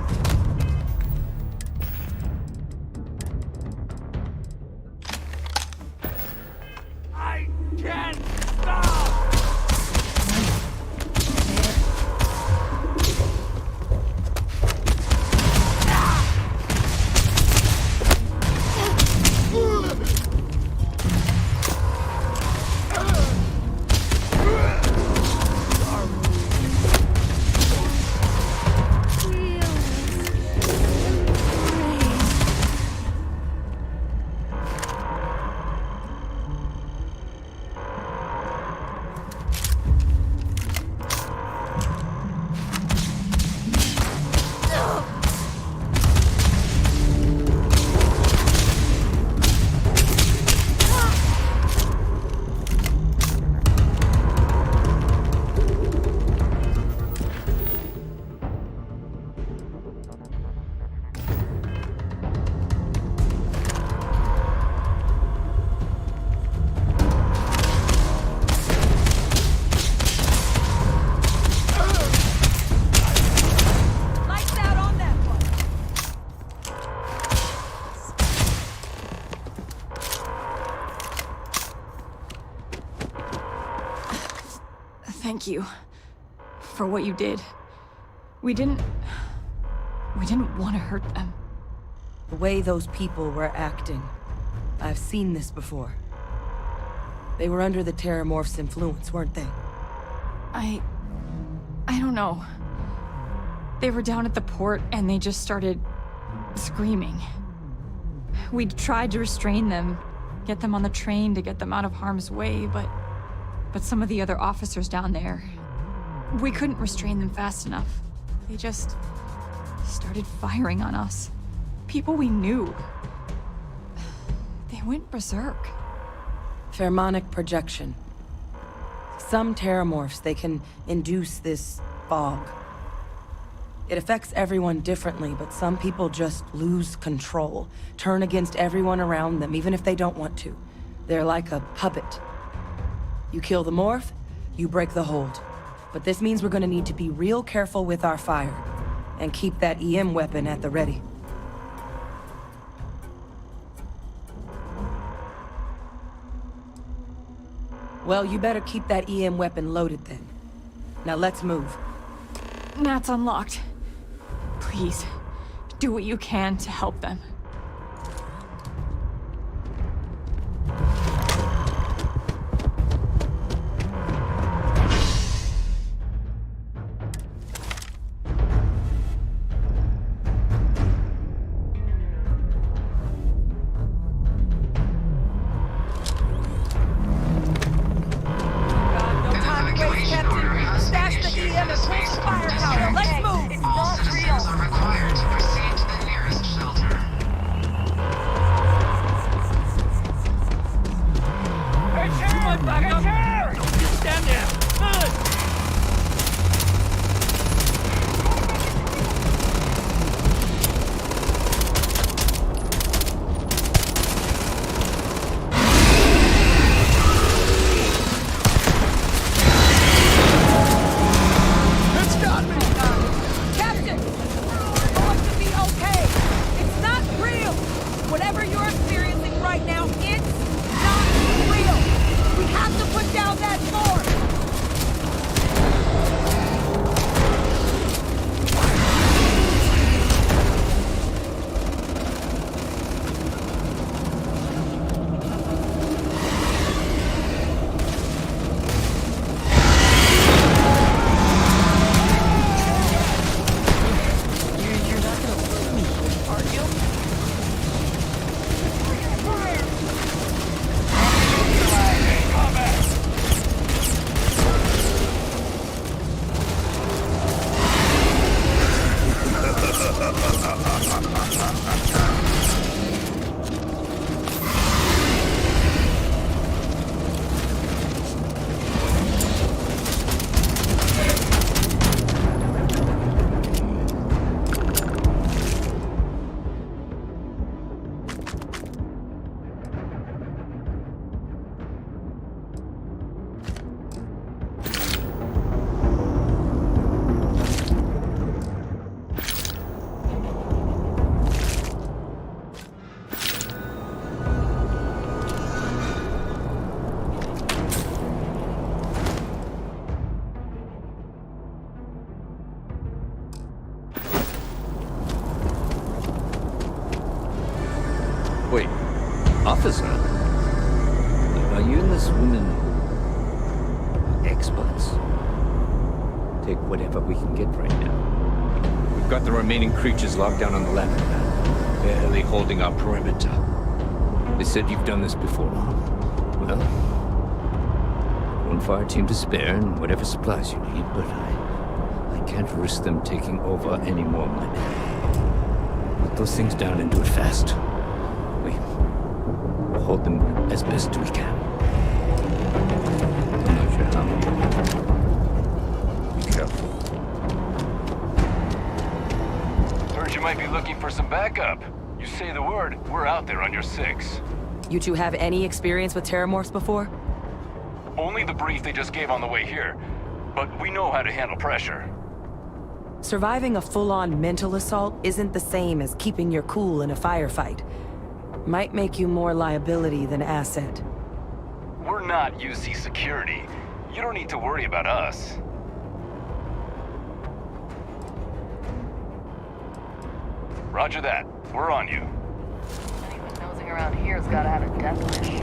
I can't stop! Thank you for what you did. We didn't want to hurt them. The way those people were acting, I've seen this before. They were under the Terramorph's influence, weren't they? I don't know. They were down at the port and they just started screaming. We tried to restrain them, get them on the train to get them out of harm's way, but some of the other officers down there, we couldn't restrain them fast enough. They just started firing on us. People we knew. They went berserk. Pheromonic projection. Some Terramorphs, they can induce this fog. It affects everyone differently, but some people just lose control, turn against everyone around them, even if they don't want to. They're like a puppet. You kill the morph, you break the hold. But this means we're gonna need to be real careful with our fire, and keep that EM weapon at the ready. Well, you better keep that EM weapon loaded then. Now let's move. Nat's unlocked. Please, do what you can to help them. right now. It's not real. We have to put down that force. Wait, officer? Are you and this woman experts? Take whatever we can get right now. We've got the remaining creatures locked down on the left, barely holding our perimeter. They said you've done this before. Well, one fire team to spare and whatever supplies you need, but I can't risk them taking over any more of my men. Put those things down and do it fast. We'll hold them as best we can. I'm not sure how many. Be careful. Heard you might be looking for some backup. You say the word, we're out there on your 6. You two have any experience with terramorphs before? Only the brief they just gave on the way here. But we know how to handle pressure. Surviving a full-on mental assault isn't the same as keeping your cool in a firefight. Might make you more liability than asset. We're not UC security. You don't need to worry about us. Roger that. We're on you. Anyone nosing around here's gotta have a death wish.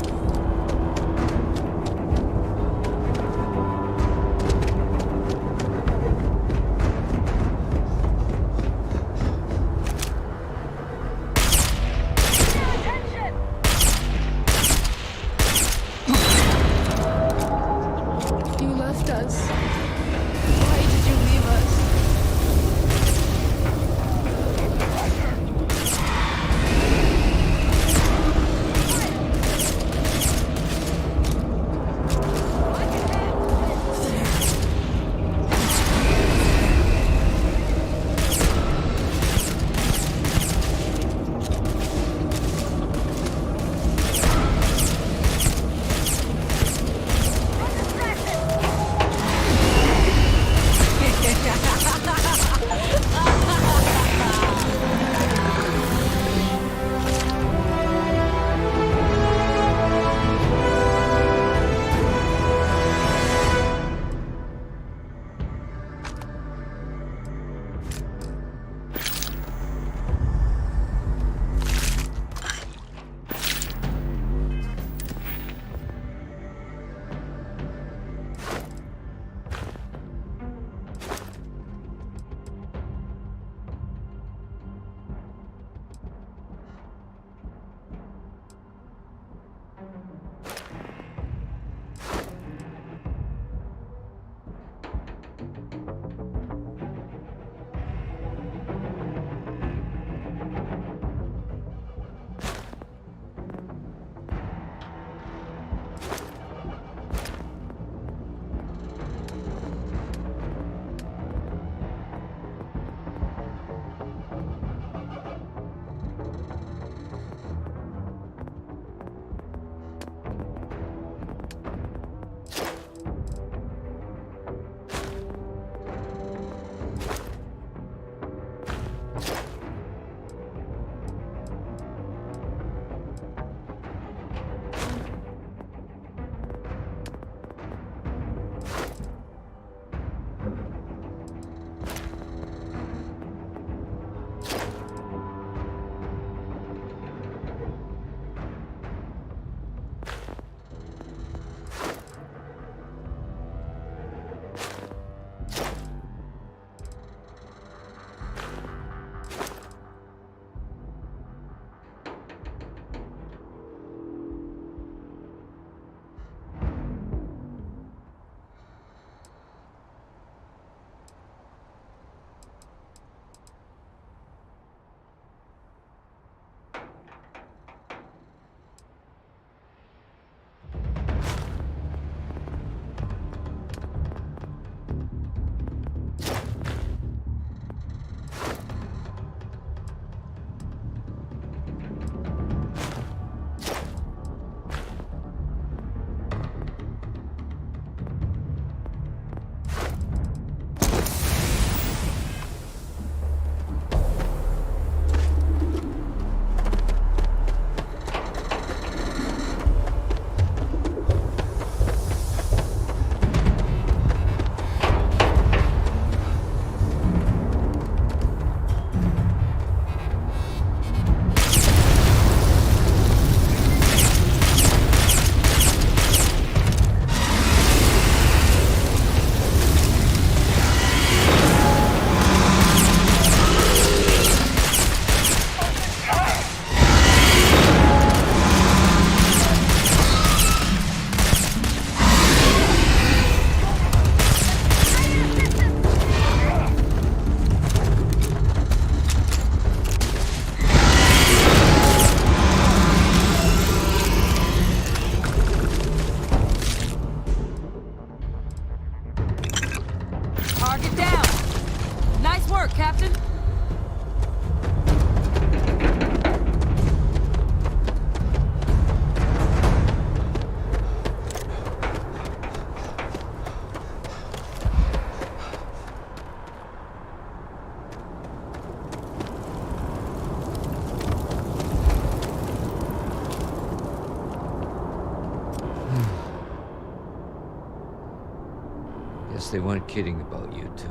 guess they weren't kidding about you two.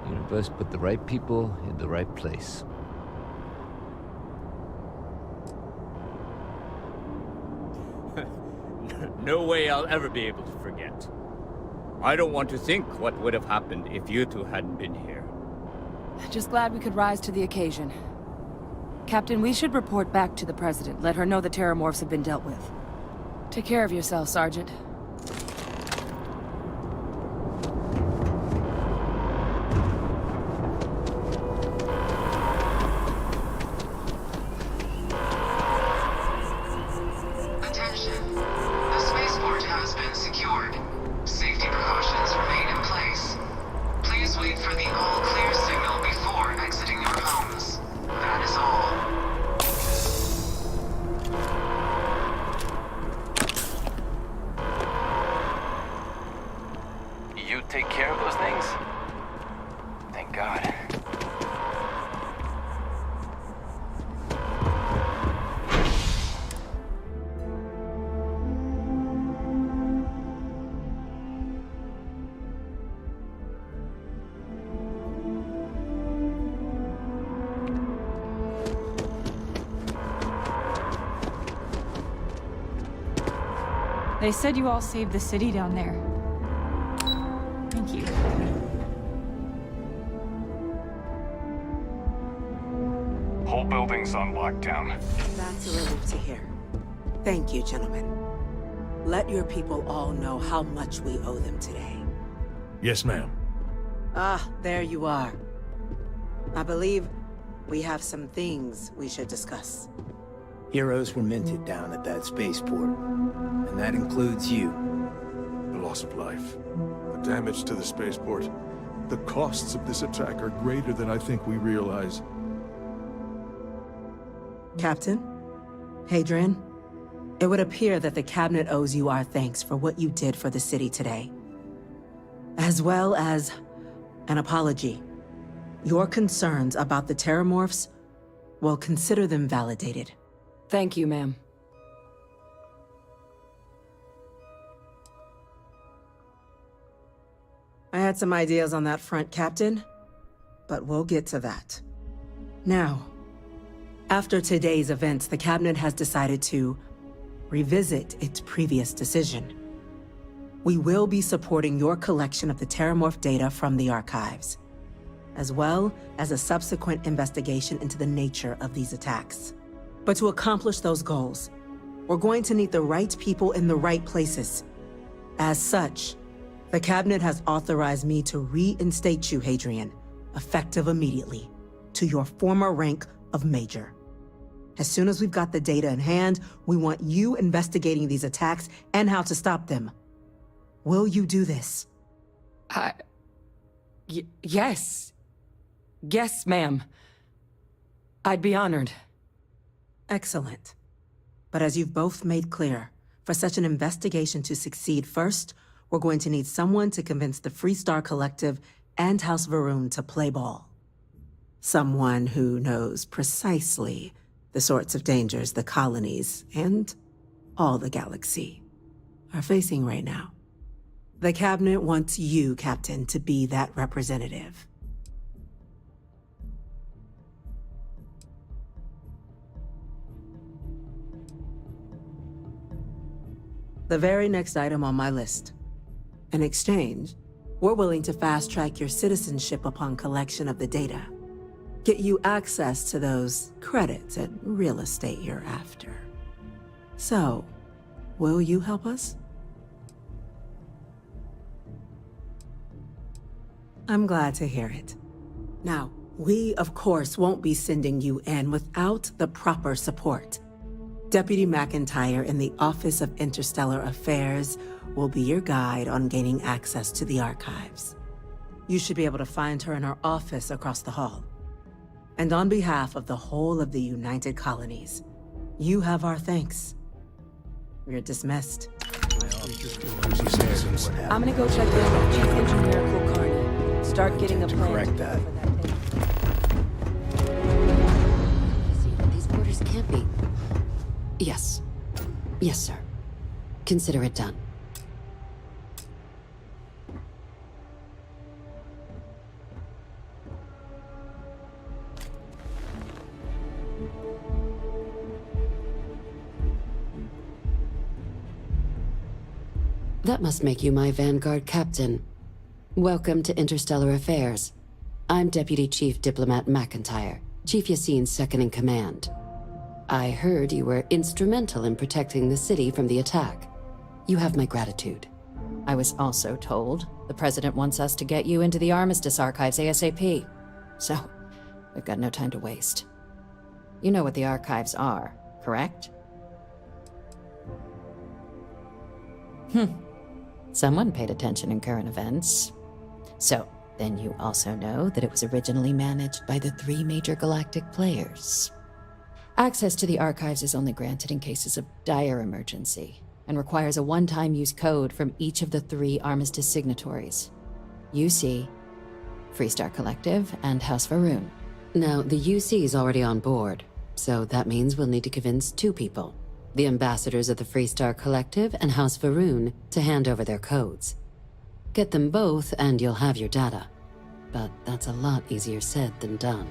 Universe put the right people in the right place. No way I'll ever be able to forget. I don't want to think what would have happened if you two hadn't been here. Just glad we could rise to the occasion. Captain, we should report back to the President. Let her know the Terramorphs have been dealt with. Take care of yourself, Sergeant. Attention. The spaceport has been secured. Safety precautions remain in place. Please wait for the all-clear signal before exiting your homes. That is all. You take care of those things? Thank God. They said you all saved the city down there. Thank you. Whole building's on lockdown. That's a relief to hear. Thank you, gentlemen. Let your people all know how much we owe them today. Yes, ma'am. Ah, there you are. I believe we have some things we should discuss. Heroes were minted down at that spaceport, and that includes you. The loss of life, the damage to the spaceport. The costs of this attack are greater than I think we realize. Captain, Hadrian, it would appear that the Cabinet owes you our thanks for what you did for the city today, as well as an apology. Your concerns about the Terramorphs, well, consider them validated. Thank you, ma'am. I had some ideas on that front, Captain, but we'll get to that. Now, after today's events, the Cabinet has decided to revisit its previous decision. We will be supporting your collection of the Terramorph data from the archives, as well as a subsequent investigation into the nature of these attacks. But to accomplish those goals, we're going to need the right people in the right places. As such, the Cabinet has authorized me to reinstate you, Hadrian, effective immediately, to your former rank of Major. As soon as we've got the data in hand, we want you investigating these attacks and how to stop them. Will you do this? Yes. Yes, ma'am. I'd be honored. Excellent. But as you've both made clear, for such an investigation to succeed, first, we're going to need someone to convince the Freestar Collective and House Va'ruun to play ball. Someone who knows precisely the sorts of dangers the colonies and all the galaxy are facing right now. The Cabinet wants you, Captain, to be that representative. The very next item on my list. In exchange, we're willing to fast-track your citizenship upon collection of the data. Get you access to those credits and real estate you're after. So, will you help us? I'm glad to hear it. Now, we, of course, won't be sending you in without the proper support. Deputy McIntyre in the Office of Interstellar Affairs will be your guide on gaining access to the archives. You should be able to find her in her office across the hall. And on behalf of the whole of the United Colonies, you have our thanks. You're dismissed. I'm gonna go check in with Chief Engineer Kulkarni. Start getting a plan correct that. These borders can't be. Yes. Yes, sir. Consider it done. That must make you my Vanguard captain. Welcome to Interstellar Affairs. I'm Deputy Chief Diplomat McIntyre, Chief Yassine's second-in-command. I heard you were instrumental in protecting the city from the attack. You have my gratitude. I was also told the President wants us to get you into the Armistice archives ASAP. So, we've got no time to waste. You know what the archives are, correct? Someone paid attention in current events. So, then you also know that it was originally managed by the 3 major galactic players. Access to the archives is only granted in cases of dire emergency, and requires a one-time use code from each of the 3 Armistice signatories. UC, Freestar Collective, and House Va'ruun. Now, the UC is already on board, so that means we'll need to convince 2 people. The ambassadors of the Freestar Collective and House Va'ruun to hand over their codes. Get them both and you'll have your data. But that's a lot easier said than done.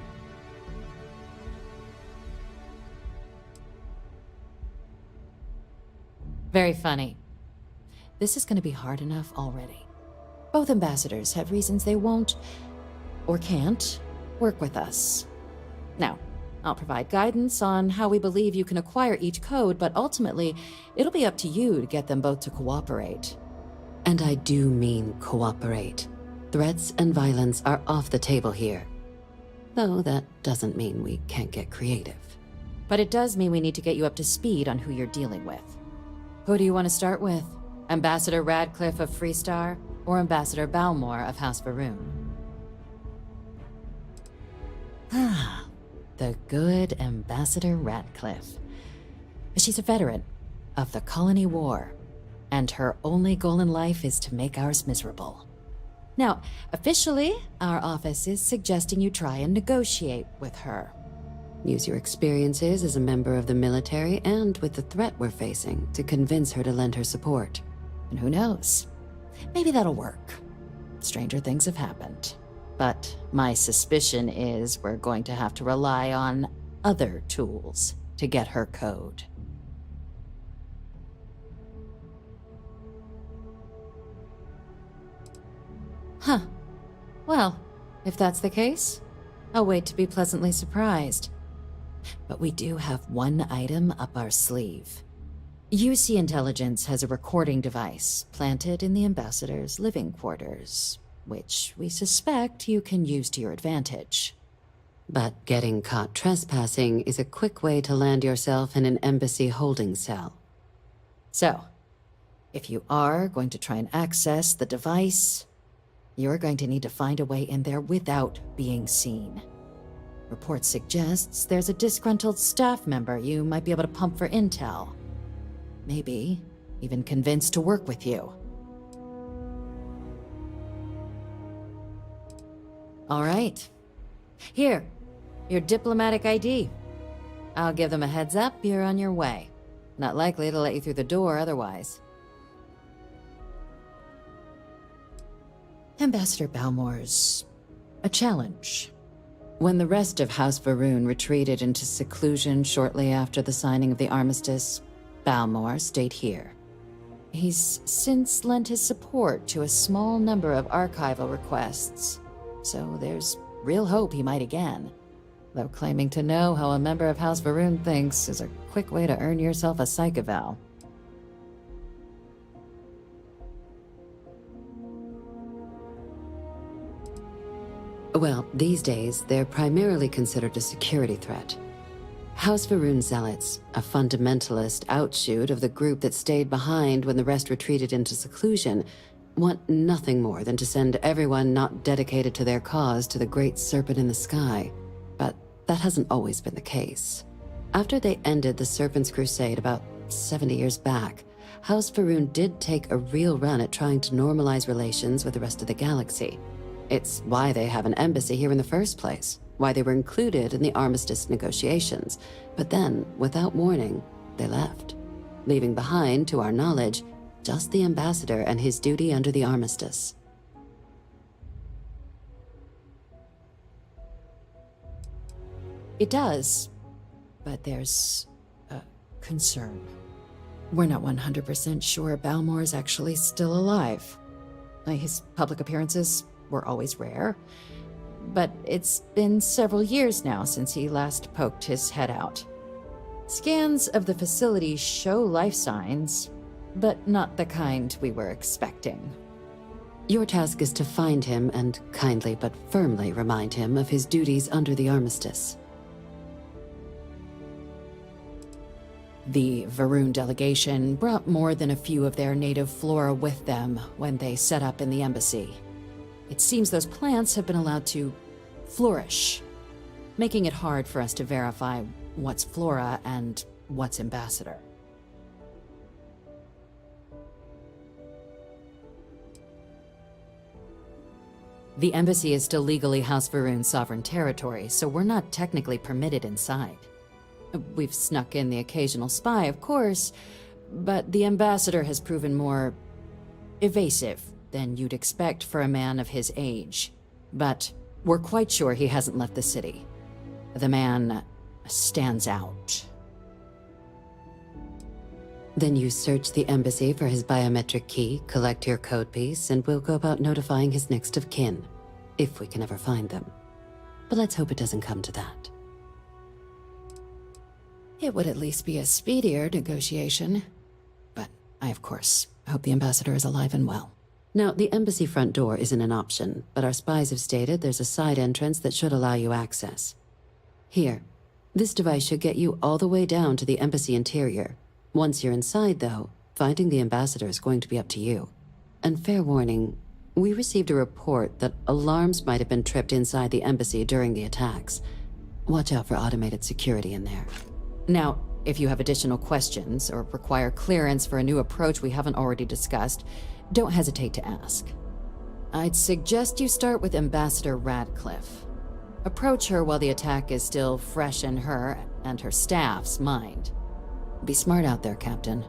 Very funny. This is going to be hard enough already. Both ambassadors have reasons they won't, or can't, work with us. Now, I'll provide guidance on how we believe you can acquire each code, but ultimately, it'll be up to you to get them both to cooperate. And I do mean cooperate. Threats and violence are off the table here. Though that doesn't mean we can't get creative. But it does mean we need to get you up to speed on who you're dealing with. Who do you want to start with? Ambassador Radcliffe of Freestar, or Ambassador Balmore of House Va'ruun? The good Ambassador Radcliffe. She's a veteran of the Colony War, and her only goal in life is to make ours miserable. Now, officially, our office is suggesting you try and negotiate with her. Use your experiences as a member of the military and with the threat we're facing to convince her to lend her support. And who knows? Maybe that'll work. Stranger things have happened. But my suspicion is we're going to have to rely on other tools to get her code. Huh. Well, if that's the case, I'll wait to be pleasantly surprised. But we do have one item up our sleeve. UC Intelligence has a recording device planted in the Ambassador's living quarters, which we suspect you can use to your advantage. But getting caught trespassing is a quick way to land yourself in an embassy holding cell. So, if you are going to try and access the device, you're going to need to find a way in there without being seen. Report suggests there's a disgruntled staff member you might be able to pump for intel. Maybe even convince to work with you. All right. Here, your diplomatic ID. I'll give them a heads up you're on your way. Not likely to let you through the door otherwise. Ambassador Balmore's a challenge. When the rest of House Va'ruun retreated into seclusion shortly after the signing of the armistice, Balmore stayed here. He's since lent his support to a small number of archival requests, so there's real hope he might again. Though claiming to know how a member of House Va'ruun thinks is a quick way to earn yourself a psych eval. Well, these days, they're primarily considered a security threat. House Va'ruun Zealots, a fundamentalist outshoot of the group that stayed behind when the rest retreated into seclusion, want nothing more than to send everyone not dedicated to their cause to the Great Serpent in the Sky. But that hasn't always been the case. After they ended the Serpent's Crusade about 70 years back, House Va'ruun did take a real run at trying to normalize relations with the rest of the galaxy. It's why they have an embassy here in the first place, why they were included in the armistice negotiations. But then, without warning, they left, leaving behind, to our knowledge, just the ambassador and his duty under the armistice. It does, but there's a concern. We're not 100% sure Balmor is actually still alive. His public appearances were always rare, but it's been several years now since he last poked his head out. Scans of the facility show life signs, but not the kind we were expecting. Your task is to find him and kindly but firmly remind him of his duties under the armistice. The Varun delegation brought more than a few of their native flora with them when they set up in the embassy. It seems those plants have been allowed to flourish, making it hard for us to verify what's flora and what's ambassador. The embassy is still legally House Varun's sovereign territory, so we're not technically permitted inside. We've snuck in the occasional spy, of course, but the ambassador has proven more evasive than you'd expect for a man of his age. But we're quite sure he hasn't left the city. The man stands out. Then you search the embassy for his biometric key, collect your code piece, and we'll go about notifying his next of kin, if we can ever find them. But let's hope it doesn't come to that. It would at least be a speedier negotiation. But I, of course, hope the ambassador is alive and well. Now, the embassy front door isn't an option, but our spies have stated there's a side entrance that should allow you access. Here, this device should get you all the way down to the embassy interior. Once you're inside, though, finding the ambassador is going to be up to you. And fair warning, we received a report that alarms might have been tripped inside the embassy during the attacks. Watch out for automated security in there. Now, if you have additional questions or require clearance for a new approach we haven't already discussed, don't hesitate to ask. I'd suggest you start with Ambassador Radcliffe. Approach her while the attack is still fresh in her and her staff's mind. Be smart out there, Captain.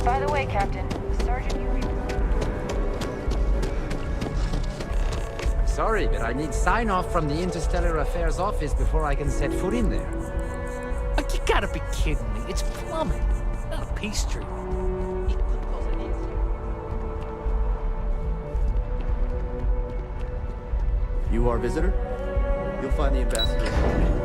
By the way, Captain, Sergeant Yuri... I'm sorry, but I need sign-off from the Interstellar Affairs office before I can set foot in there. Like, you gotta be kidding me. It's plumbing, not a pastry. You are visitor? You'll find the ambassador.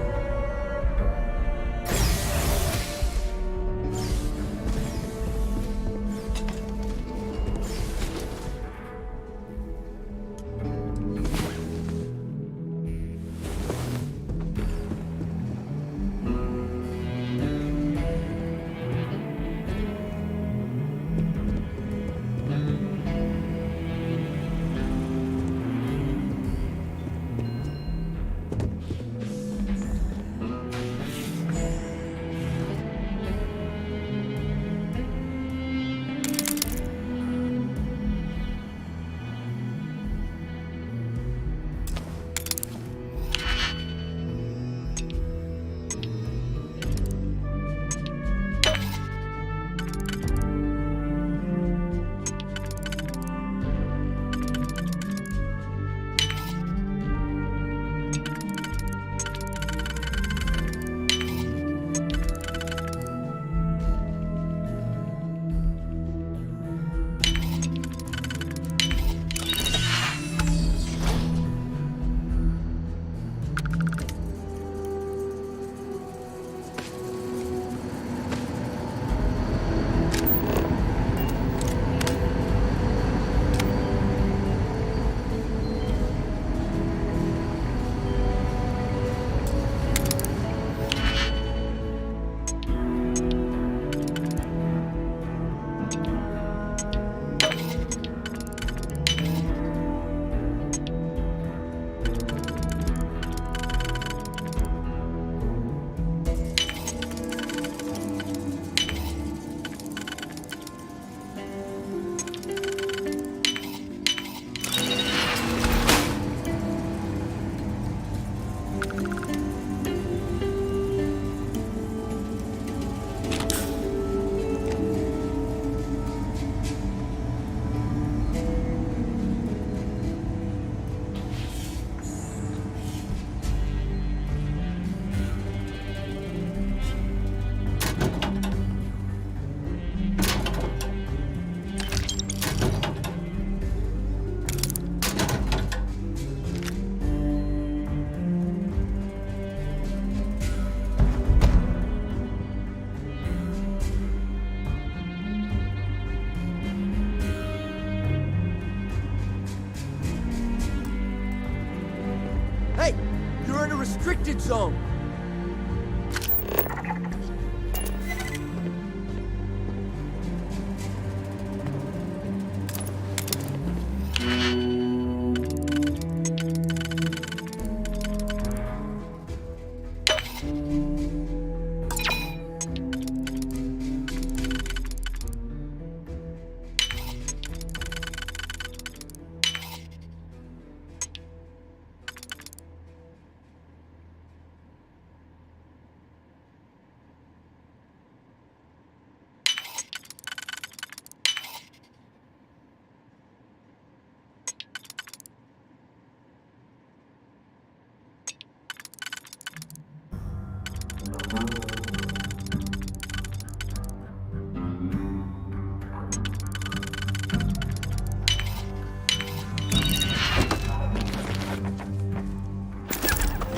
restricted zone!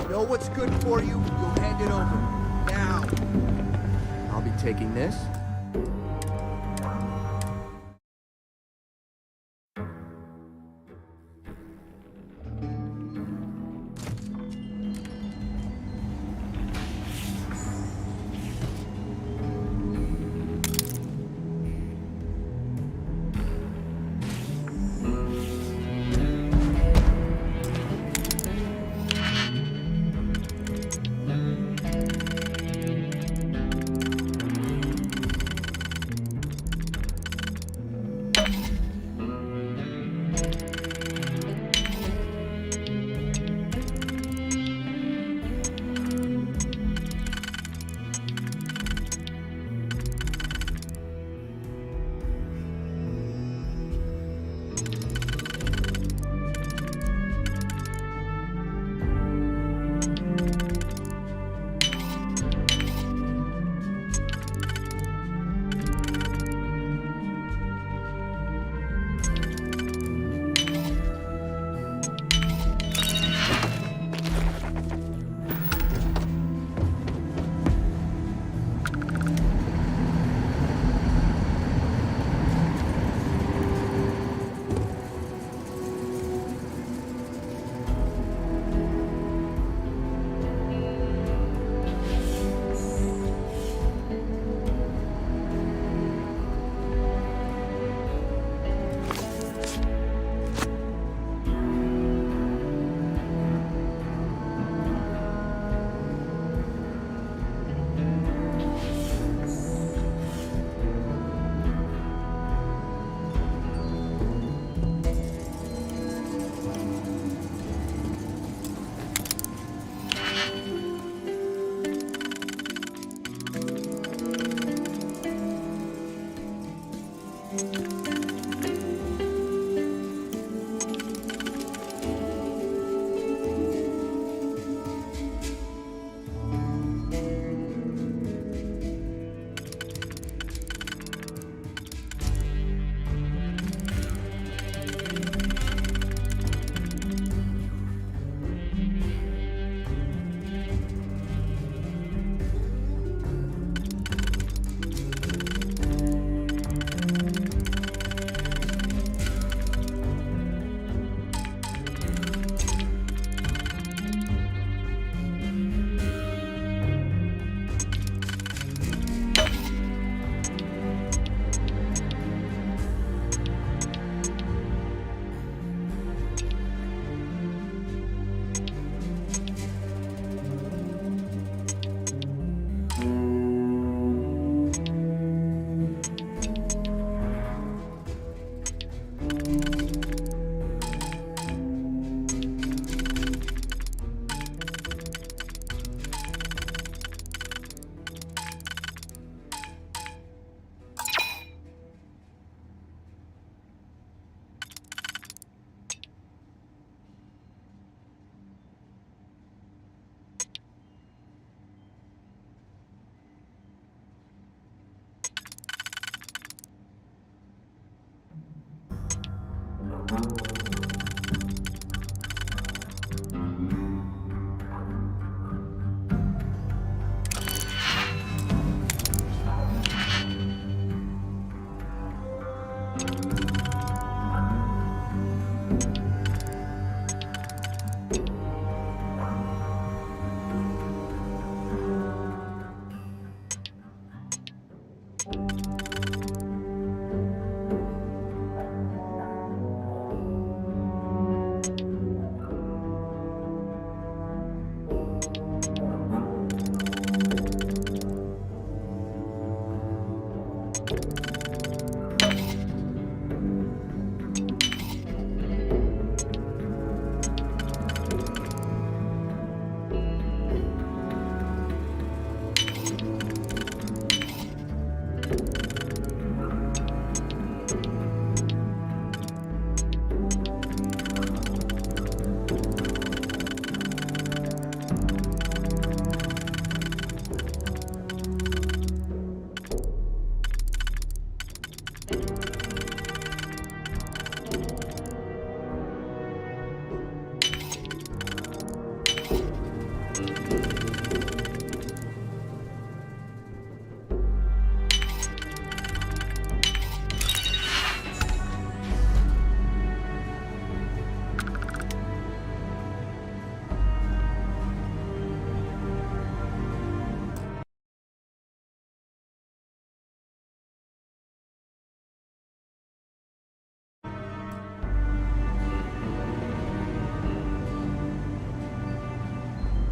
Know what's good for you, you'll hand it over. Now. I'll be taking this.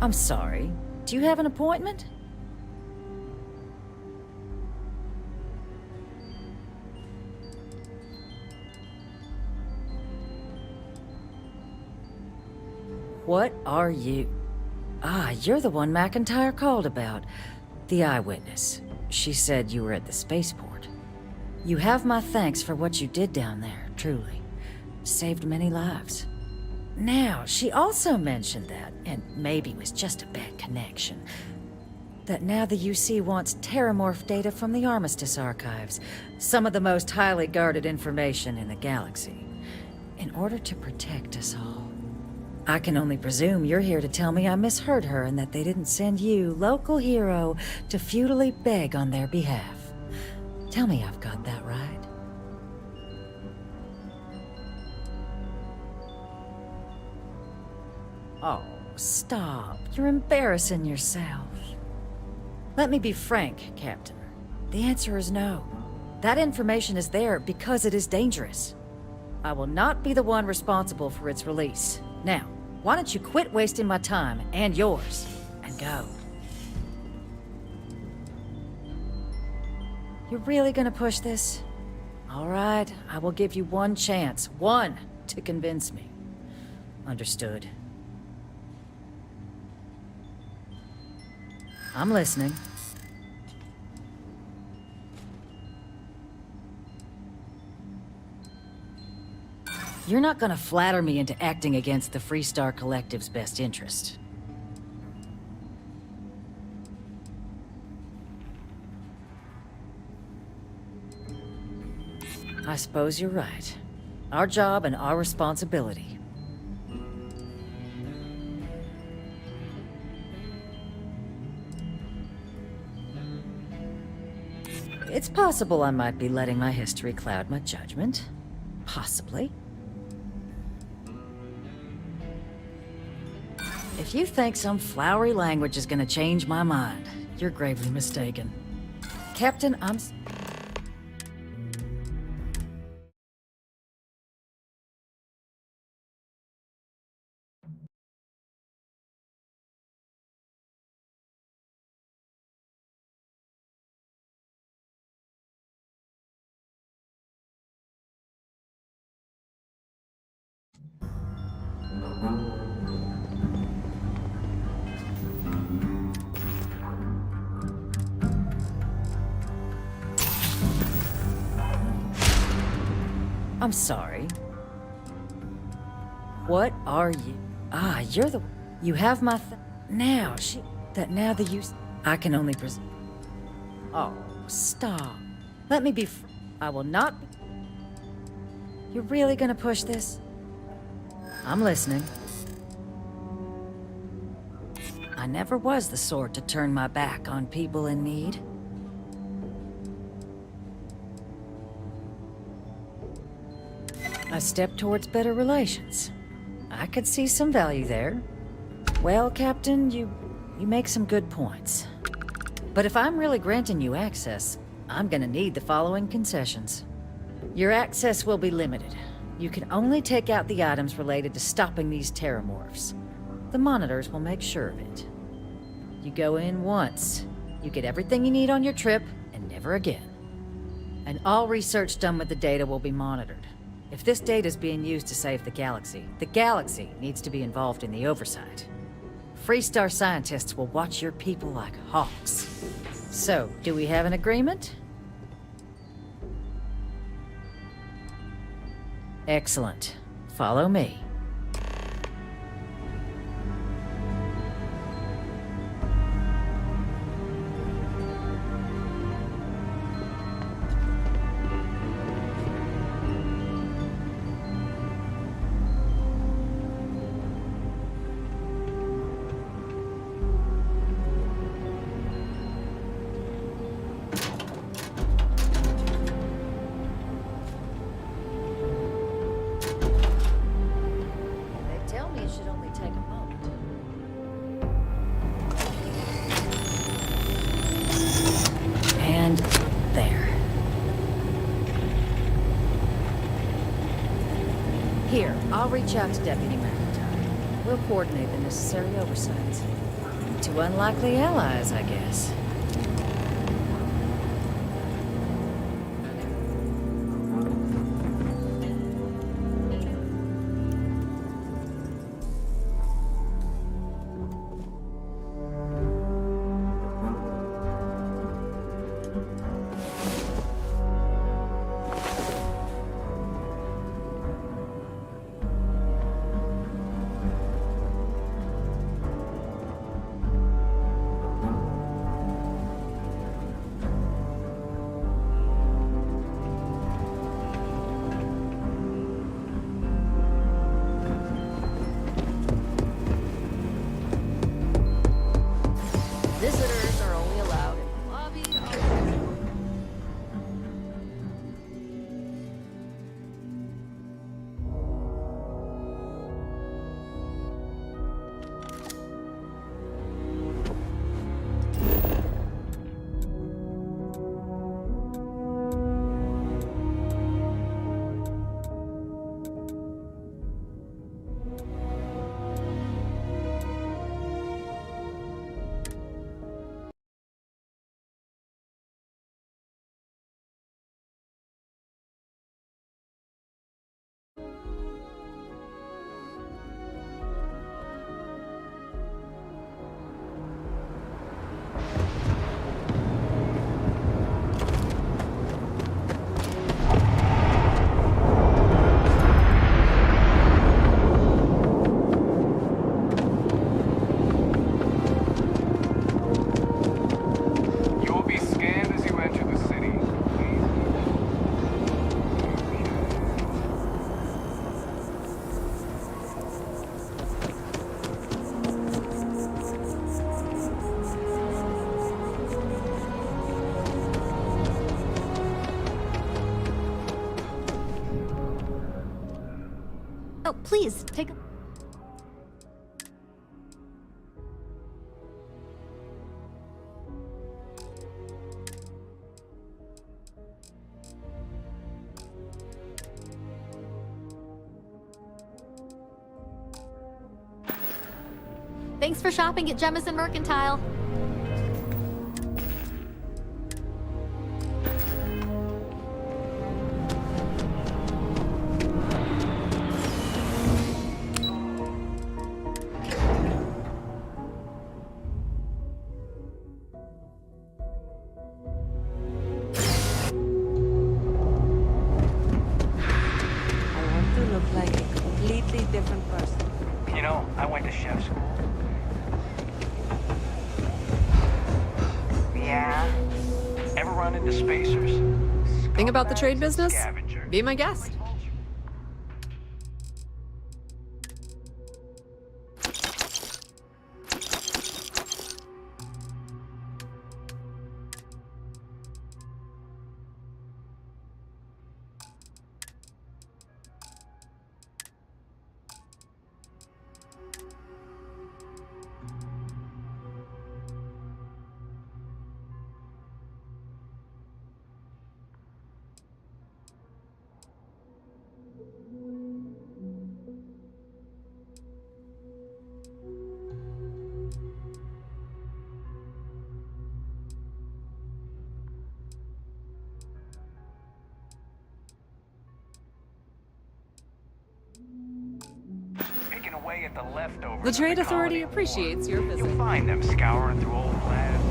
I'm sorry. Do you have an appointment? What are you? Ah, you're the one McIntyre called about. The eyewitness. She said you were at the spaceport. You have my thanks for what you did down there, truly. Saved many lives. Now, she also mentioned that, and maybe it was just a bad connection, that now the UC wants Terramorph data from the Armistice archives, some of the most highly guarded information in the galaxy, in order to protect us all. I can only presume you're here to tell me I misheard her and that they didn't send you, local hero, to futilely beg on their behalf. Tell me I've got that right. Oh, stop. You're embarrassing yourself. Let me be frank, Captain. The answer is no. That information is there because it is dangerous. I will not be the one responsible for its release. Now, why don't you quit wasting my time and yours, and go? You're really gonna push this? All right, I will give you one chance. One, to convince me. Understood. I'm listening. You're not gonna flatter me into acting against the Freestar Collective's best interest. I suppose you're right. Our job and our responsibility. It's possible I might be letting my history cloud my judgment. Possibly. If you think some flowery language is gonna change my mind, you're gravely mistaken. Captain, I'm sorry. What are you? Ah, you're the... You have my now, now the use... I can only Oh, stop. Let me be I will not be... You're really gonna push this? I'm listening. I never was the sort to turn my back on people in need. A step towards better relations. I could see some value there. Well, Captain, you make some good points. But if I'm really granting you access, I'm gonna need the following concessions. Your access will be limited. You can only take out the items related to stopping these terramorphs. The monitors will make sure of it. You go in once. You get everything you need on your trip, and never again. And all research done with the data will be monitored. If this data is being used to save the galaxy needs to be involved in the oversight. Freestar scientists will watch your people like hawks. So, do we have an agreement? Excellent. Follow me. And there. Here, I'll reach out to Deputy McIntyre. We'll coordinate the necessary oversights. Two unlikely allies, I guess. Visitors are only allowed in the lobby. You will be scanned as you enter the city. Oh, please, take a... Thanks for shopping at Jemison Mercantile. I want to look like a completely different person. You know, I went to chef school. Yeah? Ever run into spacers? Thing about the trade business? Be my guest. Picking away at the leftovers. The of Trade the Authority colony appreciates war. your visit. You'll find them scouring through old plans.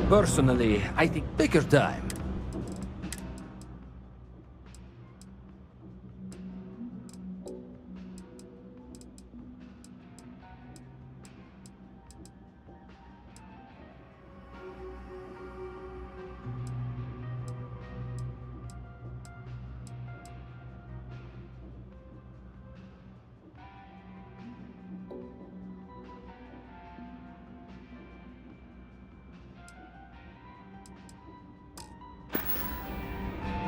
Personally, I think bigger time.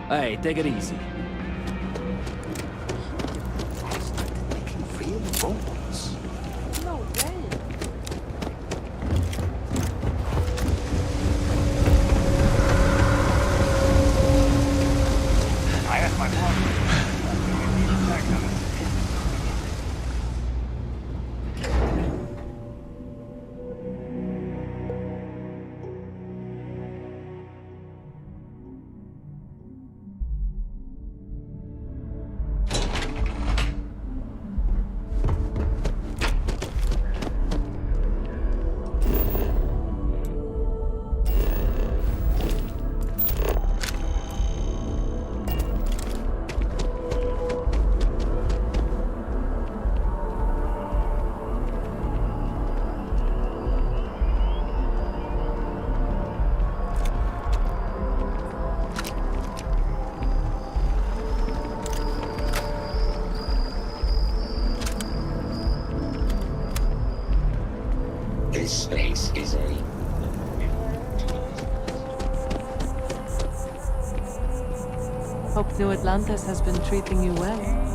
Hey, take it easy. Real bones. No way. I asked my boss. This space is a... Hope New Atlantis has been treating you well.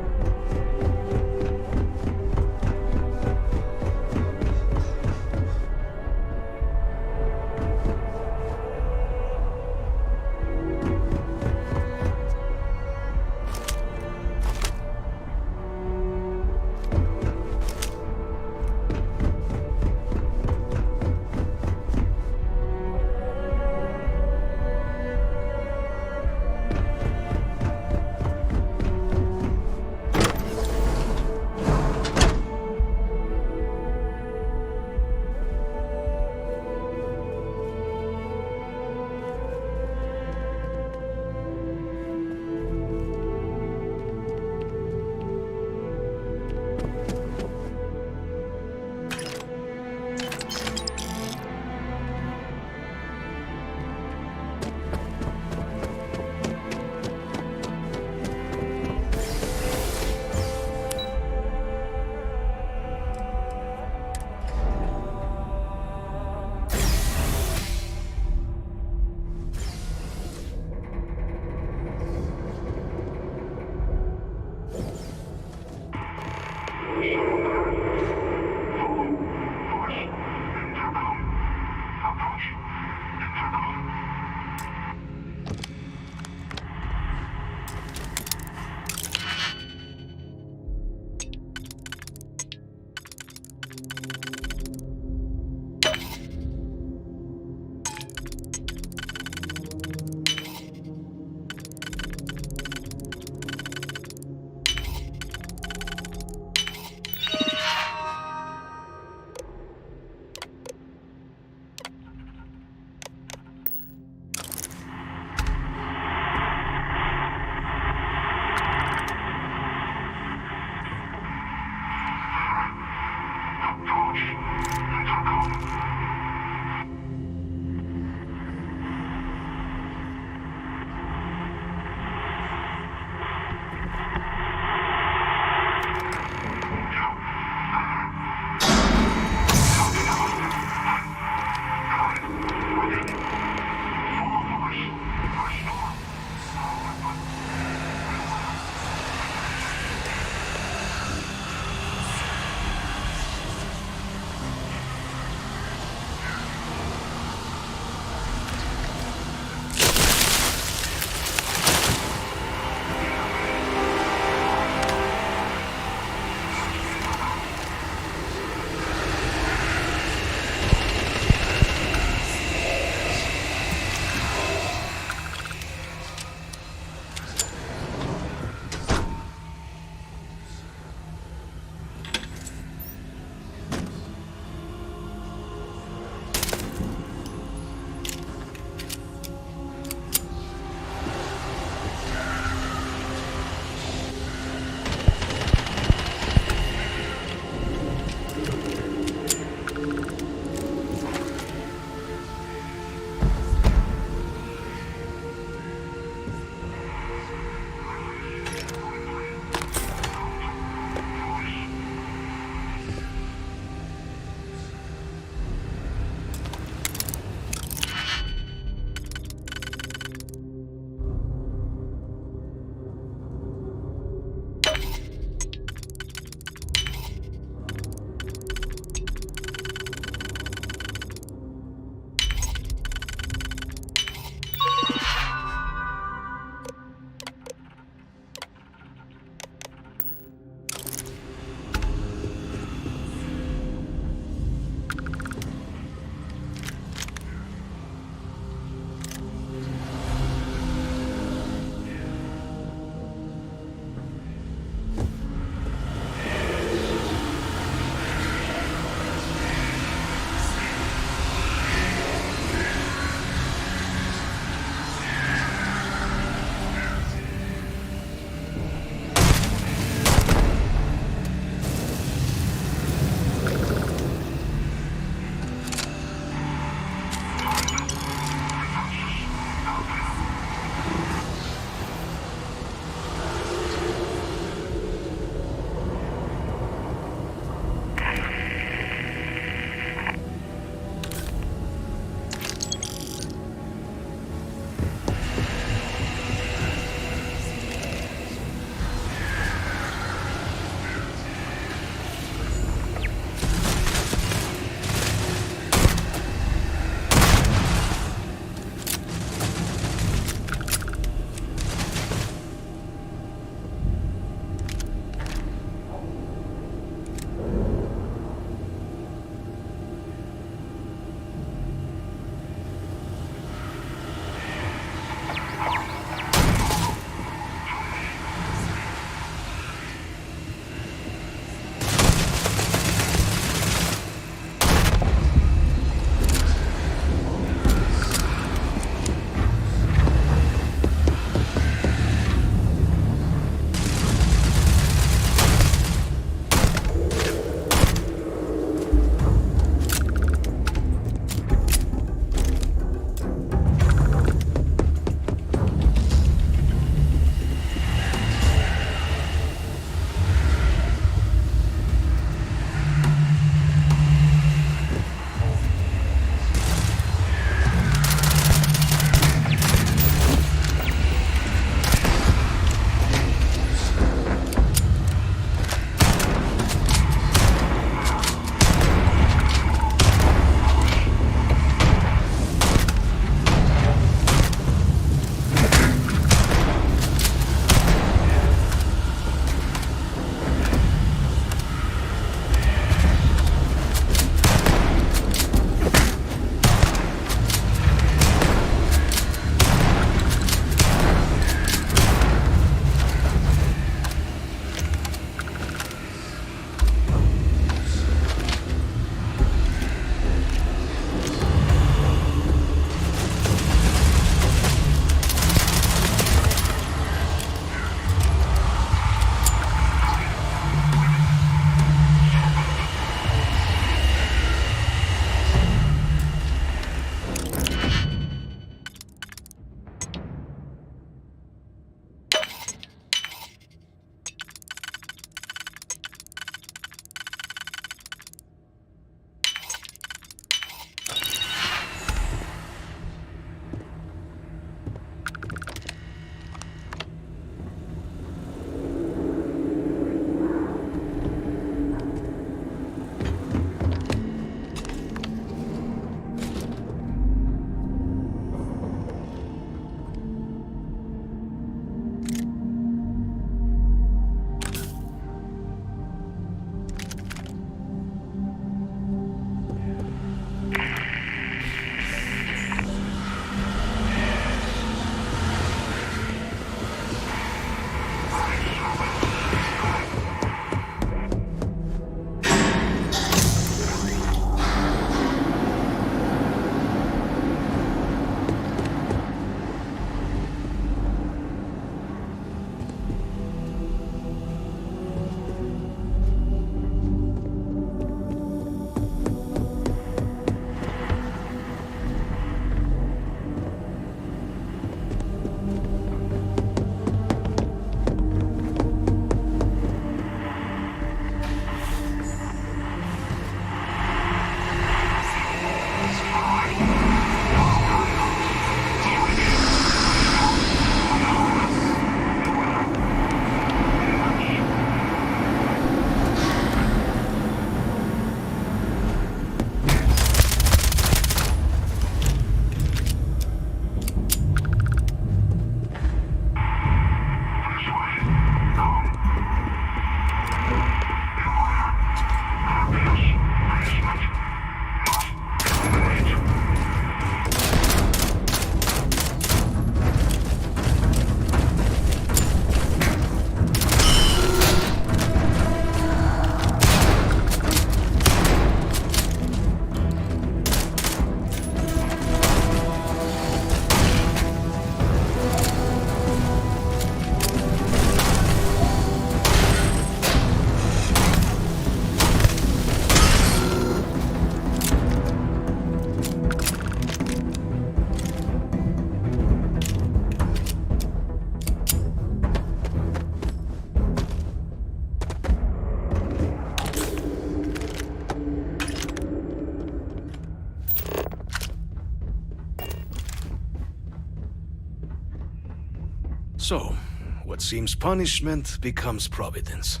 So, what seems punishment becomes providence.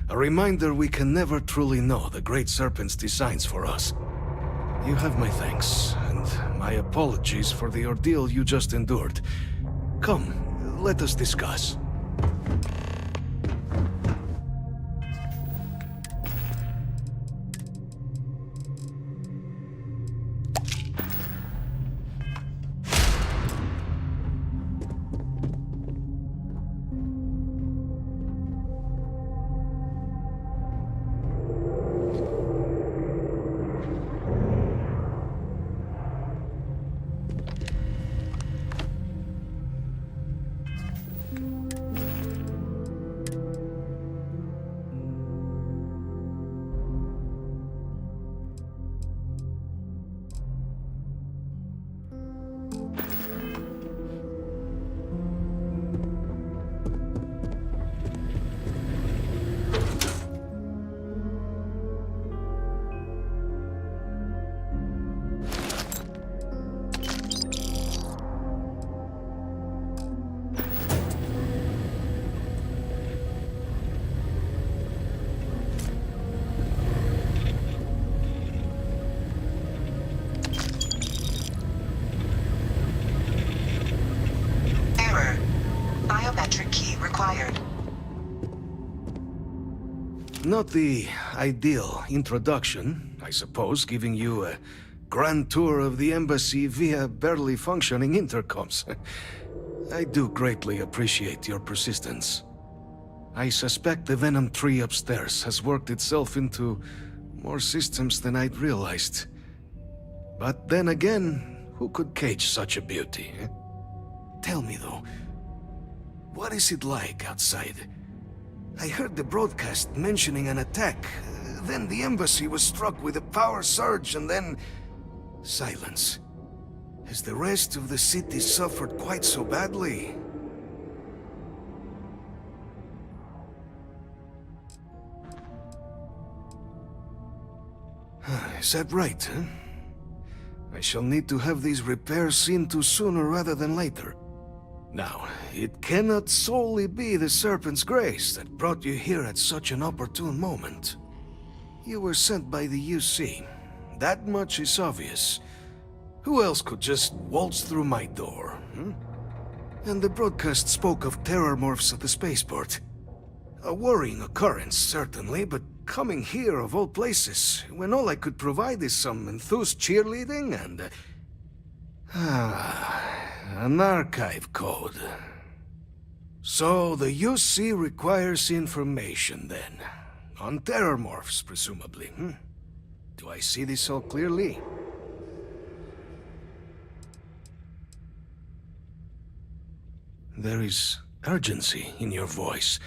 A reminder we can never truly know the Great Serpent's designs for us. You have my thanks, and my apologies for the ordeal you just endured. Come, let us discuss. Not the ideal introduction, I suppose, giving you a grand tour of the embassy via barely functioning intercoms. I do greatly appreciate your persistence. I suspect the Venom tree upstairs has worked itself into more systems than I'd realized. But then again, who could cage such a beauty? Tell me though, what is it like outside? I heard the broadcast mentioning an attack. Then the embassy was struck with a power surge and then... silence. Has the rest of the city suffered quite so badly? Is that right, huh? I shall need to have these repairs seen to sooner rather than later. Now, it cannot solely be the Serpent's grace that brought you here at such an opportune moment. You were sent by the UC. That much is obvious. Who else could just waltz through my door, hmm? And the broadcast spoke of terror morphs at the spaceport. A worrying occurrence, certainly, but coming here of all places, when all I could provide is some enthused cheerleading and... an archive code. So the UC requires information, then. On terror morphs, presumably, hmm? Do I see this all clearly? There is urgency in your voice.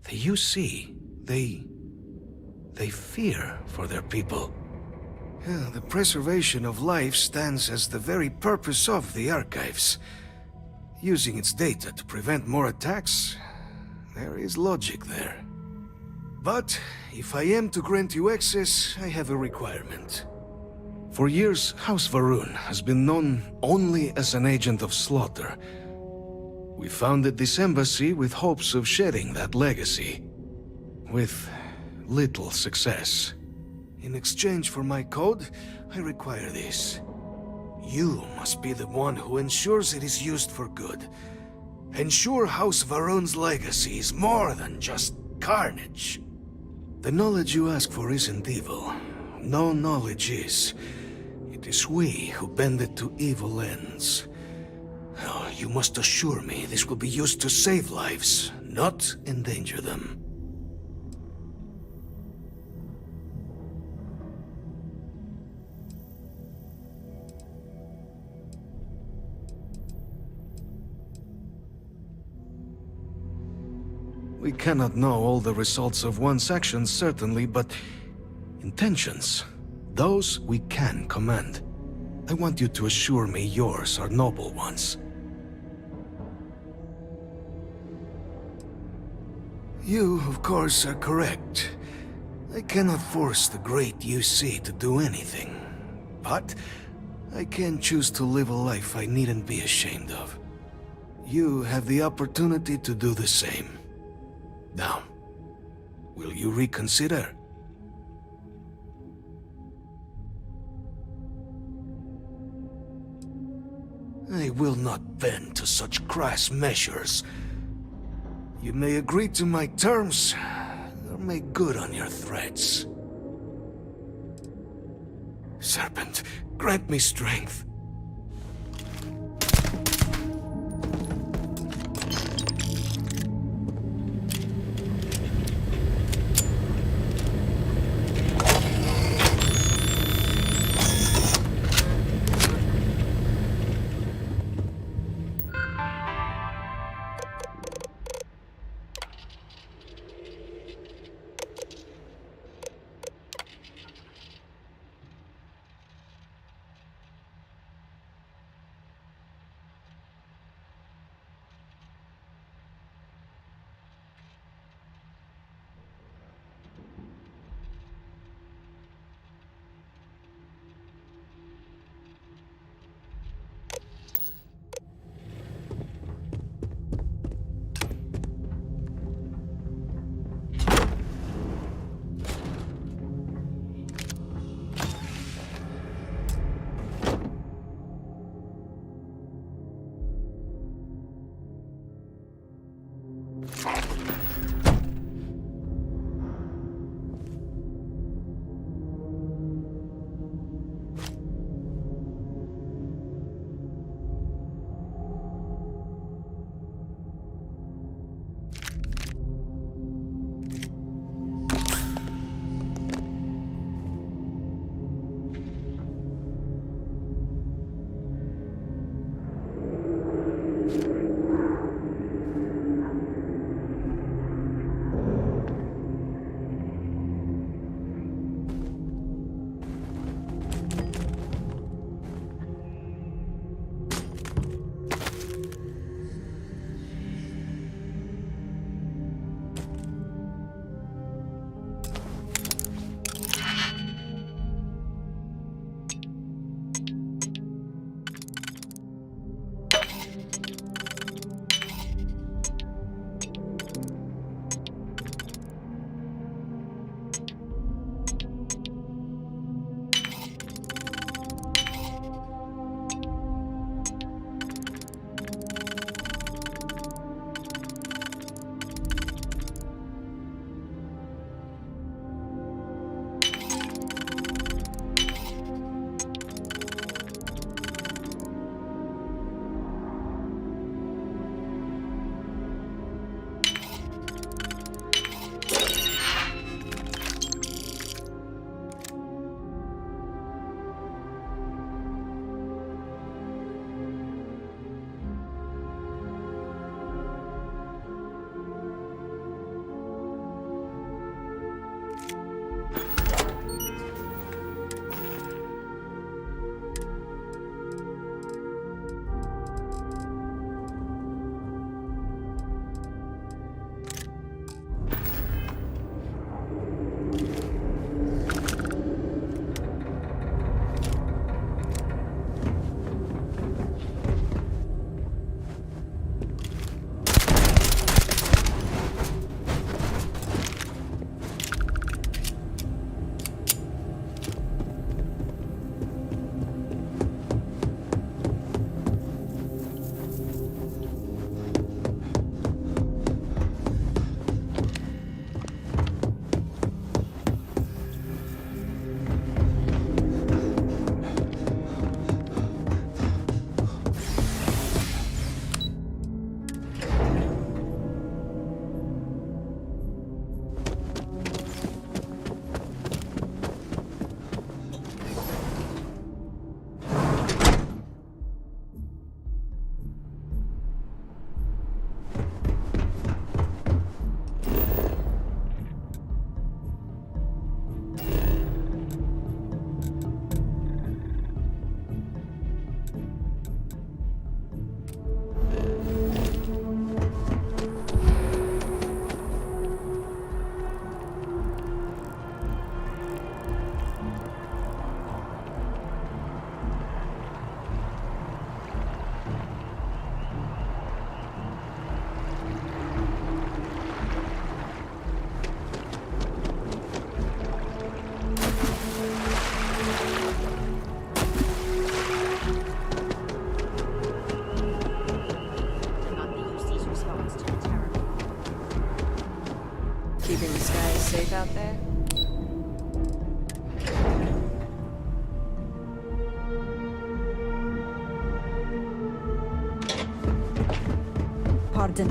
The UC, they fear for their people. Yeah, the preservation of life stands as the very purpose of the archives. Using its data to prevent more attacks, there is logic there. But if I am to grant you access, I have a requirement. For years, House Va'ruun has been known only as an agent of slaughter. We founded this embassy with hopes of shedding that legacy. With little success. In exchange for my code, I require this. You must be the one who ensures it is used for good. Ensure House Va'ruun's legacy is more than just carnage. The knowledge you ask for isn't evil. No knowledge is. It is we who bend it to evil ends. Oh, you must assure me this will be used to save lives, not endanger them. We cannot know all the results of one's actions, certainly, but intentions, those we can command. I want you to assure me yours are noble ones. You, of course, are correct. I cannot force the great UC to do anything. But I can choose to live a life I needn't be ashamed of. you have the opportunity to do the same. Now, will you reconsider? I will not bend to such crass measures. You may agree to my terms, or make good on your threats. Serpent, grant me strength. there. Pardon.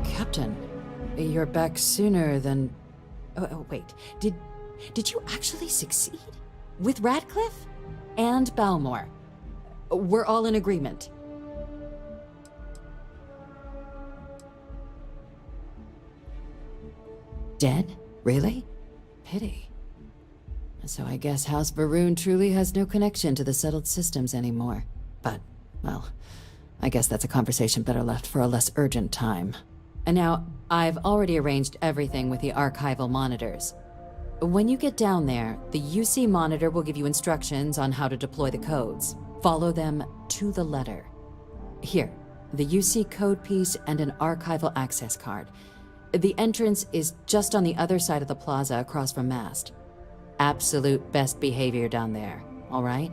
Captain, you're back sooner than... Oh, wait. Did you actually succeed? With Radcliffe? And Balmore? We're all in agreement. Dead? Really? Pity. So I guess House Varun truly has no connection to the settled systems anymore. But, well, I guess that's a conversation better left for a less urgent time. And now, I've already arranged everything with the archival monitors. When you get down there, the UC monitor will give you instructions on how to deploy the codes. Follow them to the letter. Here, the UC code piece and an archival access card. The entrance is just on the other side of the plaza across from Mast. Absolute best behavior down there, all right?